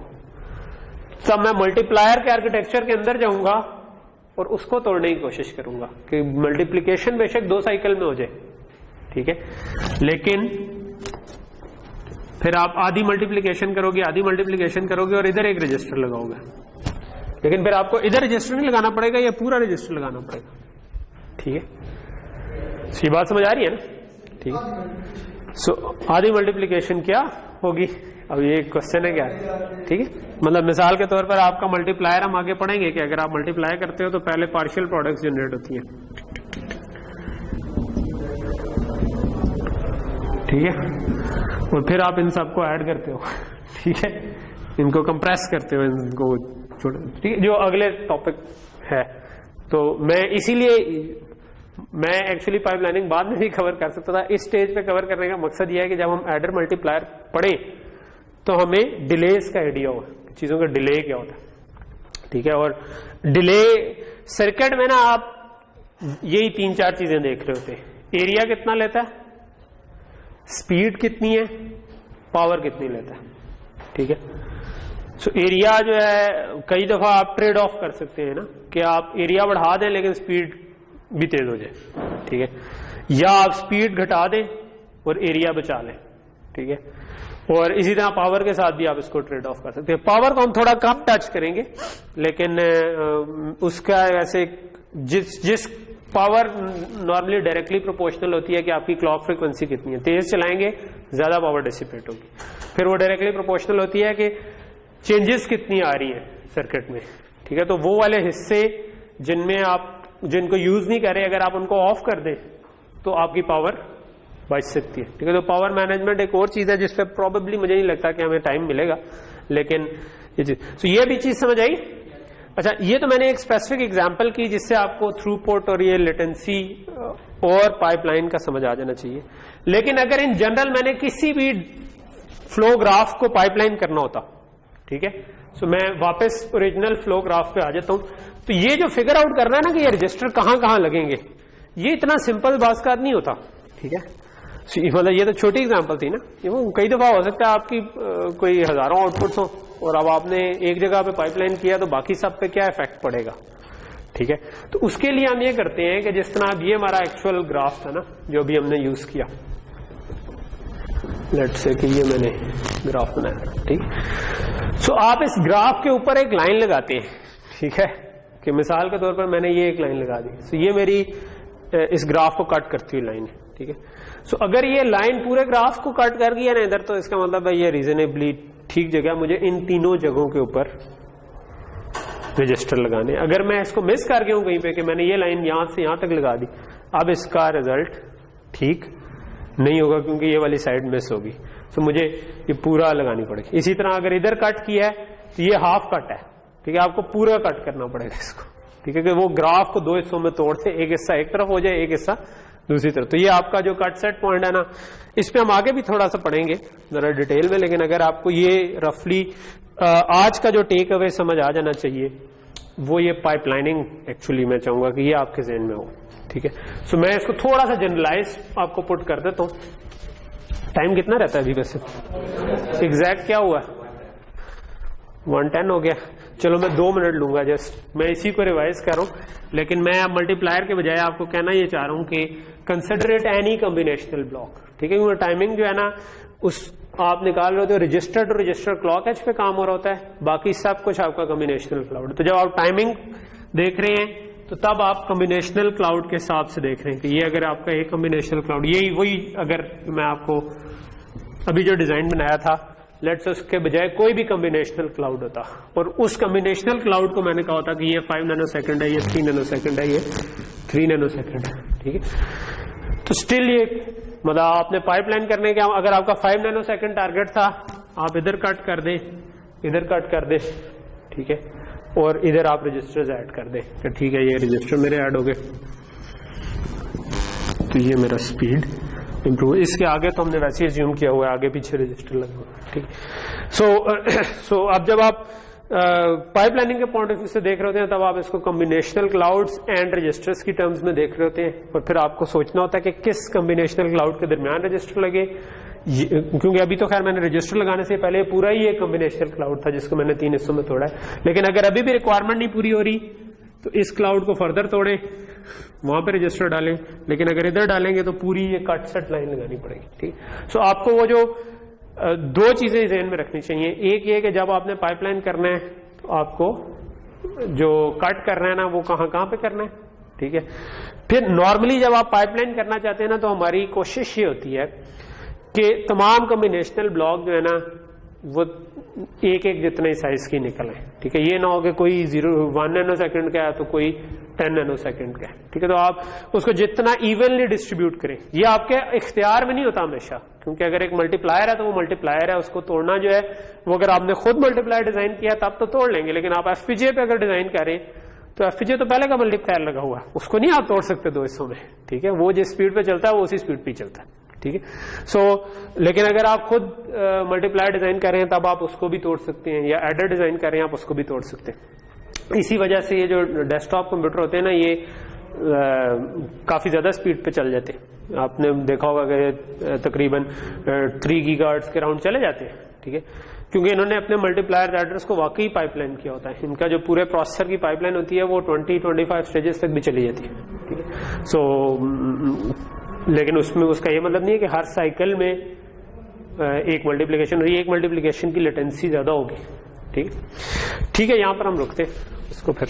तब मैं मल्टीप्लायर के आर्किटेक्चर के अंदर जाऊंगा और उसको तोड़ने की कोशिश करूंगा कि मल्टीप्लिकेशन बेशक 2 साइकिल में हो जाए, ठीक है, लेकिन फिर आप आधी मल्टीप्लिकेशन करोगे और इधर एक रजिस्टर लगाओगे, लेकिन फिर आपको इधर रजिस्टर नहीं लगाना पड़ेगा, ये पूरा रजिस्टर लगाना पड़ेगा, ठीक है। ये बात समझ आ रही है ना, ठीक है। सो आधी मल्टीप्लिकेशन क्या होगी, अब ये क्वेश्चन है क्या, ठीक है। मतलब मिसाल के तौर पर आपका मल्टीप्लायर हम आगे पढ़ेंगे कि अगर आप मल्टीप्लाई करते हो तो पहले पार्शियल प्रोडक्ट्स जनरेट होती हैं, ठीक है, और फिर आप इन सबको ऐड करते हो, ठीक है, इनको कंप्रेस करते हो, इनको छोटे, ठीक है, जो अगले टॉपिक है। तो मैं इसीलिए मैं एक्चुअली पाइपलाइनिंग बाद में भी कवर कर सकता था, इस स्टेज पे कवर करने का मकसद यह है कि जब हम एडर मल्टीप्लायर पढ़े तो हमें डिलेज का आइडिया हो, चीजों का डिले क्या होता है, ठीक है। और डिले सर्किट में ना आप यही 3-4 चीजें देख रहे होते हैं। एरिया कितना लेता है, स्पीड कितनी है, पावर कितनी लेता है, ठीक है। सो एरिया जो है कई दफा आप ट्रेड ऑफ कर सकते हैं ना, कि आप एरिया बढ़ा दें लेकिन स्पीड भी तेज हो जाए, ठीक है, या आप स्पीड घटा दें और एरिया बचा लें, ठीक है। और इसी तरह पावर के साथ भी आप इसको ट्रेड ऑफ कर सकते हैं। पावर को हम थोड़ा कम टच करेंगे, लेकिन उसका वैसे जिस पावर नॉर्मली डायरेक्टली प्रोपोर्शनल होती है कि आपकी क्लॉक फ्रीक्वेंसी कितनी है, तेज चलाएंगे ज्यादा पावर डिसिपेट होगी। फिर वो डायरेक्टली प्रोपोर्शनल होती है कि चेंजेस कितनी आ रही है सर्किट में, ठीक है। तो वो वाले हिस्से जिनको यूज नहीं कर रहे, अगर आप उनको ऑफ कर दें तो आपकी पावर बच सकती है, ठीक है। तो पावर मैनेजमेंट एक और चीज है जिस पे प्रोबेबली मुझे नहीं लगता कि हमें टाइम मिलेगा, लेकिन ये चीज, तो ये भी चीज समझ आई। अच्छा, ये तो मैंने एक स्पेसिफिक एग्जांपल की जिससे आपको थ्रूपुट और ये लेटेंसी और पाइपलाइन का समझ आ जाना चाहिए। लेकिन अगर इन जनरल मैंने किसी भी फ्लो ग्राफ को पाइपलाइन करना होता, ठीक है, सो मैं वापस ओरिजिनल फ्लो ग्राफ पे आ जाता हूं, तो ये जो फिगर आउट करना है ना कि ये रजिस्टर कहां कहां लगेंगे, ये इतना सिंपल बात का नहीं होता, ठीक है। मतलब ये तो छोटी एग्जांपल थी ना, ये वो कई दफा हो सकता है आपकी कोई हजारों आउटपुट्स हो और अब आपने एक जगह पे पाइपलाइन किया तो बाकी सब पे क्या इफेक्ट पड़ेगा, ठीक है। तो उसके लिए हम ये करते हैं कि जिस तरह अब ये हमारा एक्चुअल ग्राफ था ना जो भी हमने यूज किया, लेट्स से कि ये मैंने ग्राफ बनाया, ठीक। सो आप इस ग्राफ के ऊपर एक लाइन लगाते हैं, ठीक है, कि मिसाल के तौर पर मैंने ये एक लाइन लगा दी। सो ये मेरी इस ग्राफ को कट करती हुई लाइन है, ठीक है। सो अगर ये लाइन पूरे ग्राफ को कट कर गया ना इधर, तो इसका मतलब है ये रीजनेबली ठीक जगह मुझे इन तीनों जगहों के ऊपर रजिस्टर लगाने। अगर मैं इसको मिस कर गया हूं कहीं पे कि मैंने ये लाइन यहां से यहां तक लगा दी, अब इसका रिजल्ट ठीक नहीं होगा क्योंकि ये वाली साइड मिस होगी, तो मुझे ये पूरा लगानी पड़ेगी। इसी तरह अगर इधर कट किया है तो ये हाफ कट है, ठीक है, आपको पूरा कट करना पड़ेगा इसको, ठीक है, कि वो ग्राफ को 2 हिस्सों में तोड़ के एक हिस्सा एक तरफ हो जाए, एक हिस्सा दूसरी तरफ। तो ये आपका जो कट सेट पॉइंट है ना, इस पे हम आगे भी थोड़ा सा पढ़ेंगे जरा डिटेल में, लेकिन अगर आपको ये रफली आज का जो टेक अवे समझ आ जाना चाहिए वो ये पाइपलाइनिंग एक्चुअली मैं चाहूंगा कि ये आपके ज़हन में हो, ठीक है। सो मैं इसको थोड़ा सा जनरलाइज आपको पुट कर देता हूं। टाइम कितना रहता है अभी वैसे, एग्जैक्ट क्या हुआ, 1:10 हो गया। चलो मैं 2 मिनट लूंगा जस्ट, मैं इसी को रिवाइज कर रहा हूं, लेकिन मैं अब मल्टीप्लायर के बजाय आपको कहना ये चाह रहा हूं कि consider it any combinational block, ठीक है, क्योंकि टाइमिंग जो है ना उस आप निकाल रहे हो तो register to register clock edge पे काम हो रहा होता है, बाकी सब कुछ आपका कॉम्बिनेशनल क्लाउड। तो जब आप टाइमिंग देख रहे हैं तो तब आप कॉम्बिनेशनल क्लाउड के हिसाब से देख रहे हैं कि ये अगर आपका एक कॉम्बिनेशनल क्लाउड, यही वही अगर मैं आपको अभी जो डिजाइन बनाया था लेट्स उसके बजाय कोई भी कॉम्बिनेशनल क्लाउड होता और उस कॉम्बिनेशनल क्लाउड को मैंने कहा होता कि ये 5 नैनोसेकंड है, ये 3 नैनोसेकंड है, ये 3 नैनोसेकंड है, ठीक है। तो स्टिल ये मतलब आपने पाइपलाइन करने के अगर आपका 5 नैनोसेकंड टारगेट था, आप इधर कट कर दे, इधर कट कर दे, ठीक है, और इधर आप रजिस्टर्स ऐड कर दे, तो ठीक है ये रजिस्टर मेरे ऐड हो गए, तो ये मेरा स्पीड इम्प्रूव। इसके आगे तो हमने वैसे ही अज्यूम किया हुआ है, आगे पीछे रजिस्टर लगे हुए, ठीक। सो अब जब आप पाइपलाइनिंग के पॉइंट ऑफ व्यू से देख रहे होते हैं तब आप इसको कॉम्बिनेशनल क्लाउड्स एंड रजिस्टर्स की टर्म्स में देख रहे होते हैं, और फिर आपको सोचना होता है कि किस कॉम्बिनेशनल क्लाउड के दरमियान रजिस्टर लगे, क्योंकि अभी तो खैर मैंने रजिस्टर लगाने से पहले पूरा ही एक कॉम्बिनेशनल क्लाउड था जिसको मैंने 3 हिस्सों में तोड़ा है। लेकिन अगर अभी भी रिक्वायरमेंट नहीं पूरी हो रही तो इस क्लाउड को फर्दर तोड़े, वहां पे रजिस्टर डालें, लेकिन अगर इधर डालेंगे तो पूरी ये कट सेट लाइन लगानी पड़ेगी, ठीक। सो आपको वो जो 2 चीजें ज़हन में रखनी चाहिए, एक ये कि जब आपने पाइपलाइन करना है तो आपको जो कट करना है ना वो कहां पे करना है, ठीक है। फिर नॉर्मली जब आप पाइपलाइन करना चाहते हैं ना तो हमारी कोशिश ये होती है कि तमाम कॉम्बिनेशनल ब्लॉक जो है ना वो एक जितने साइज की निकले, ठीक है। ये ना हो कि कोई 1 नैनोसेकंड का है तो कोई 10 नैनोसेकंड का है, ठीक है। तो आप उसको जितना इवनली डिस्ट्रीब्यूट करें, ये आपके इख्तियार में नहीं होता हमेशा, क्योंकि अगर एक मल्टीप्लायर है तो वो मल्टीप्लायर है, उसको तोड़ना जो है वो अगर आपने खुद मल्टीप्लायर डिजाइन किया तब तो तोड़ लेंगे, लेकिन आप एफपीजीए पे अगर डिजाइन करें तो FPGA तो पहले का मल्टीप्लायर लगा हुआ है, उसको नहीं आप तोड़ सकते दो हिस्सों में, ठीक है। वो जिस स्पीड पे चलता है वो उसी स्पीड पे चलता है, ठीक है। लेकिन अगर आप खुद मल्टीप्लायर डिजाइन कर रहे हैं तब आप उसको भी तोड़ सकते हैं, या एडर डिजाइन कर रहे हैं आप उसको भी तोड़ सकते हैं। इसी वजह से ये जो डेस्कटॉप कंप्यूटर होते हैं ना, ये काफी ज्यादा स्पीड पे चल जाते हैं। आपने देखा होगा कि तकरीबन 3 गीगाहर्ट्ज के राउंड चले जाते हैं, ठीक है, क्योंकि इन्होंने अपने मल्टीप्लायर एडर्स को वाकई पाइपलाइन किया होता है। इनका जो पूरे प्रोसेसर की पाइपलाइन होती है वो 20-25 स्टेजेस तक भी चली जाती है, ठीक है। लेकिन उसमें उसका ये मतलब नहीं है कि हर साइकिल में एक मल्टीप्लिकेशन, और एक मल्टीप्लिकेशन की लेटेंसी ज्यादा होगी, ठीक है। यहाँ पर हम रुकते हैं इसको फिर।